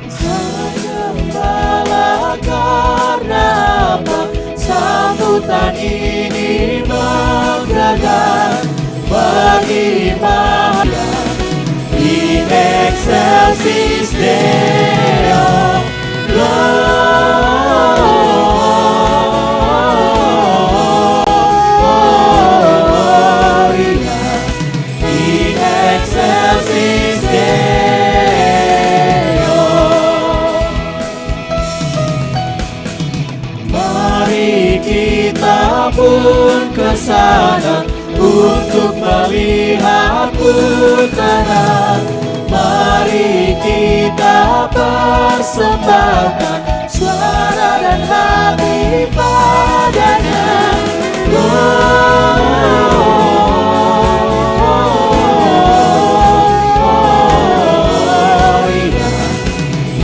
Sang Gembala, karena apa sambutan ini menggelegar bagi Maha in excelsis Deo. Gloria in excelsis Deo. Mari kita pun ke sana untuk melihat putaran. Mari kita persembahkan suara dan hati padanya. Gloria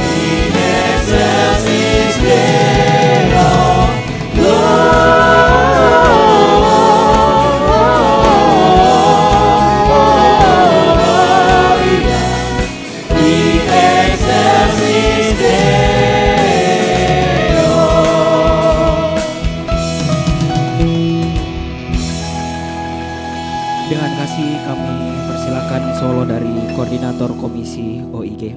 in excelsis Deo. Dengan kasih kami persilakan solo dari Koordinator Komisi OIG.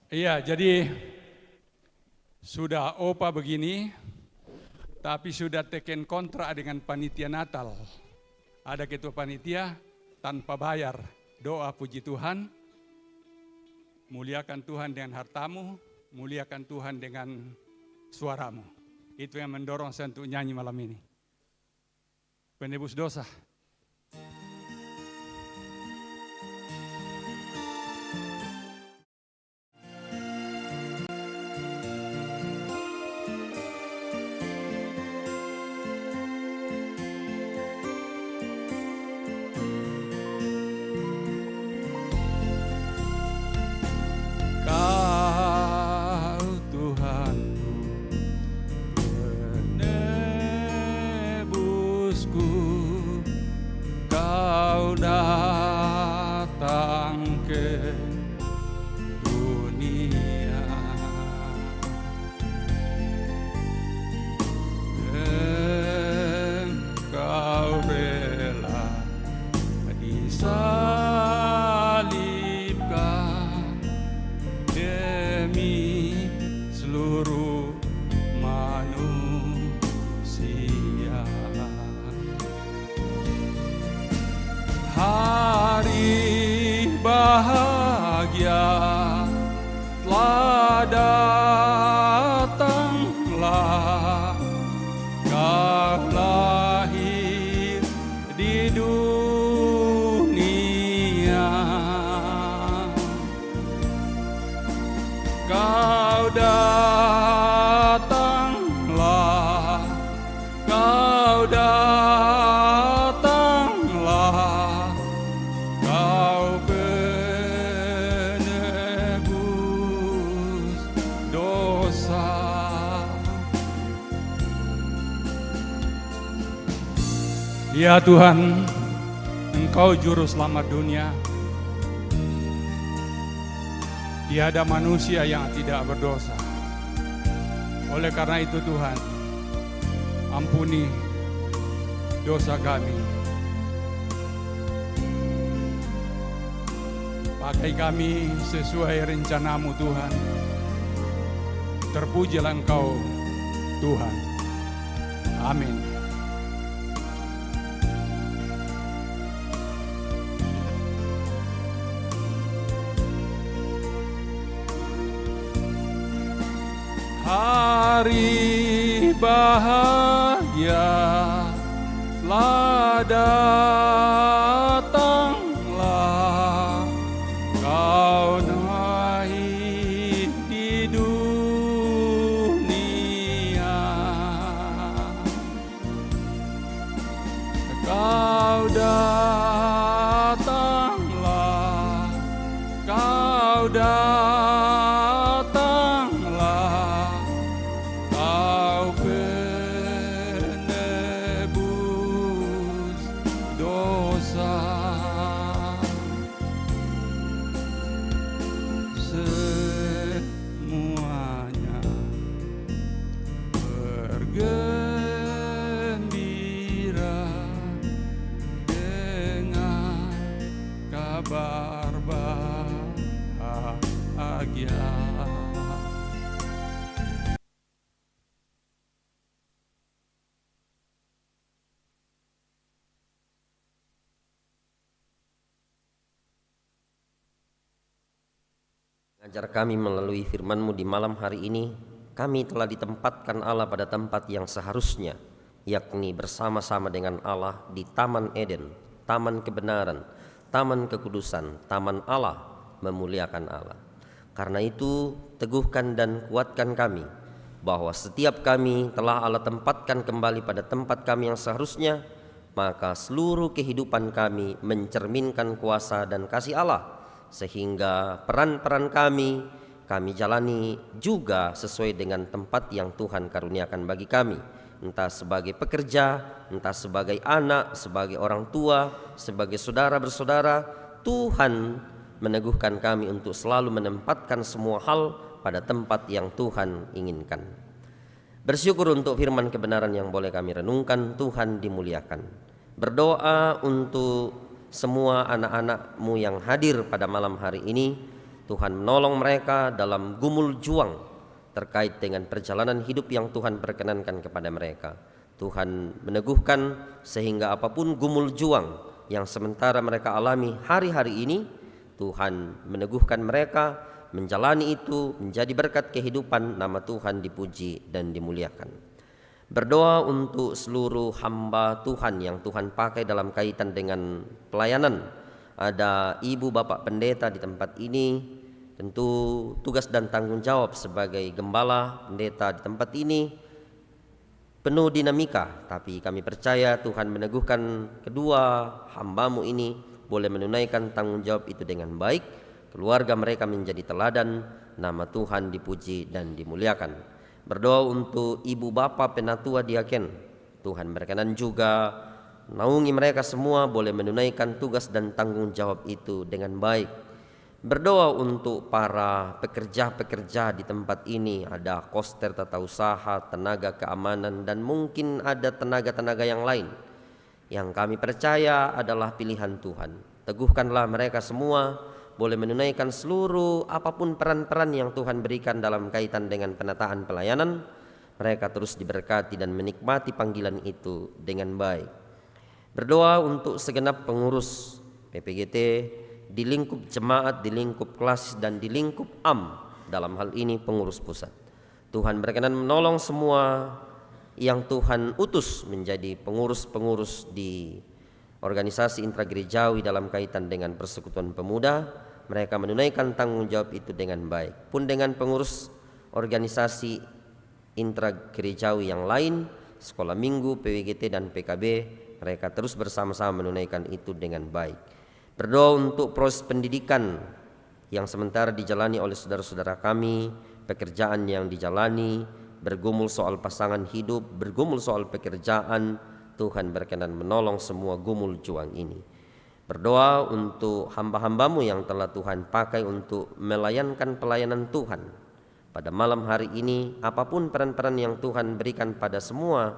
Iya, jadi sudah opa begini, tapi sudah teken kontrak dengan panitia Natal. Ada ketua panitia tanpa bayar. Doa puji Tuhan, muliakan Tuhan dengan hartamu, muliakan Tuhan dengan suaramu. Itu yang mendorong saya untuk nyanyi malam ini. Penebus dosa. Ya Tuhan, Engkau juru selamat dunia. Tiada manusia yang tidak berdosa. Oleh karena itu Tuhan, ampuni dosa kami. Pakai kami sesuai rencanamu Tuhan. Terpujilah Engkau Tuhan. Amin. Hari bahagia telah datanglah, kau naik di dunia, kau kuasa, semuanya bergembira dengan kabar bahagia. Ajar kami melalui firman-Mu di malam hari ini, kami telah ditempatkan Allah pada tempat yang seharusnya, yakni bersama-sama dengan Allah di Taman Eden, Taman Kebenaran, Taman Kekudusan, Taman Allah, memuliakan Allah. Karena itu, teguhkan dan kuatkan kami, bahwa setiap kami telah Allah tempatkan kembali pada tempat kami yang seharusnya, maka seluruh kehidupan kami mencerminkan kuasa dan kasih Allah, sehingga peran-peran kami jalani juga sesuai dengan tempat yang Tuhan karuniakan bagi kami, entah sebagai pekerja, entah sebagai anak, sebagai orang tua, sebagai saudara bersaudara. Tuhan meneguhkan kami untuk selalu menempatkan semua hal pada tempat yang Tuhan inginkan. Bersyukur untuk firman kebenaran yang boleh kami renungkan. Tuhan dimuliakan. Berdoa untuk semua anak-anak-Mu yang hadir pada malam hari ini. Tuhan menolong mereka dalam gumul juang terkait dengan perjalanan hidup yang Tuhan perkenankan kepada mereka. Tuhan meneguhkan sehingga apapun gumul juang yang sementara mereka alami hari-hari ini, Tuhan meneguhkan mereka menjalani itu menjadi berkat kehidupan. Nama Tuhan dipuji dan dimuliakan. Berdoa untuk seluruh hamba Tuhan yang Tuhan pakai dalam kaitan dengan pelayanan. Ada ibu bapak pendeta di tempat ini, tentu tugas dan tanggung jawab sebagai gembala pendeta di tempat ini penuh dinamika. Tapi kami percaya Tuhan meneguhkan kedua hamba-Mu ini boleh menunaikan tanggung jawab itu dengan baik. Keluarga mereka menjadi teladan. Nama Tuhan dipuji dan dimuliakan. Berdoa untuk ibu bapa penatua diaken. Tuhan berkenan juga naungi mereka semua boleh menunaikan tugas dan tanggung jawab itu dengan baik. Berdoa untuk para pekerja-pekerja di tempat ini. Ada koster tata usaha, tenaga keamanan, dan mungkin ada tenaga-tenaga yang lain yang kami percaya adalah pilihan Tuhan. Teguhkanlah mereka semua boleh menunaikan seluruh apapun peran-peran yang Tuhan berikan dalam kaitan dengan penataan pelayanan. Mereka terus diberkati dan menikmati panggilan itu dengan baik. Berdoa untuk segenap pengurus PPGT di lingkup jemaat, di lingkup kelas, dan di lingkup dalam hal ini pengurus pusat. Tuhan berkenan menolong semua yang Tuhan utus menjadi pengurus-pengurus di organisasi intragerejawi dalam kaitan dengan persekutuan pemuda. Mereka menunaikan tanggung jawab itu dengan baik. Pun dengan pengurus organisasi intragerejawi yang lain, sekolah minggu, PWGT, dan PKB, mereka terus bersama-sama menunaikan itu dengan baik. Berdoa untuk proses pendidikan yang sementara dijalani oleh saudara-saudara kami, pekerjaan yang dijalani, bergumul soal pasangan hidup, bergumul soal pekerjaan. Tuhan berkenan menolong semua gumul juang ini. Berdoa untuk hamba-hamba-Mu yang telah Tuhan pakai untuk melayankan pelayanan Tuhan. Pada malam hari ini, apapun peran-peran yang Tuhan berikan pada semua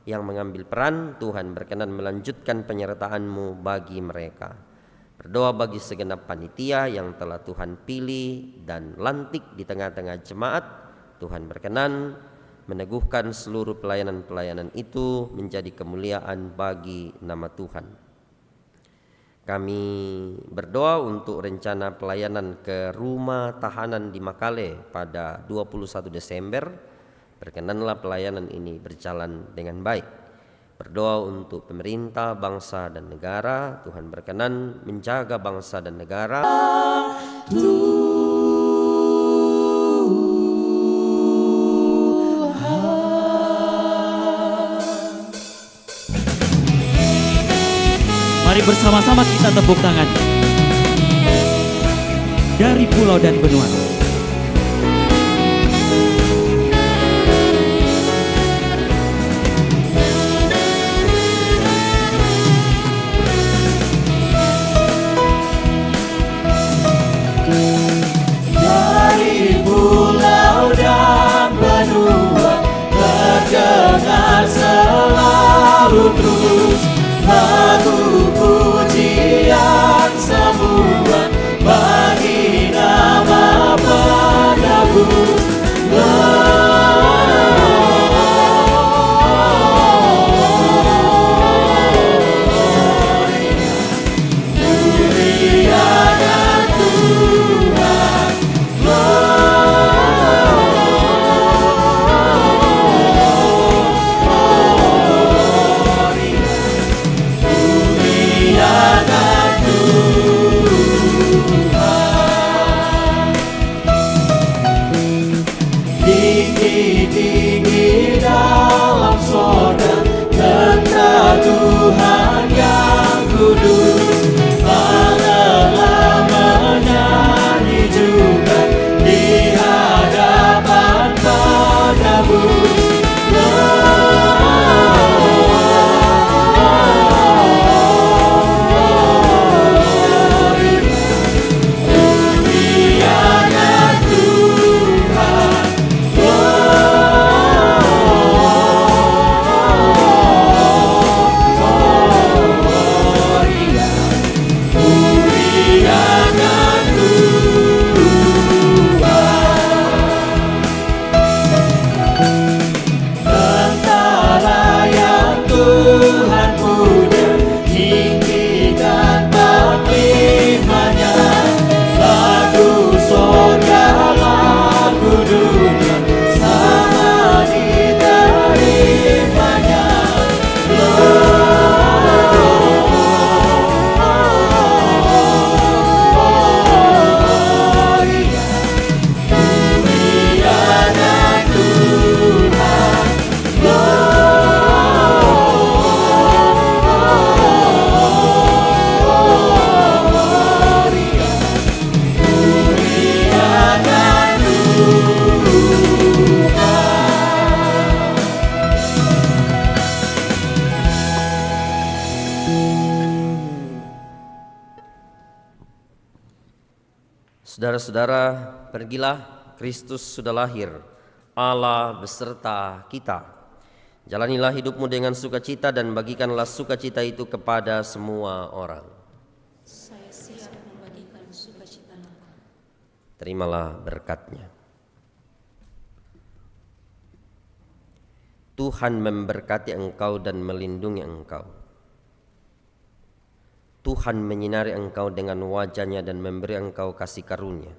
yang mengambil peran, Tuhan berkenan melanjutkan penyertaan-Mu bagi mereka. Berdoa bagi segenap panitia yang telah Tuhan pilih dan lantik di tengah-tengah jemaat. Tuhan berkenan meneguhkan seluruh pelayanan-pelayanan itu menjadi kemuliaan bagi nama Tuhan. Kami berdoa untuk rencana pelayanan ke rumah tahanan di Makale pada 21 Desember. Berkenanlah pelayanan ini berjalan dengan baik. Berdoa untuk pemerintah, bangsa, dan negara. Tuhan berkenan menjaga bangsa dan negara. Mari bersama-sama kita tepuk tangan. Dari pulau dan benua. Saudara-saudara, pergilah, Kristus sudah lahir, Allah beserta kita. Jalanilah hidupmu dengan sukacita dan bagikanlah sukacita itu kepada semua orang. Saya siap membagikan sukacita. Terimalah berkat-Nya. Tuhan memberkati engkau dan melindungi engkau. Tuhan menyinari engkau dengan wajah-Nya dan memberi engkau kasih karunia.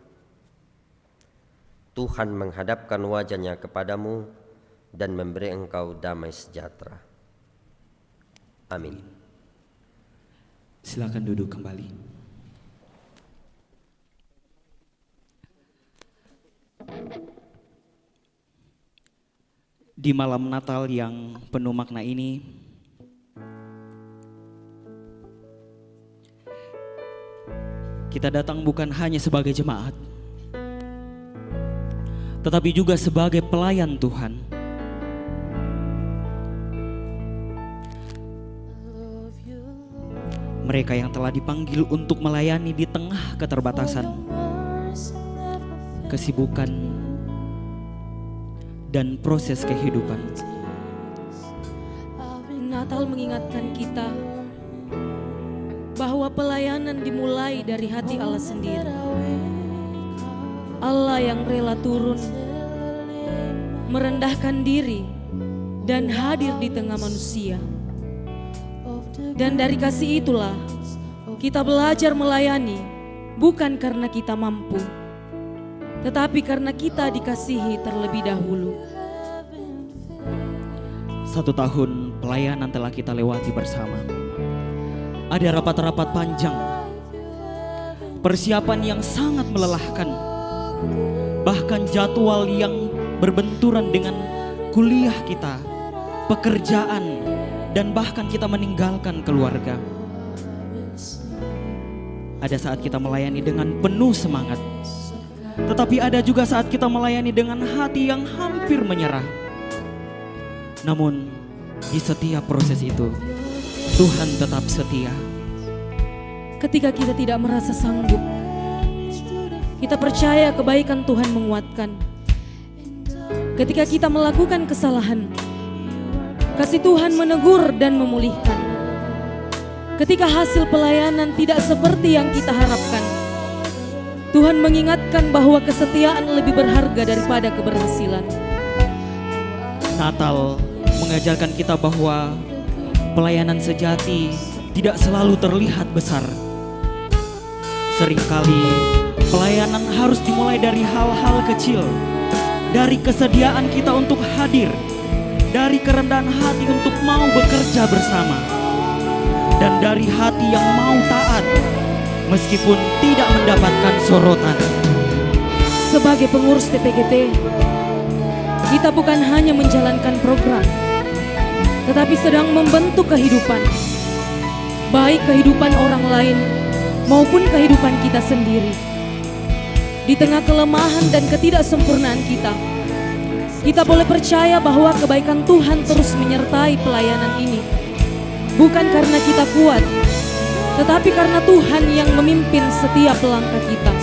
Tuhan menghadapkan wajah-Nya kepadamu dan memberi engkau damai sejahtera. Amin. Silakan duduk kembali. Di malam Natal yang penuh makna ini, kita datang bukan hanya sebagai jemaat, tetapi juga sebagai pelayan Tuhan. Mereka yang telah dipanggil untuk melayani di tengah keterbatasan, kesibukan, dan proses kehidupan. Natal mengingatkan kita bahwa pelayanan dimulai dari hati Allah sendiri. Allah yang rela turun, merendahkan diri, dan hadir di tengah manusia. Dan dari kasih itulah kita belajar melayani, bukan karena kita mampu, tetapi karena kita dikasihi terlebih dahulu. 1 tahun pelayanan telah kita lewati bersama. Ada rapat-rapat panjang, persiapan yang sangat melelahkan, bahkan jadwal yang berbenturan dengan kuliah kita, pekerjaan, dan bahkan kita meninggalkan keluarga. Ada saat kita melayani dengan penuh semangat, tetapi ada juga saat kita melayani dengan hati yang hampir menyerah. Namun di setiap proses itu, Tuhan tetap setia. Ketika kita tidak merasa sanggup, kita percaya kebaikan Tuhan menguatkan. Ketika kita melakukan kesalahan, kasih Tuhan menegur dan memulihkan. Ketika hasil pelayanan tidak seperti yang kita harapkan, Tuhan mengingatkan bahwa kesetiaan lebih berharga daripada keberhasilan. Natal mengajarkan kita bahwa pelayanan sejati tidak selalu terlihat besar. Seringkali pelayanan harus dimulai dari hal-hal kecil, dari kesediaan kita untuk hadir, dari kerendahan hati untuk mau bekerja bersama, dan dari hati yang mau taat meskipun tidak mendapatkan sorotan. Sebagai pengurus PPGT, kita bukan hanya menjalankan program, tetapi sedang membentuk kehidupan, baik kehidupan orang lain maupun kehidupan kita sendiri. Di tengah kelemahan dan ketidaksempurnaan kita boleh percaya bahwa kebaikan Tuhan terus menyertai pelayanan ini. Bukan karena kita kuat, tetapi karena Tuhan yang memimpin setiap langkah kita.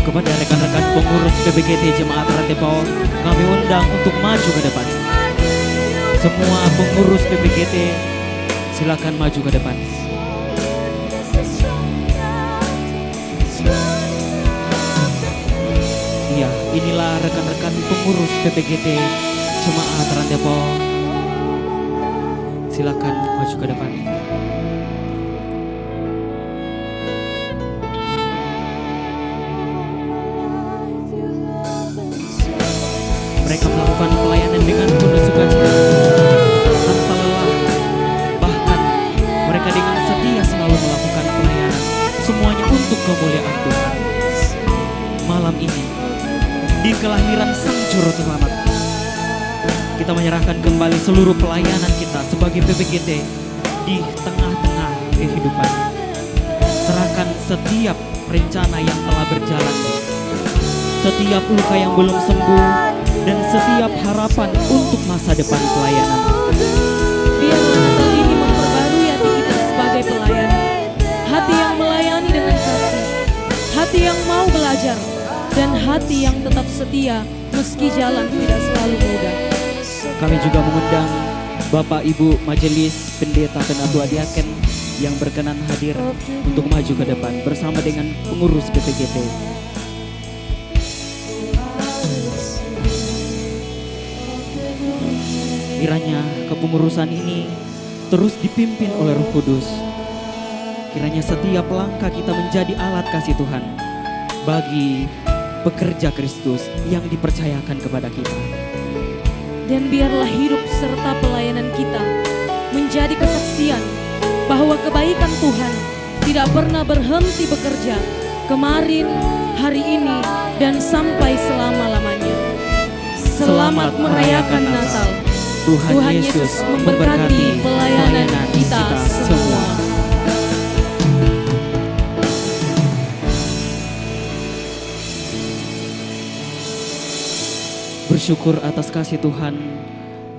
Kepada rekan-rekan pengurus PPGT Jemaat Rantepao, kami undang untuk maju ke depan. Semua pengurus PPGT, silakan maju ke depan. Iya, inilah rekan-rekan pengurus PPGT Jemaat Rantepao. Silakan maju ke depan. Mereka melakukan pelayanan dengan penuh sukacita, tanpa lelah. Bahkan mereka dengan setia selalu melakukan pelayanan, semuanya untuk kemuliaan Tuhan. Malam ini, di kelahiran Sang Juru Selamat, kita menyerahkan kembali seluruh pelayanan kita sebagai PPGT di tengah-tengah kehidupan. Serahkan setiap rencana yang telah berjalan, setiap luka yang belum sembuh, dan setiap harapan untuk masa depan pelayanan. Biarlah Natal ini memperbarui hati kita sebagai pelayan, hati yang melayani dengan kasih. dengan hati yang tetap setia meski jalan tidak selalu mudah. Kami juga mengundang Bapak Ibu Majelis Pendeta Penatua Diaken yang berkenan hadir untuk maju ke depan bersama dengan pengurus PPGT. Kiranya kepengurusan ini terus dipimpin oleh Roh Kudus. Kiranya setiap langkah kita menjadi alat kasih Tuhan bagi pekerja Kristus yang dipercayakan kepada kita. Dan biarlah hidup serta pelayanan kita menjadi kesaksian bahwa kebaikan Tuhan tidak pernah berhenti bekerja kemarin, hari ini, dan sampai selama-lamanya. Selamat merayakan Natal. Tuhan Yesus memberkati pelayanan kita semua. Bersyukur atas kasih Tuhan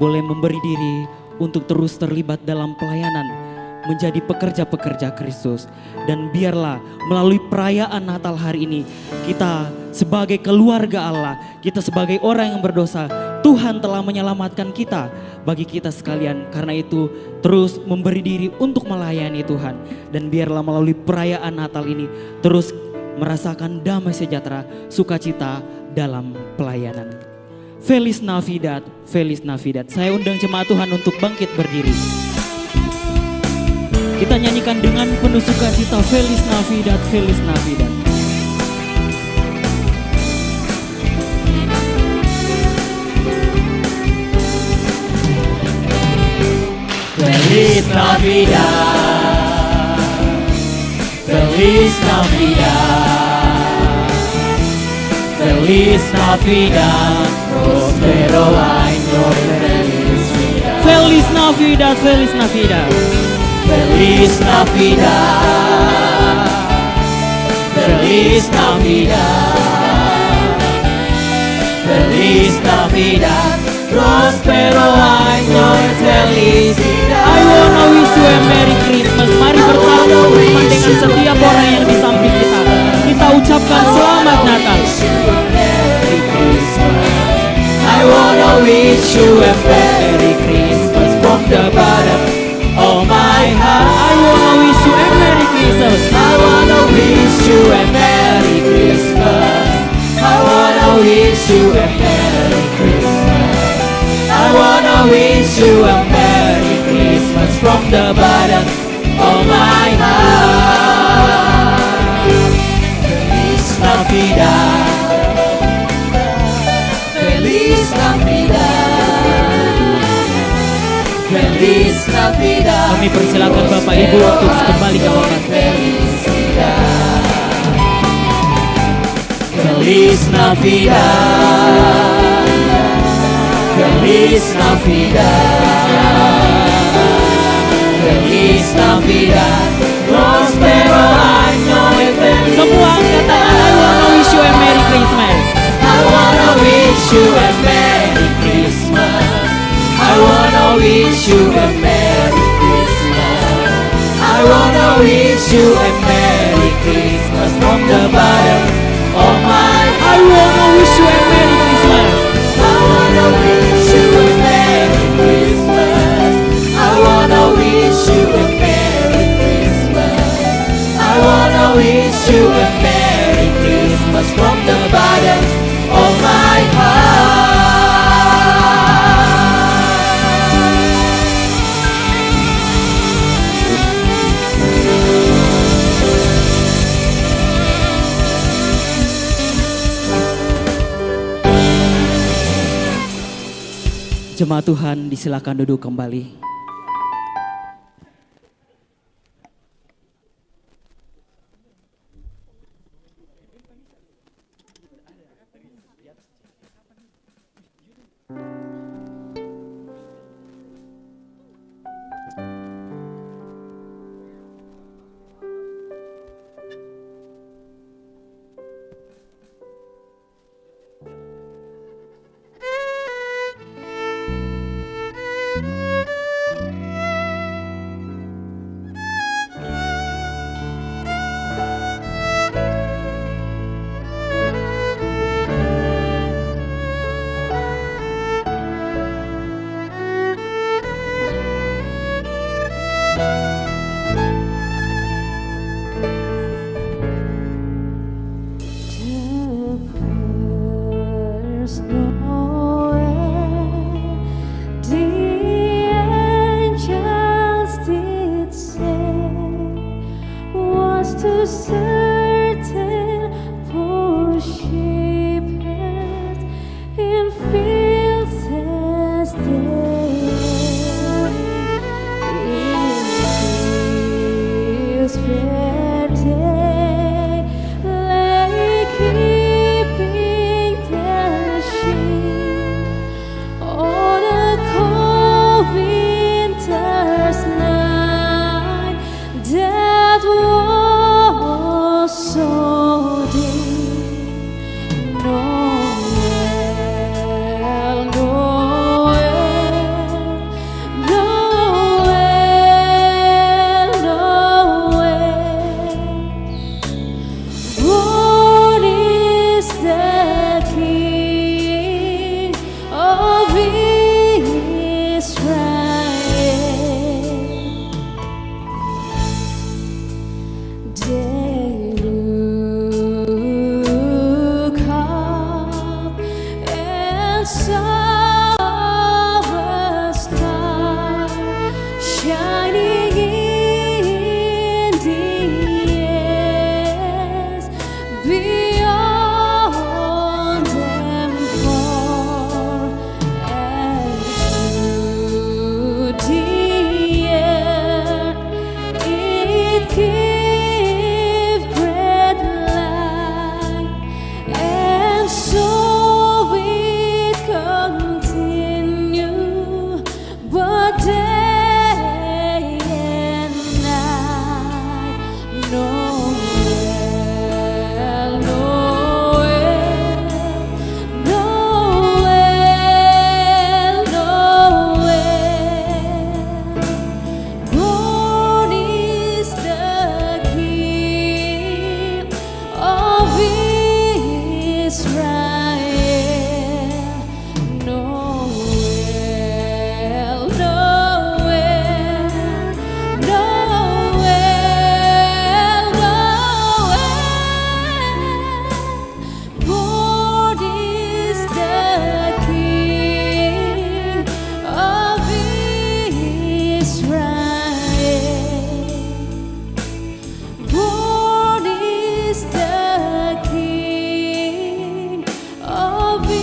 boleh memberi diri untuk terus terlibat dalam pelayanan menjadi pekerja-pekerja Kristus. Dan biarlah melalui perayaan Natal hari ini kita sebagai keluarga Allah, kita sebagai orang yang berdosa, Tuhan telah menyelamatkan kita bagi kita sekalian. Karena itu terus memberi diri untuk melayani Tuhan. Dan biarlah melalui perayaan Natal ini terus merasakan damai sejahtera, sukacita dalam pelayanan. Feliz Navidad, Feliz Navidad. Saya undang jemaat Tuhan untuk bangkit berdiri. Kita nyanyikan dengan penuh sukacita, Feliz Navidad, Feliz Navidad. Feliz Navidad, Feliz Navidad, Feliz Navidad, prospero año y felicidad. Feliz Navidad, Feliz Navidad, Feliz Navidad, Feliz Navidad, Feliz Navidad, prospero año y felicidad. I wanna wish you a Merry Christmas. Mari bersama dengan setiap orang yang di samping kita. Kita ucapkan selamat Natal. I wanna wish you a Merry Christmas from the bottom of my heart. I wanna wish you a Merry Christmas. I wanna wish you a Merry Christmas. I wanna wish you a Merry Christmas. I wanna wish you a Merry Christmas from the bottom of my heart. Feliz Navidad, Feliz Navidad, Feliz Navidad. Kami persilakan Bapak Ibu untuk kembali ke tempat. Feliz Navidad, Feliz Navidad, Feliz Navidad, prospero año y felicidad. Semua angkatan, I wanna wish you a Merry Christmas. I wanna wish you a Merry Christmas. I wanna wish you a Merry Christmas. I wanna wish you a Merry Christmas from the bottom of my heart. I wanna wish you a Merry Christmas. I wanna wish you a Merry Christmas. I wanna wish you a Merry Christmas. I wanna wish you a Merry Christmas from the bottom of my heart. Jemaat Tuhan disilakan duduk kembali. was too certain for shepherds in fields as they in fields where they lay keeping their sheep on a cold winter's night that was so deep. Noel, Noel, Noel, Noel. Born is the King of Israel. They look up and saw a star shining in the east beyond them far, and to the earth it gave great light, and so it continued, but day and night. Noel, Noel, Noel, Noel. Born is the King of Israel. Noel, Noel, Noel, Noel. Born is the King of Israel. Born is the King of Israel.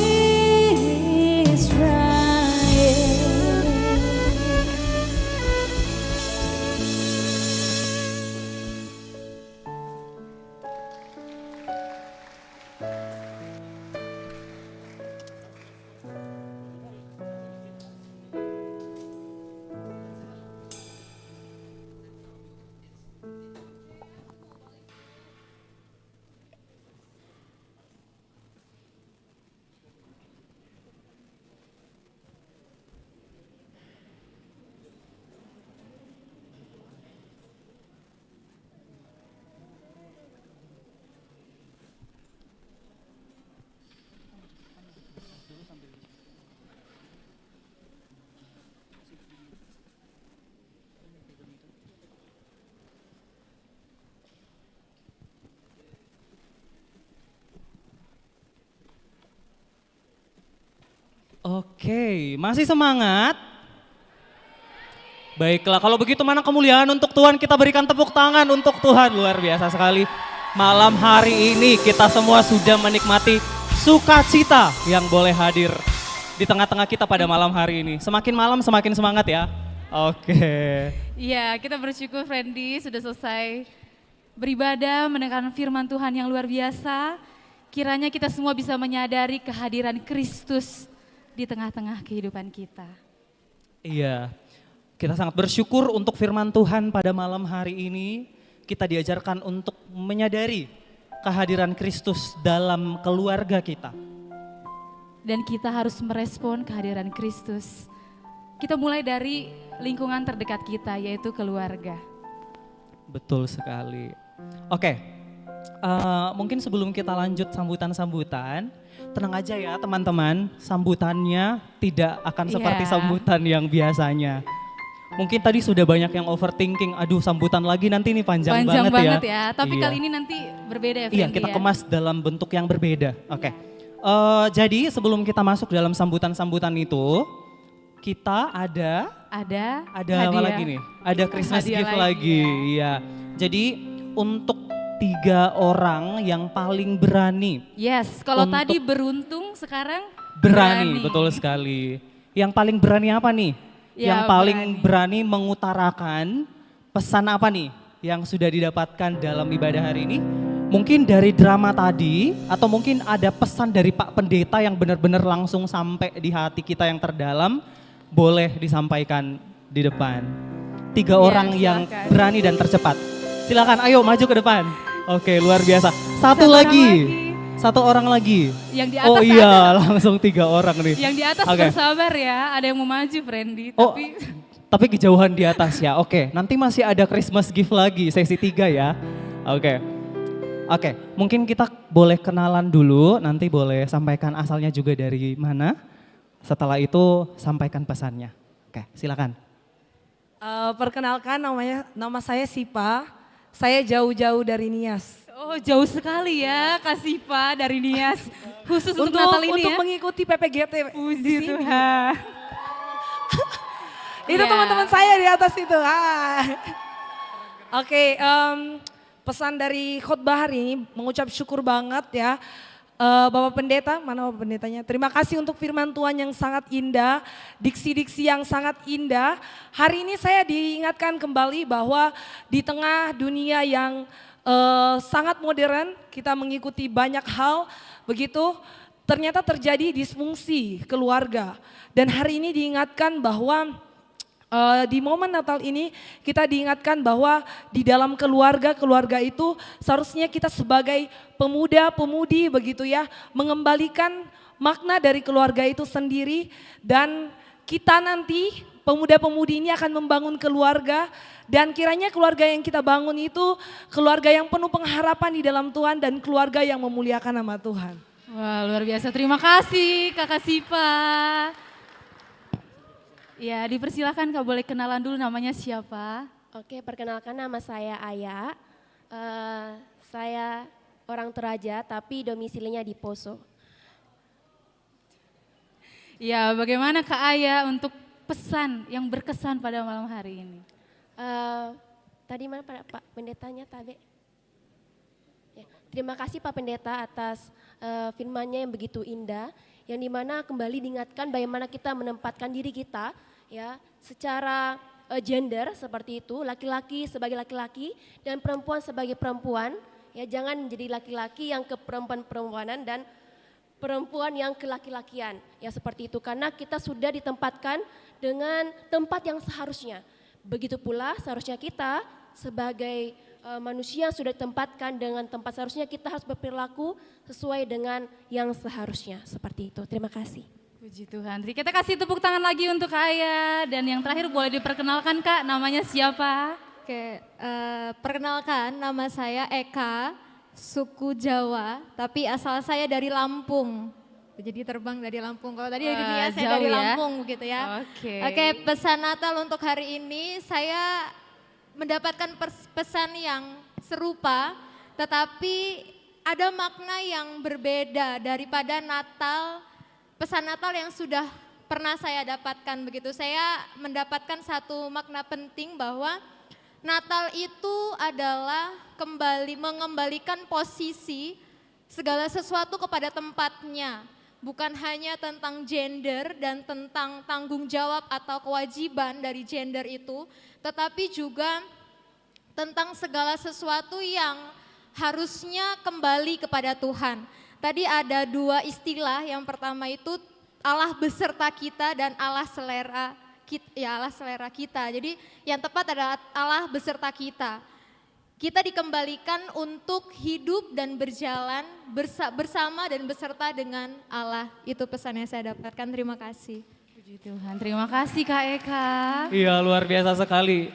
Oke, masih semangat? Baiklah, kalau begitu mana kemuliaan untuk Tuhan, kita berikan tepuk tangan untuk Tuhan. Luar biasa sekali. Malam hari ini kita semua sudah menikmati sukacita yang boleh hadir di tengah-tengah kita pada malam hari ini. Semakin malam semakin semangat ya. Oke. Iya, kita bersyukur Friendly sudah selesai beribadah, mendengarkan firman Tuhan yang luar biasa. Kiranya kita semua bisa menyadari kehadiran Kristus di tengah-tengah kehidupan kita. Iya, kita sangat bersyukur untuk firman Tuhan pada malam hari ini. Kita diajarkan untuk menyadari kehadiran Kristus dalam keluarga kita. Dan kita harus merespon kehadiran Kristus. Kita mulai dari lingkungan terdekat kita, yaitu keluarga. Betul sekali. Oke, mungkin sebelum kita lanjut sambutan-sambutan, tenang aja ya teman-teman, sambutannya tidak akan seperti sambutan yang biasanya. Mungkin tadi sudah banyak yang overthinking, aduh sambutan lagi nanti nih panjang banget ya. Tapi Iya. kali ini nanti berbeda ya. Iya, Fendi, kita ya? kemas dalam bentuk yang berbeda. Oke. Jadi sebelum kita masuk dalam sambutan-sambutan itu, kita ada apa hadiah. lagi nih? Ada Christmas Hadiah gift lagi, lagi. Iya. Jadi untuk 3 orang yang paling berani. Yes, kalau Untuk- tadi beruntung, sekarang Berani, betul sekali. Yang paling berani apa nih? Ya, Yang paling berani mengutarakan pesan apa nih yang sudah didapatkan dalam ibadah hari ini? Mungkin dari drama tadi atau mungkin ada pesan dari Pak Pendeta yang benar-benar langsung sampai di hati kita yang terdalam, boleh disampaikan di depan. 3 orang yang silakan. berani dan tercepat. Silakan, ayo maju ke depan. Oke, luar biasa. Satu Satu orang lagi. lagi. Satu orang lagi. Yang di atas Oh iya, ada. langsung 3 orang nih. Yang di atas Oke. bersabar ya, ada yang mau maju Friendly, Oh, tapi tapi kejauhan di atas ya. Oke, nanti masih ada Christmas gift lagi, sesi 3 ya. Oke. Oke, mungkin kita boleh kenalan dulu, nanti boleh sampaikan asalnya juga dari mana. Setelah itu sampaikan pesannya. Oke, silakan. Perkenalkan nama saya Sipa. Saya jauh-jauh dari Nias. oh jauh sekali ya Kak Sipa dari Nias. Khusus untuk Natal ini untuk ya. mengikuti PPGT. Puji di sini. Tuhan. Itu Ya. teman-teman saya di atas itu. Oke, pesan dari khotbah hari ini mengucap syukur banget ya. Bapak Pendeta, mana Bapak Pendetanya? Terima kasih untuk firman Tuhan yang sangat indah, diksi-diksi yang sangat indah. Hari ini saya diingatkan kembali bahwa di tengah dunia yang sangat modern, kita mengikuti banyak hal, begitu ternyata terjadi disfungsi keluarga. Dan hari ini diingatkan bahwa di momen Natal ini kita diingatkan bahwa di dalam keluarga itu seharusnya kita sebagai pemuda-pemudi begitu ya, mengembalikan makna dari keluarga itu sendiri, dan kita nanti pemuda-pemudi ini akan membangun keluarga, dan kiranya keluarga yang kita bangun itu keluarga yang penuh pengharapan di dalam Tuhan dan keluarga yang memuliakan nama Tuhan. Wah luar biasa, terima kasih Kakak Sipa. Ya dipersilakan Kak, boleh kenalan dulu namanya siapa? Oke, perkenalkan nama saya Aya. Saya orang Toraja tapi domisilinya di Poso. Ya bagaimana Kak Aya untuk pesan yang berkesan pada malam hari ini? Tadi mana Pak Pendetanya tadi? Ya, terima kasih Pak Pendeta atas firman-Nya yang begitu indah, yang dimana kembali diingatkan bagaimana kita menempatkan diri kita ya secara gender seperti itu, laki-laki sebagai laki-laki dan perempuan sebagai perempuan, ya jangan menjadi laki-laki yang ke perempuan-perempuanan dan perempuan yang ke laki-lakian, ya seperti itu, karena kita sudah ditempatkan dengan tempat yang seharusnya. Begitu pula seharusnya kita sebagai manusia yang sudah ditempatkan dengan tempat seharusnya, kita harus berperilaku sesuai dengan yang seharusnya, seperti itu. Terima kasih. Puji Tuhan. Kita kasih tepuk tangan lagi untuk Kak Aya, dan yang terakhir boleh diperkenalkan Kak, namanya siapa? Oke, perkenalkan nama saya Eka, suku Jawa, tapi asal saya dari Lampung. Jadi terbang dari Lampung. Kalau tadi dari Nias, saya dari jauh ya. Lampung begitu ya. Oke. Pesan Natal untuk hari ini saya mendapatkan pesan yang serupa, tetapi ada makna yang berbeda daripada Natal, pesan Natal yang sudah pernah saya dapatkan begitu. Saya mendapatkan satu makna penting bahwa Natal itu adalah mengembalikan posisi segala sesuatu kepada tempatnya. Bukan hanya tentang gender dan tentang tanggung jawab atau kewajiban dari gender itu, tetapi juga tentang segala sesuatu yang harusnya kembali kepada Tuhan. Tadi ada 2 istilah, yang pertama itu Allah beserta kita dan Allah selera kita. Jadi yang tepat adalah Allah beserta kita. Kita dikembalikan untuk hidup dan berjalan bersama dan beserta dengan Allah. Itu pesan yang saya dapatkan. Terima kasih. Puji Tuhan. Terima kasih Kak Eka. Iya, luar biasa sekali.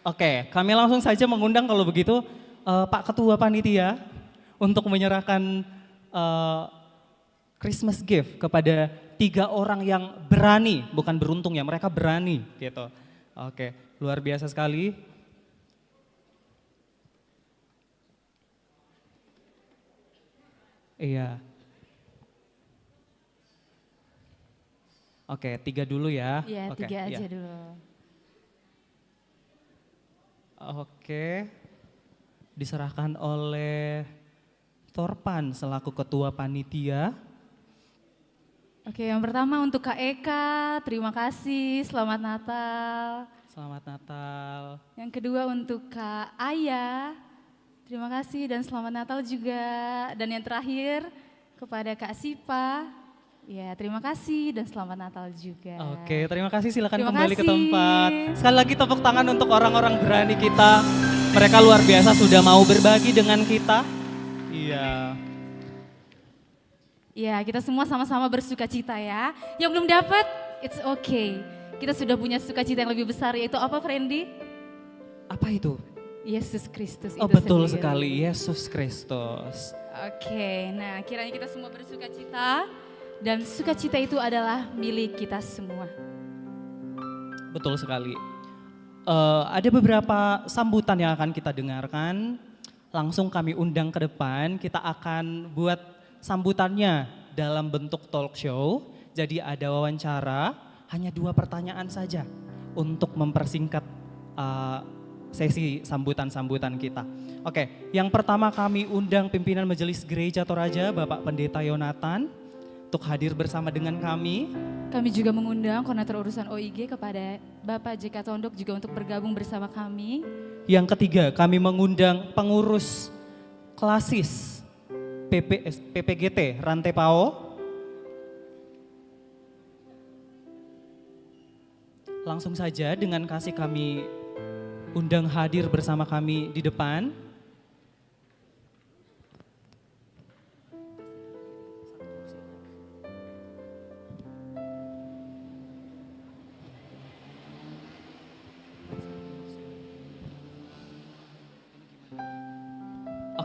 Oke, kami langsung saja mengundang kalau begitu Pak Ketua Panitia untuk menyerahkan Christmas gift kepada 3 orang yang berani, bukan beruntung ya, mereka berani gitu. Oke, luar biasa sekali. Iya. Oke, 3 dulu ya. Iya, Oke, 3 aja iya. dulu. Oke. diserahkan oleh Torpan selaku ketua panitia. Oke, yang pertama untuk Kak Eka, terima kasih, selamat Natal. Selamat Natal. Yang kedua untuk Kak Aya, terima kasih dan selamat Natal juga. Dan yang terakhir kepada Kak Sipa, ya terima kasih dan selamat Natal juga. Oke, terima kasih, silakan Terima kembali ke kasih. tempat. Sekali lagi tepuk tangan untuk orang-orang berani kita. Mereka luar biasa sudah mau berbagi dengan kita. Iya. Ya, kita semua sama-sama bersuka cita ya. Yang belum dapat, it's okay. Kita sudah punya sukacita yang lebih besar, yaitu apa, Friendly? Apa itu? Yesus Kristus Oh, itu betul sendiri. sekali, Yesus Kristus. Oke, nah kiranya kita semua bersuka cita dan sukacita itu adalah milik kita semua. Betul sekali. Ada beberapa sambutan yang akan kita dengarkan. Langsung kami undang ke depan, kita akan buat sambutannya dalam bentuk talk show. Jadi ada wawancara, hanya 2 pertanyaan saja untuk mempersingkat sesi sambutan-sambutan kita. Oke, yang pertama kami undang pimpinan Majelis Gereja Toraja, Bapak Pendeta Yonatan, untuk hadir bersama dengan kami. Kami juga mengundang koordinator urusan OIG kepada Bapak JK Tondok juga untuk bergabung bersama kami. Yang ketiga, kami mengundang pengurus klasis PPGT Rantai Pao. Langsung saja dengan kasih kami undang hadir bersama kami di depan.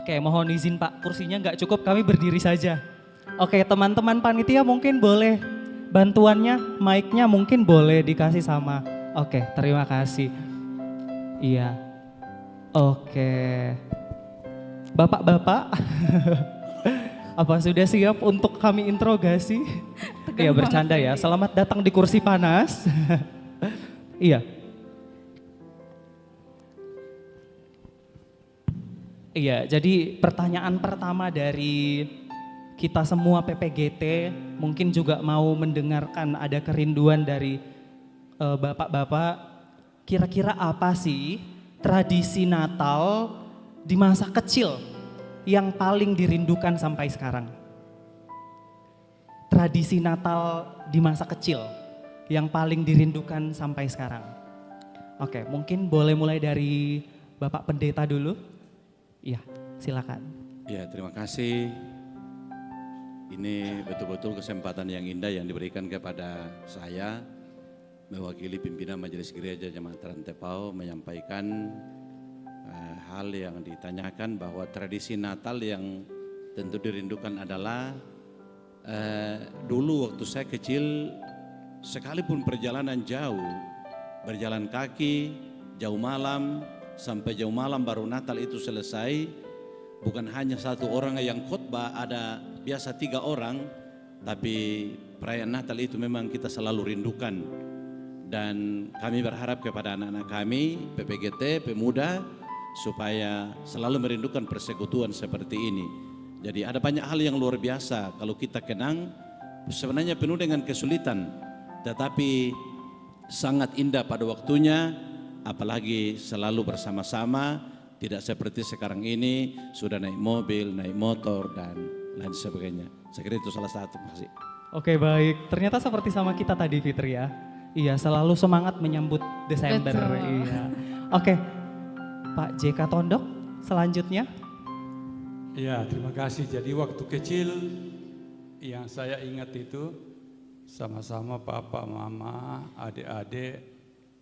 Oke, mohon izin Pak, kursinya nggak cukup, kami berdiri saja. Oke, teman-teman panitia mungkin boleh bantuannya, mic-nya mungkin boleh dikasih sama. Oke, terima kasih. Iya. Oke. Bapak-bapak, apa sudah siap untuk kami interogasi? Iya, bercanda ya. Selamat datang di kursi panas. Iya. Iya, jadi pertanyaan pertama dari kita semua PPGT mungkin juga mau mendengarkan ada kerinduan dari bapak-bapak. Kira-kira apa sih tradisi Natal di masa kecil yang paling dirindukan sampai sekarang? Tradisi Natal di masa kecil yang paling dirindukan sampai sekarang. Oke, mungkin boleh mulai dari Bapak Pendeta dulu. Iya, silakan. Ya, terima kasih. Ini betul-betul kesempatan yang indah yang diberikan kepada saya mewakili pimpinan Majelis Gereja Jemaat Rantai Pao menyampaikan hal yang ditanyakan bahwa tradisi Natal yang tentu dirindukan adalah dulu waktu saya kecil sekalipun perjalanan jauh, berjalan kaki, jauh malam, sampai jauh malam baru Natal itu selesai. Bukan hanya satu orang yang khotbah, ada biasa 3 orang. Tapi perayaan Natal itu memang kita selalu rindukan. Dan kami berharap kepada anak-anak kami, PPGT, pemuda, supaya selalu merindukan persekutuan seperti ini. Jadi ada banyak hal yang luar biasa kalau kita kenang, sebenarnya penuh dengan kesulitan. Tetapi sangat indah pada waktunya. Apalagi selalu bersama-sama, tidak seperti sekarang ini sudah naik mobil, naik motor dan lain sebagainya. Saya kira itu salah satu. Makasih. Oke, baik, ternyata seperti sama kita tadi Fitri ya. Iya, selalu semangat menyambut Desember. Betul. Iya. Oke, Pak JK Tondok selanjutnya. Ya, terima kasih. Jadi waktu kecil yang saya ingat itu sama-sama papa, mama, adik-adik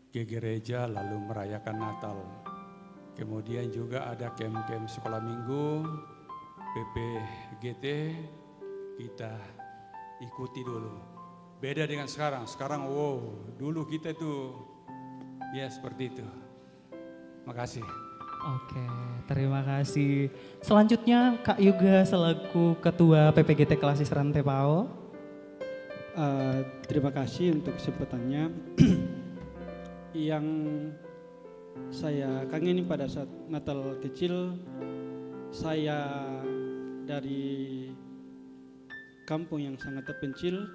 ke gereja lalu merayakan Natal. Kemudian juga ada camp-camp sekolah minggu, PPGT, kita ikuti dulu. Beda dengan sekarang wow, dulu kita itu ya seperti itu. Makasih. Oke, terima kasih. Selanjutnya Kak Yuga selaku Ketua PPGT Klasis Rantai Pao. Terima kasih untuk kesempatannya. Yang saya kangeni pada saat Natal kecil. Saya dari kampung yang sangat terpencil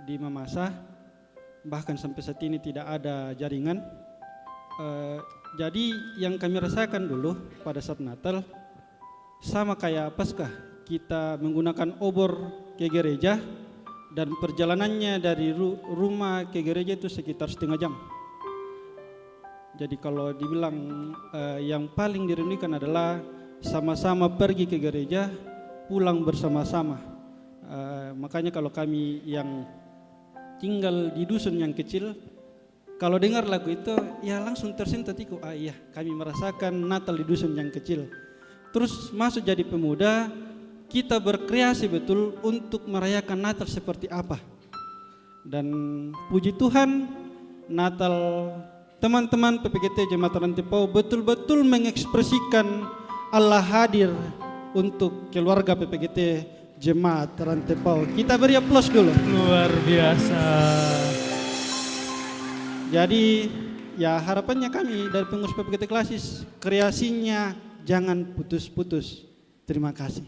di Mamasa, bahkan sampai saat ini tidak ada jaringan. Jadi yang kami rasakan dulu pada saat Natal sama kayak Paskah, kita menggunakan obor ke gereja dan perjalanannya dari rumah ke gereja itu sekitar setengah jam. Jadi kalau dibilang yang paling dirindukan adalah sama-sama pergi ke gereja, pulang bersama-sama. Makanya kalau kami yang tinggal di dusun yang kecil, kalau dengar lagu itu ya langsung tersentuh hatiku. Iya, kami merasakan Natal di dusun yang kecil. Terus masuk jadi pemuda, kita berkreasi betul untuk merayakan Natal seperti apa. Dan puji Tuhan, Natal teman-teman PPGT Jemaat Rantepau betul-betul mengekspresikan Allah hadir untuk keluarga PPGT Jemaat Rantepau. Kita beri aplaus dulu. Luar biasa. Jadi ya harapannya kami dari pengurus PPGT Klasis, kreasinya jangan putus-putus. Terima kasih.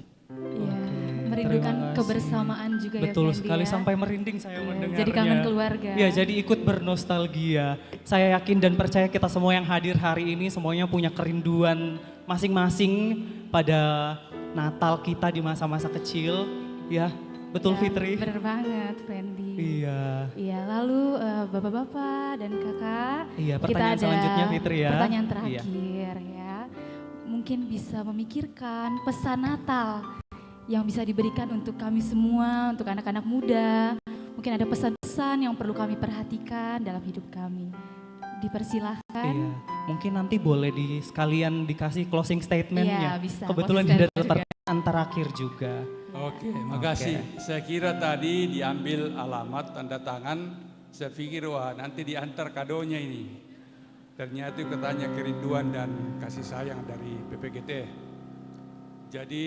Merindukan kebersamaan juga. Betul ya Fendi, sekali, ya. sampai merinding saya mendengarnya. Jadi kangen keluarga. Ya, jadi ikut bernostalgia. Saya yakin dan percaya kita semua yang hadir hari ini semuanya punya kerinduan masing-masing pada Natal kita di masa-masa kecil. Ya, betul Ya, Fitri? Bener banget Fendi. Iya. Iya, lalu bapak-bapak dan kakak, Iya, kita pertanyaan ada selanjutnya Fitri ya. pertanyaan Iya. terakhir ya. Mungkin bisa memikirkan pesan Natal yang bisa diberikan untuk kami semua, untuk anak-anak muda. Mungkin ada pesan-pesan yang perlu kami perhatikan dalam hidup kami. Dipersilahkan. Iya, mungkin nanti boleh sekalian dikasih closing statementnya. Iya, bisa. Kebetulan Closing di statement pertanyaan terakhir juga. Oke, makasih. Saya kira tadi diambil alamat tanda tangan. Saya pikir wah nanti diantar kadonya ini. Ternyata itu katanya kerinduan dan kasih sayang dari PPGT. Jadi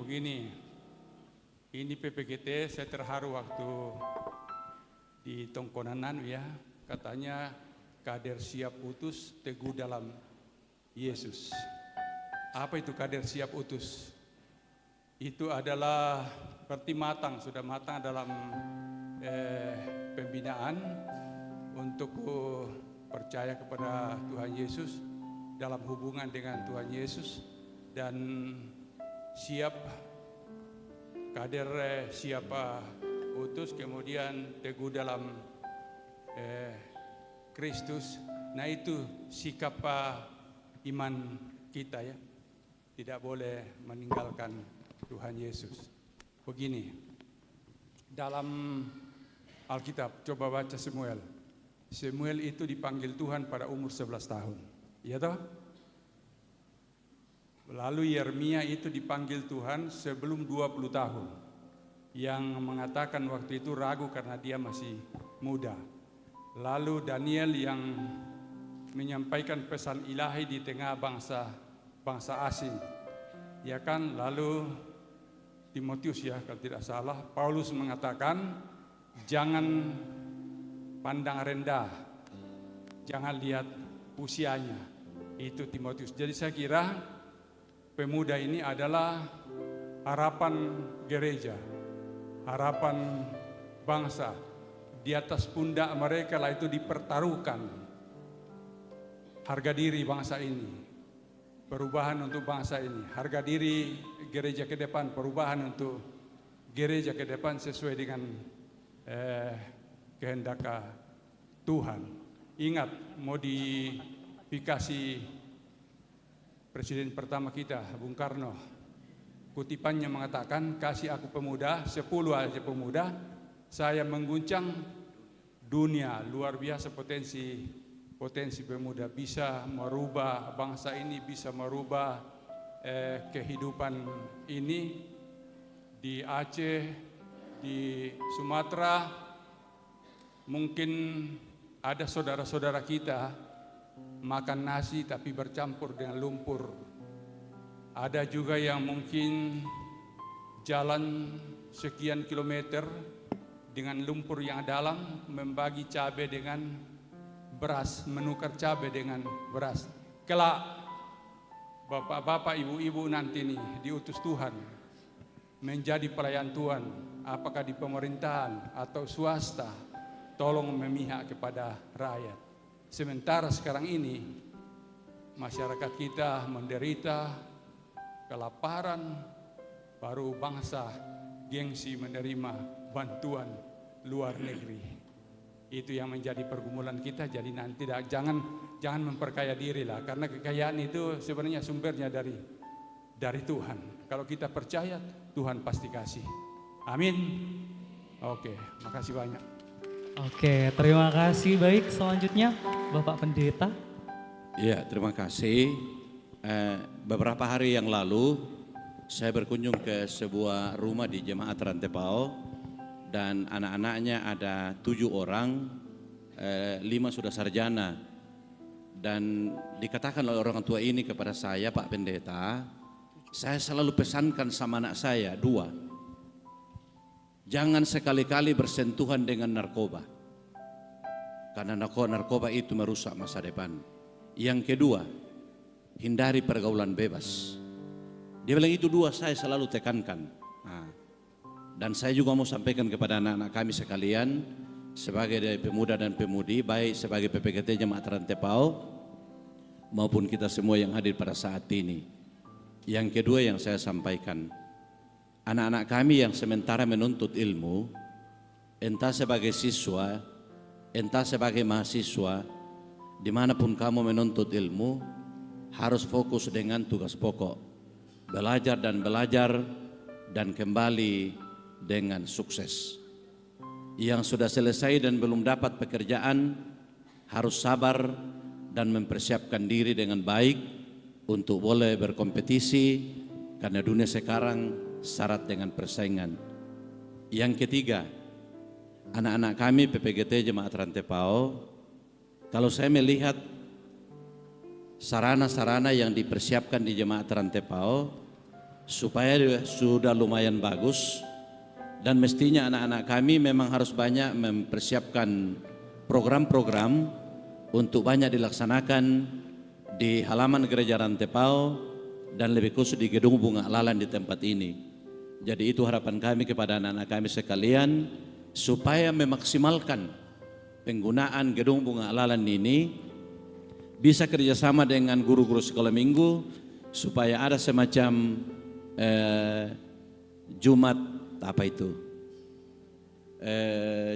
begini. Ini PPGT, saya terharu waktu di Tongkonanan ya, katanya kader siap utus, teguh dalam Yesus. Apa itu kader siap utus? Itu adalah berarti matang, sudah matang dalam pembinaan untuk percaya kepada Tuhan Yesus, dalam hubungan dengan Tuhan Yesus, dan siap kader siapa utus, kemudian teguh dalam Kristus. Nah itu sikap iman kita ya, tidak boleh meninggalkan Tuhan Yesus. Begini, dalam Alkitab coba baca Samuel. Samuel itu dipanggil Tuhan pada umur 11 tahun, iya toh? Lalu Yeremia itu dipanggil Tuhan sebelum 20 tahun. Yang mengatakan waktu itu ragu karena dia masih muda. Lalu Daniel yang menyampaikan pesan ilahi di tengah bangsa asing. Ya kan, lalu Timotius ya kalau tidak salah, Paulus mengatakan jangan pandang rendah, jangan lihat usianya. Itu Timotius. Jadi saya kira pemuda ini adalah harapan gereja, harapan bangsa. Di atas pundak mereka lah itu dipertaruhkan harga diri bangsa ini, perubahan untuk bangsa ini, harga diri gereja ke depan, perubahan untuk gereja ke depan sesuai dengan kehendak Tuhan. Ingat, modifikasi Presiden pertama kita, Bung Karno, kutipannya mengatakan, kasih aku pemuda, 10 aja pemuda, saya mengguncang dunia. Luar biasa potensi pemuda, bisa merubah bangsa ini, bisa merubah kehidupan ini di Aceh, di Sumatera. Mungkin ada saudara-saudara kita makan nasi tapi bercampur dengan lumpur. Ada juga yang mungkin jalan sekian kilometer dengan lumpur yang dalam, membagi cabai dengan beras, menukar cabai dengan beras. kelak bapak-bapak, ibu-ibu nanti nih diutus Tuhan menjadi pelayan Tuhan, apakah di pemerintahan atau swasta, tolong memihak kepada rakyat. Sementara sekarang ini masyarakat kita menderita kelaparan, baru bangsa gengsi menerima bantuan luar negeri. Itu yang menjadi pergumulan kita. Jadi nanti jangan memperkaya diri lah, karena kekayaan itu sebenarnya sumbernya dari Tuhan. Kalau kita percaya, Tuhan pasti kasih. Amin. Oke, makasih banyak. Oke, terima kasih. Baik, selanjutnya Bapak Pendeta. Ya, terima kasih. Beberapa hari yang lalu saya berkunjung ke sebuah rumah di Jemaat Rantepao dan anak-anaknya ada 7 orang, 5 sudah sarjana. Dan dikatakan oleh orang tua ini kepada saya, Pak Pendeta, saya selalu pesankan sama anak saya 2. Jangan sekali-kali bersentuhan dengan narkoba, karena narkoba itu merusak masa depan. Yang kedua, hindari pergaulan bebas. Dia bilang itu 2 saya selalu tekankan. Dan saya juga mau sampaikan kepada anak-anak kami sekalian, sebagai pemuda dan pemudi, baik sebagai PPGT Jemaat Rantepao maupun kita semua yang hadir pada saat ini. Yang kedua yang saya sampaikan, anak-anak kami yang sementara menuntut ilmu, entah sebagai siswa, entah sebagai mahasiswa, dimanapun kamu menuntut ilmu, harus fokus dengan tugas pokok, belajar dan kembali dengan sukses. Yang sudah selesai dan belum dapat pekerjaan harus sabar dan mempersiapkan diri dengan baik untuk boleh berkompetisi, karena dunia sekarang syarat dengan persaingan. Yang ketiga, anak-anak kami PPGT Jemaat Rantepao, kalau saya melihat sarana-sarana yang dipersiapkan di Jemaat Rantepao supaya sudah lumayan bagus, dan mestinya anak-anak kami memang harus banyak mempersiapkan program-program untuk banyak dilaksanakan di halaman gereja Rantepao dan lebih khusus di gedung Bunga Lalan di tempat ini. Jadi itu harapan kami kepada anak-anak kami sekalian, supaya memaksimalkan penggunaan gedung Bunga Lalan ini, bisa kerjasama dengan guru-guru sekolah minggu supaya ada semacam Jumat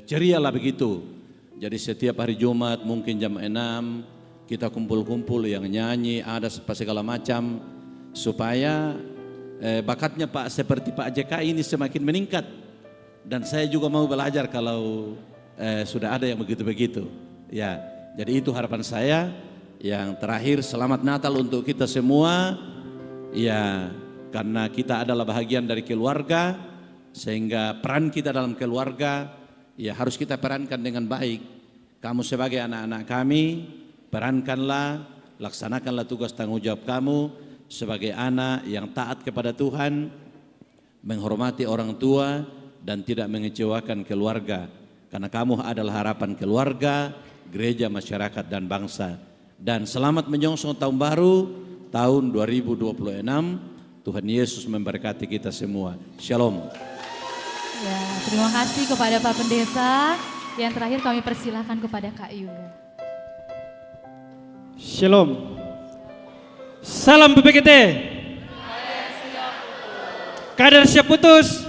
ceria lah begitu. Jadi setiap hari Jumat mungkin jam 6 kita kumpul-kumpul, yang nyanyi ada segala macam, supaya bakatnya Pak seperti Pak JK ini semakin meningkat. Dan saya juga mau belajar kalau sudah ada yang begitu-begitu. Ya, jadi itu harapan saya. Yang terakhir, selamat Natal untuk kita semua. Ya, karena kita adalah bahagian dari keluarga, sehingga peran kita dalam keluarga ya harus kita perankan dengan baik. Kamu sebagai anak-anak kami, perankanlah, laksanakanlah tugas tanggung jawab kamu sebagai anak yang taat kepada Tuhan, menghormati orang tua dan tidak mengecewakan keluarga. Karena kamu adalah harapan keluarga, gereja, masyarakat dan bangsa. Dan selamat menyongsong tahun baru, tahun 2026. Tuhan Yesus memberkati kita semua. Shalom. Ya, terima kasih kepada Pak Pendeta. Yang terakhir kami persilahkan kepada Kak Yuga. Shalom. Salam PPGT. Kader siap putus.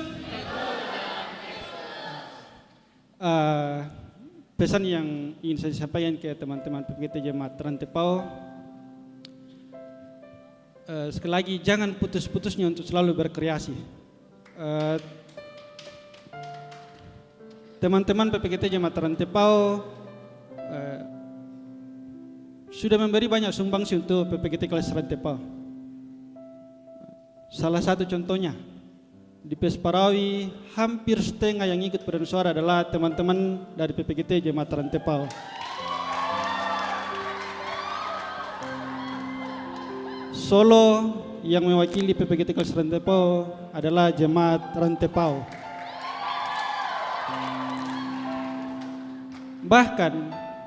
Pesan yang ingin saya sampaikan ke teman-teman PPGT Jemaat Rantepao, sekali lagi jangan putus-putusnya untuk selalu berkreasi. Teman-teman PPGT Jemaat Rantepao sudah memberi banyak sumbangsi untuk PPGT kelas Rantepao. Salah satu contohnya, di Pesparawi hampir setengah yang ikut peran suara adalah teman-teman dari PPGT Jemaat Rantepao. Solo yang mewakili PPGT kelas Rantepao adalah Jemaat Rantepao. Bahkan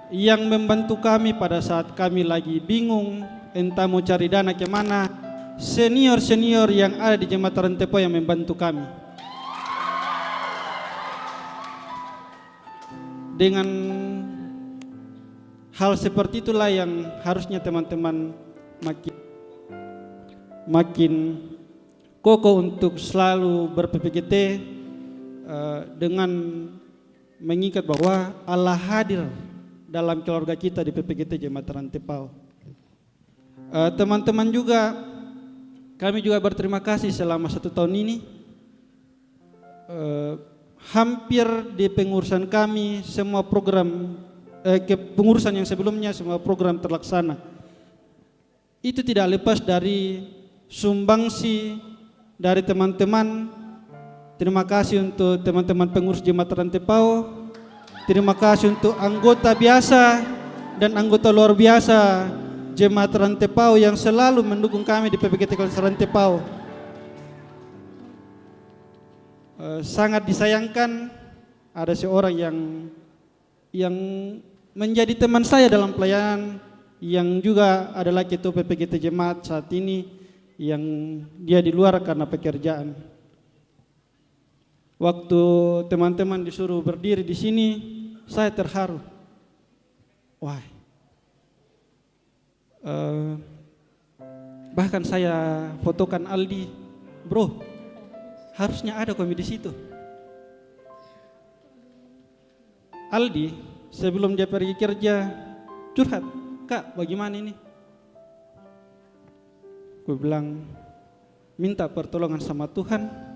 yang membantu kami pada saat kami lagi bingung entah mau cari dana kemana, senior-senior yang ada di Jemaat Rantepao yang membantu kami. Dengan hal seperti itulah yang harusnya teman-teman makin kokoh untuk selalu ber-PPGT dengan mengingat bahwa Allah hadir dalam keluarga kita di PPGT Jemaat Rantepao. Teman-teman juga, kami juga berterima kasih selama 1 tahun ini. Hampir di pengurusan kami semua program kepengurusan yang sebelumnya semua program terlaksana. Itu tidak lepas dari sumbangsi dari teman-teman. Terima kasih untuk teman-teman pengurus Jemaat Rantepao. Terima kasih untuk anggota biasa dan anggota luar biasa Jemaat Rantepao yang selalu mendukung kami di PPGT Kelas Rantepao. Sangat disayangkan ada seorang yang menjadi teman saya dalam pelayanan, yang juga adalah ketua PPGT Jemaat saat ini, yang dia di luar karena pekerjaan. Waktu teman-teman disuruh berdiri di sini, saya terharu. Wah, bahkan saya fotokan Aldi, bro, harusnya ada kami di situ. Aldi sebelum dia pergi kerja curhat, Kak, bagaimana ini? Gue bilang minta pertolongan sama Tuhan.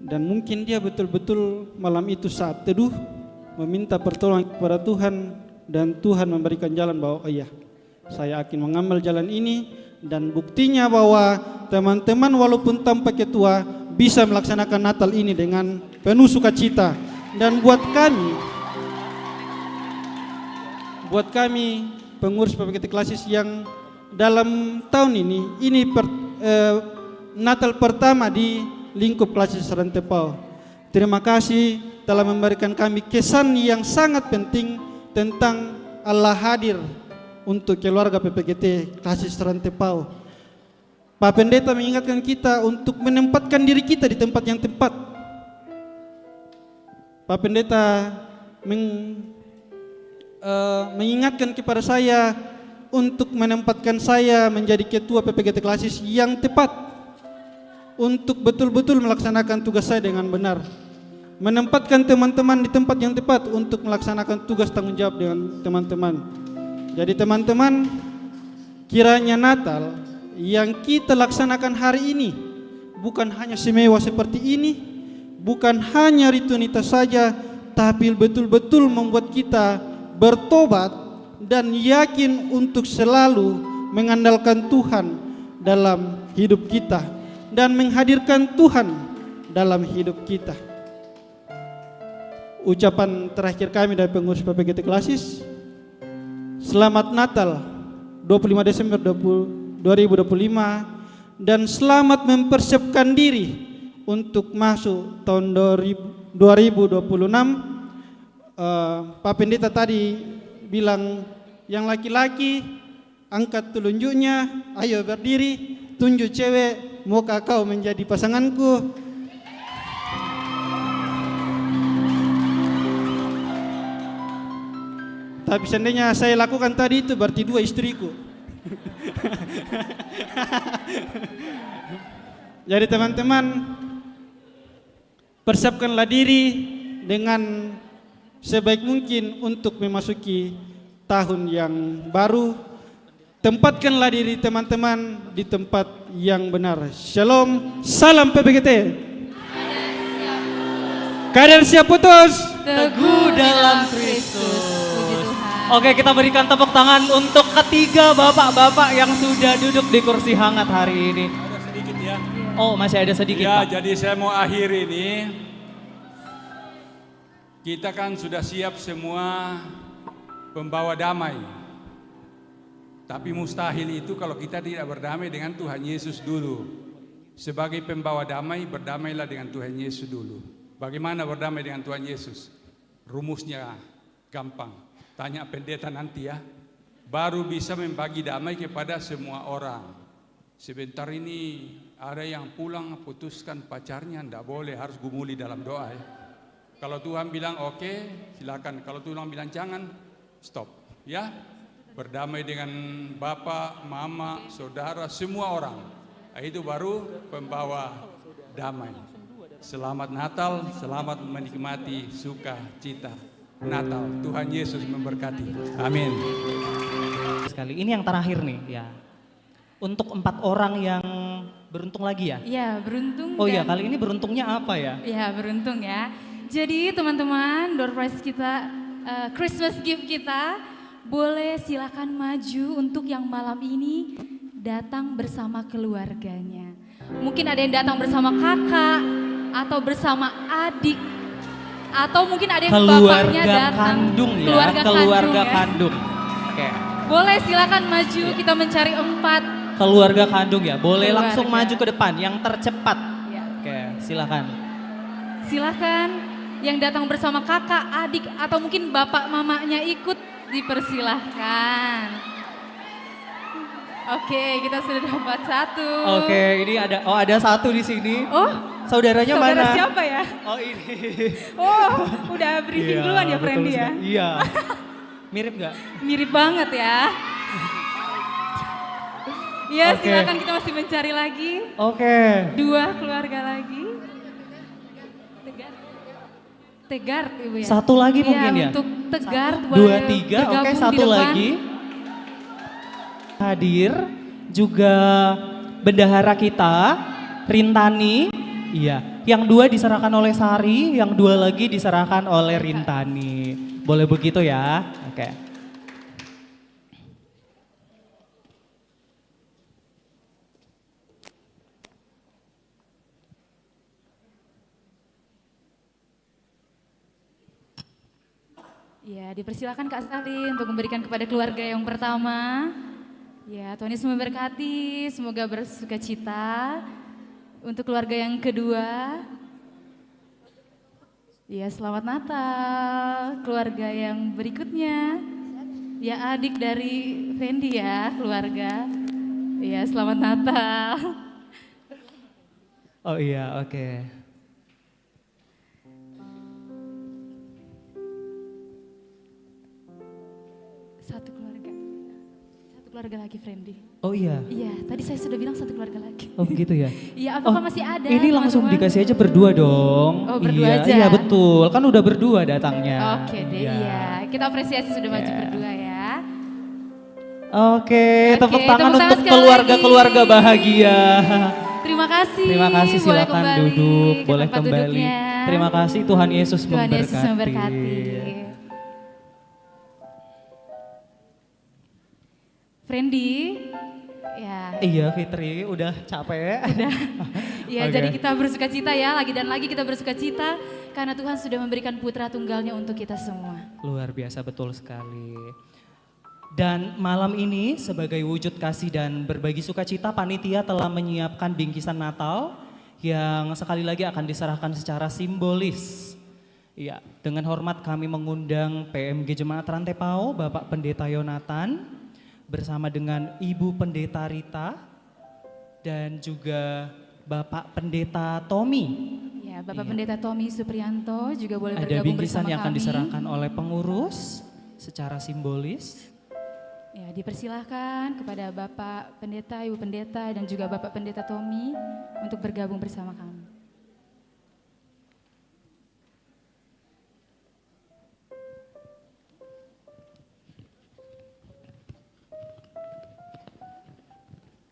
Dan mungkin dia betul-betul malam itu saat teduh meminta pertolongan kepada Tuhan, dan Tuhan memberikan jalan bahwa oh iya, saya akan mengambil jalan ini, dan buktinya bahwa teman-teman walaupun tanpa ketua bisa melaksanakan Natal ini dengan penuh sukacita. Dan buat kami pengurus PPGT Klasis yang dalam tahun ini Natal pertama di lingkup Klasis Rantepao. Terima kasih telah memberikan kami kesan yang sangat penting tentang Allah hadir untuk keluarga PPGT Klasis Rantepao. Pak Pendeta mengingatkan kita untuk menempatkan diri kita di tempat yang tepat. Pak Pendeta mengingatkan kepada saya untuk menempatkan saya menjadi ketua PPGT Klasis yang tepat, untuk betul-betul melaksanakan tugas saya dengan benar, menempatkan teman-teman di tempat yang tepat untuk melaksanakan tugas tanggung jawab dengan teman-teman. Jadi teman-teman, kiranya Natal yang kita laksanakan hari ini bukan hanya semewah seperti ini, bukan hanya rutinitas saja, tapi betul-betul membuat kita bertobat dan yakin untuk selalu mengandalkan Tuhan dalam hidup kita dan menghadirkan Tuhan dalam hidup kita. Ucapan terakhir kami dari pengurus PPGT Klasis, selamat Natal 25 Desember 2025, dan selamat mempersiapkan diri untuk masuk tahun 2026. Pak Pendeta tadi bilang yang laki-laki angkat telunjuknya, ayo berdiri, tunjuk cewek, maukah kau menjadi pasanganku? Tapi seandainya saya lakukan tadi itu berarti 2 istriku. Jadi teman-teman, persiapkanlah diri dengan sebaik mungkin untuk memasuki tahun yang baru. Tempatkanlah diri teman-teman di tempat yang benar. Shalom, salam PPGT. Kadar siap putus, teguh dalam Kristus. Oke, kita berikan tepuk tangan untuk ketiga bapak-bapak yang sudah duduk di kursi hangat hari ini. Ada sedikit ya. Oh, masih ada sedikit, ya, Pak. jadi saya mau akhiri ini. Kita kan sudah siap semua pembawa damai. Tapi mustahil itu kalau kita tidak berdamai dengan Tuhan Yesus dulu. Sebagai pembawa damai, berdamailah dengan Tuhan Yesus dulu. Bagaimana berdamai dengan Tuhan Yesus? Rumusnya gampang. Tanya pendeta nanti ya. baru bisa membagi damai kepada semua orang. Sebentar ini ada yang pulang putuskan pacarnya, tidak boleh, harus gumuli dalam doa ya. Kalau Tuhan bilang oke, silakan. Kalau Tuhan bilang jangan, stop ya. Berdamai dengan bapak, mama, saudara, semua orang. Itu baru pembawa damai. Selamat Natal, selamat menikmati sukacita Natal. Tuhan Yesus memberkati. Amin. Sekali ini yang terakhir nih ya. Untuk 4 orang yang beruntung lagi ya? Ya, beruntung. Oh iya, kali ini beruntungnya apa ya? Ya, beruntung ya. Jadi teman-teman, door prize kita, Christmas gift kita, boleh silakan maju untuk yang malam ini datang bersama keluarganya. Mungkin ada yang datang bersama kakak, atau bersama adik, atau mungkin ada yang bapaknya datang. Kandung ya, Keluarga kandung. Oke. Boleh silakan maju, kita mencari 4. Keluarga kandung ya, boleh Keluarga. langsung maju ke depan, yang tercepat. Oke, silakan. Silakan yang datang bersama kakak, adik, atau mungkin bapak mamanya ikut, dipersilahkan. Oke, kita sudah dapat 1. Oke, ini ada 1 di sini. Oh, saudaranya saudara mana? siapa ya? Oh ini. Oh, udah briefing Iya, duluan ya betul Friendly ya? sekali. Iya. Mirip nggak? Mirip banget ya. Ya, Oke. silakan, kita masih mencari lagi. Oke. 2 keluarga lagi. Tegart Ibu ya? 1 lagi mungkin ya? Untuk Tegart 2, boleh 3, oke, bergabung di 1 depan. lagi. Hadir juga bendahara kita, Rintani. Iya, yang 2 diserahkan oleh Sari, yang 2 lagi diserahkan oleh Rintani. Boleh begitu ya? Oke. Ya, dipersilakan Kak Sali untuk memberikan kepada keluarga yang pertama. Ya, Tuhan Yesus memberkati, semoga bersuka cita. Untuk keluarga yang kedua, ya selamat Natal. Keluarga yang berikutnya, ya adik dari Fendi ya keluarga. Ya selamat Natal. Oh iya, oke. Satu keluarga lagi Fendi. Oh iya. Iya, tadi saya sudah bilang 1 keluarga lagi. Oh begitu ya? Iya, apakah masih ada? Ini langsung teman-teman? dikasih aja berdua dong. Oh, berdua iya, aja? Iya betul, kan udah berdua datangnya. Oke deh, iya. Kita apresiasi sudah maju berdua ya. Oke, tepuk tangan tepuk tangan untuk sekali keluarga-keluarga bahagia. Terima kasih. Terima kasih, Boleh silakan kembali duduk, ke boleh tempat kembali. duduknya. Terima kasih, Tuhan Yesus Tuhan Yesus memberkati. memberkati. Friendly, ya. Iya Fitri, udah capek. Udah. Ya, Oke. jadi kita bersuka cita ya, lagi dan lagi kita bersuka cita karena Tuhan sudah memberikan putra tunggalnya untuk kita semua. Luar biasa, betul sekali. Dan malam ini sebagai wujud kasih dan berbagi sukacita, panitia telah menyiapkan bingkisan Natal yang sekali lagi akan diserahkan secara simbolis. Ya, dengan hormat kami mengundang PMG Jemaat Rantai Pau, Bapak Pendeta Yonatan, bersama dengan Ibu Pendeta Rita, dan juga Bapak Pendeta Tommy. Ya, Bapak Pendeta Tommy Suprianto juga boleh Ada bergabung bingkisan bersama yang akan kami. diserahkan oleh pengurus secara simbolis. Ya, dipersilahkan kepada Bapak Pendeta, Ibu Pendeta, dan juga Bapak Pendeta Tommy untuk bergabung bersama kami.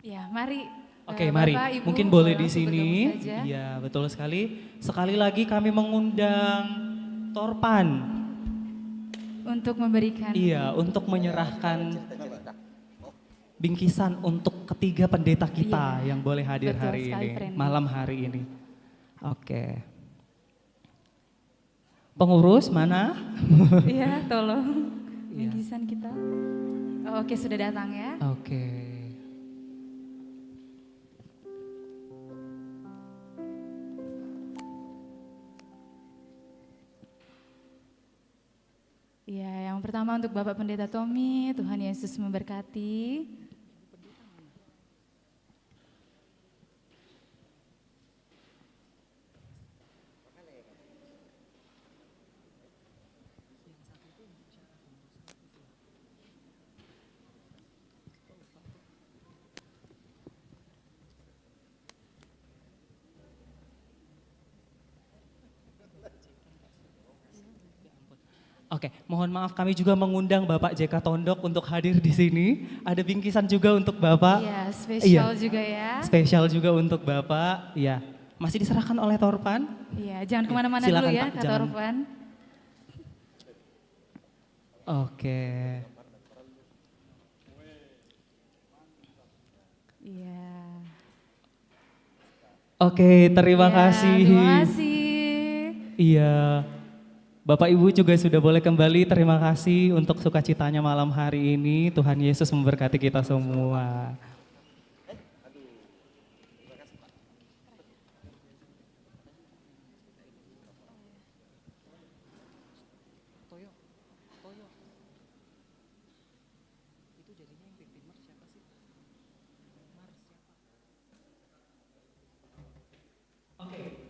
Ya, mari. Oke, eh, mari. Bapak, Ibu, Mungkin boleh di langsung sini. bergabung saja. Iya, betul sekali. Sekali lagi kami mengundang Torpan. Untuk memberikan. Iya, untuk menyerahkan bingkisan untuk ketiga pendeta kita yang boleh hadir Betul hari sekali, ini, Friendly. malam hari ini. Oke. Pengurus mana? Iya, tolong. Iya. Bingkisan kita. Oh, oke, sudah datang ya. Oke. Iya, yang Yang pertama untuk Bapak Pendeta Tommy, Tuhan Yesus memberkati. Oke, mohon maaf kami juga mengundang Bapak JK Tondok untuk hadir di sini. Ada bingkisan juga untuk Bapak. Iya, spesial juga ya. Spesial juga untuk Bapak. Iya, masih diserahkan oleh Torpan. Iya, jangan kemana-mana dulu Silakan, ya, Pak, Kak jangan. Torpan. Oke. Iya. Oke, terima Iya, kasih. terima kasih. Iya. Bapak Ibu juga sudah boleh kembali. Terima kasih untuk sukacitanya malam hari ini. Tuhan Yesus memberkati kita semua.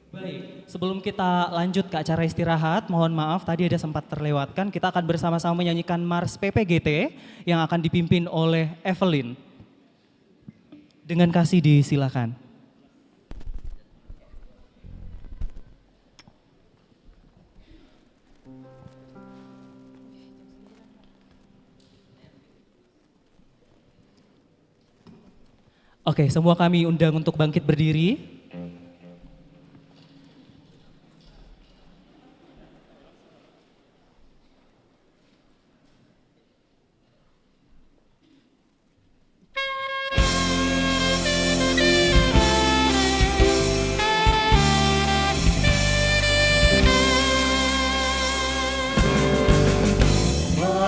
Baik, sebelum kita lanjut ke acara istirahat, mohon maaf tadi ada sempat terlewatkan. Kita akan bersama-sama menyanyikan Mars PPGT yang akan dipimpin oleh Evelyn. Dengan kasih disilakan. Oke, semua kami undang untuk bangkit berdiri.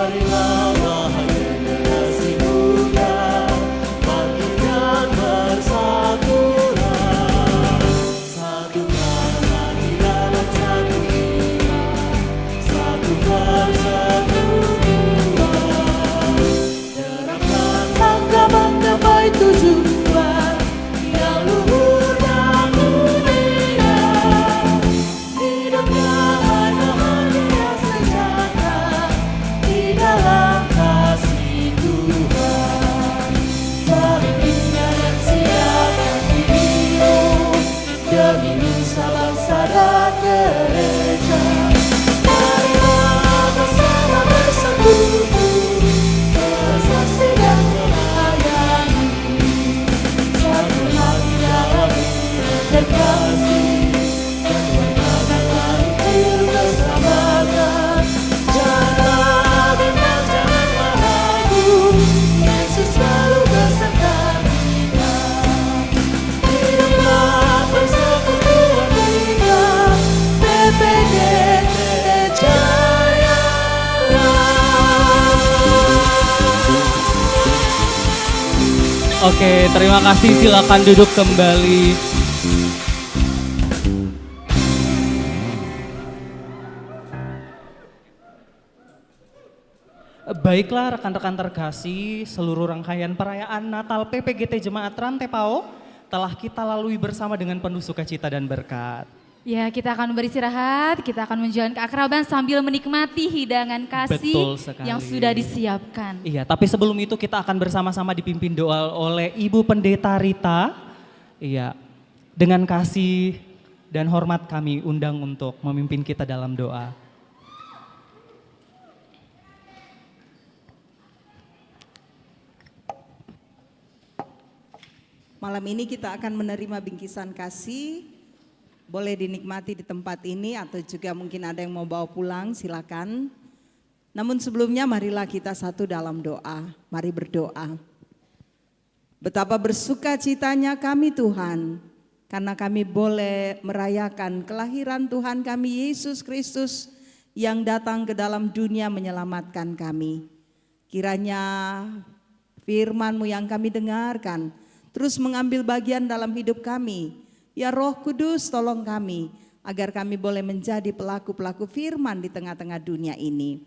Marilah wahai generasi muda, bangkitkan bersatulah, satukan hati dalam satu iman, satu bersatu jiwa. Derapkan langkah baik tujuan yang luhur dan mulia. Hiduplah bahagia sejahtera di dalam kasih Tuhan. Berinya dan siapkan dirimu demi nusa bangsa dan gereja. Marilah bersama bersatu, bersaksi dan melayani, satu hati dalam iman dan kasih, dan berkata hidup keselamatan. Janganlah bimbang, janganlah ragu, Yesus selalu beserta kita. Hiduplah persekutuan kita, PPGT Jaya. Oke, terima kasih. Silakan duduk kembali. Baiklah rekan-rekan terkasih, seluruh rangkaian perayaan Natal PPGT Jemaat Rantepao telah kita lalui bersama dengan penuh sukacita dan berkat. Ya, kita akan beristirahat, kita akan menjalin keakraban sambil menikmati hidangan kasih Betul sekali. yang sudah disiapkan. Iya, tapi sebelum itu kita akan bersama-sama dipimpin doa oleh Ibu Pendeta Rita. Iya, dengan kasih dan hormat kami undang untuk memimpin kita dalam doa. Malam ini kita akan menerima bingkisan kasih, boleh dinikmati di tempat ini atau juga mungkin ada yang mau bawa pulang, silakan. Namun sebelumnya marilah kita satu dalam doa, mari berdoa. Betapa bersukacitanya kami Tuhan, karena kami boleh merayakan kelahiran Tuhan kami Yesus Kristus yang datang ke dalam dunia menyelamatkan kami. Kiranya firman-Mu yang kami dengarkan terus mengambil bagian dalam hidup kami. Ya Roh Kudus, tolong kami agar kami boleh menjadi pelaku-pelaku firman di tengah-tengah dunia ini.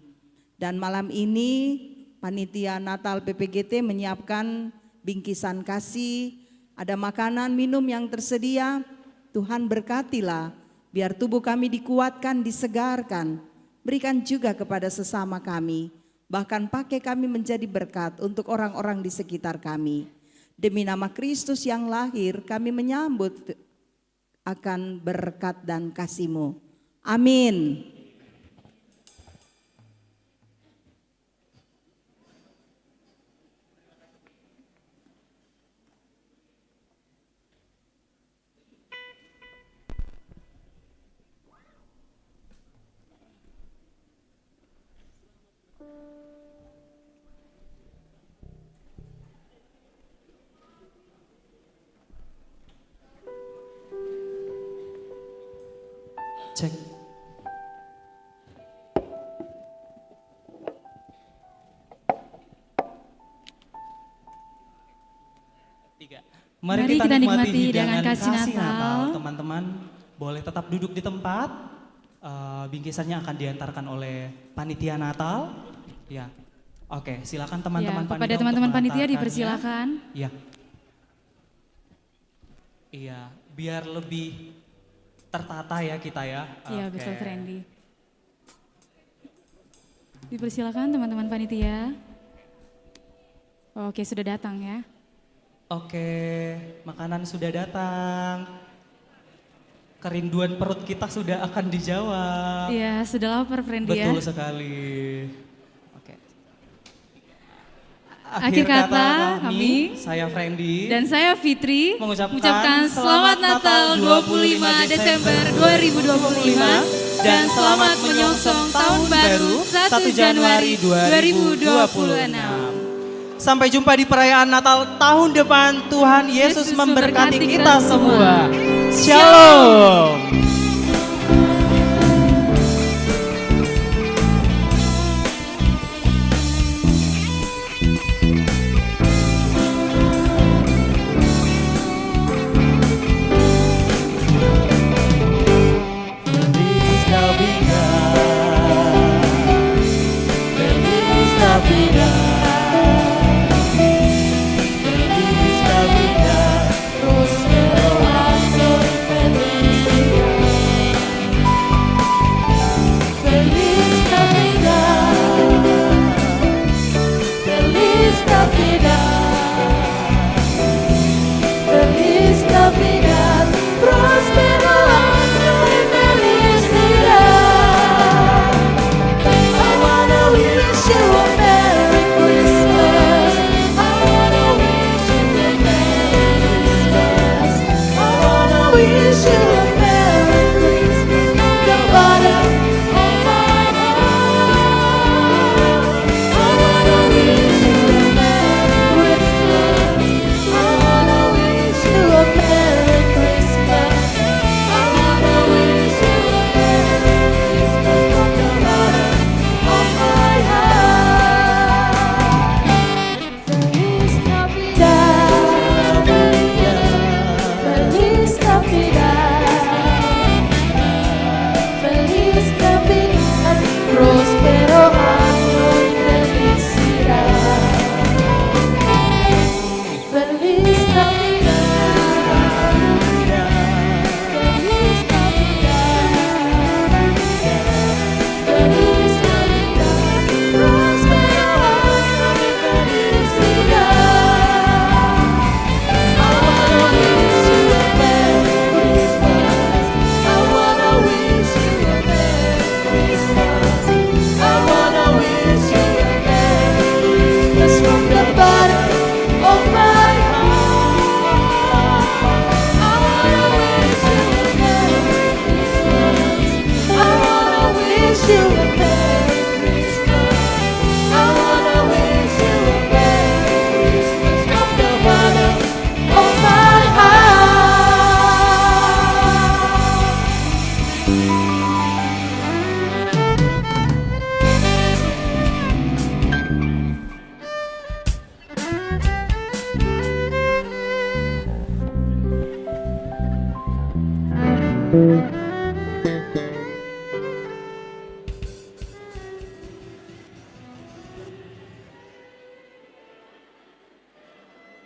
Dan malam ini panitia Natal PPGT menyiapkan bingkisan kasih, ada makanan, minum yang tersedia. Tuhan berkatilah, biar tubuh kami dikuatkan, disegarkan. Berikan juga kepada sesama kami, bahkan pakai kami menjadi berkat untuk orang-orang di sekitar kami. Demi nama Kristus yang lahir, kami menyambut akan berkat dan kasih-Mu. Amin. Cek. Mari kita nikmati hidangan kasih Natal. Teman-teman boleh tetap duduk di tempat. Bingkisannya akan diantarkan oleh panitia Natal. Ya, oke. Silakan teman-teman panitia. Kepada teman-teman panitia dipersilakan. Iya. Iya, biar lebih tertata ya kita ya. Iya, Oke. betul Friendly. Dipersilakan teman-teman panitia. Oke, sudah datang ya. Oke, makanan sudah datang. Kerinduan perut kita sudah akan dijawab. Iya, sudah lapar Friendly ya. Betul sekali. Oke. Akhir kata kami, saya Friendly dan saya Fitri mengucapkan selamat Natal 25 Desember 2025 dan selamat menyongsong tahun baru 1 Januari 2026. Sampai jumpa di perayaan Natal tahun depan. Tuhan Yesus memberkati kita semua. Shalom. Feliz Navidad, Feliz Navidad, Feliz Navidad, prospero año y felicidad. Feliz Navidad, Feliz Navidad, Feliz Navidad, prospero año y felicidad. I wanna wish you a Merry Christmas. I wanna wish you a Merry Christmas. I wanna wish you a Merry Christmas from the bottom of my heart. I wanna wish you a Merry Christmas. I wanna wish you a Merry Christmas. I wanna wish you a Merry Christmas from the bottom of my heart. Feliz Navidad, Feliz Navidad, Feliz Navidad, próspero año y felicidad. Feliz Navidad, Feliz Navidad, Feliz Navidad, próspero año y felicidad. I wanna wish you a Merry Christmas. I wanna wish you a Merry Christmas. I wanna wish you a Merry Christmas from the bottom of my heart. I wanna wish you a Merry Christmas. I wanna wish you a Merry Christmas. I wanna wish you a Merry Christmas from the bottom of my heart.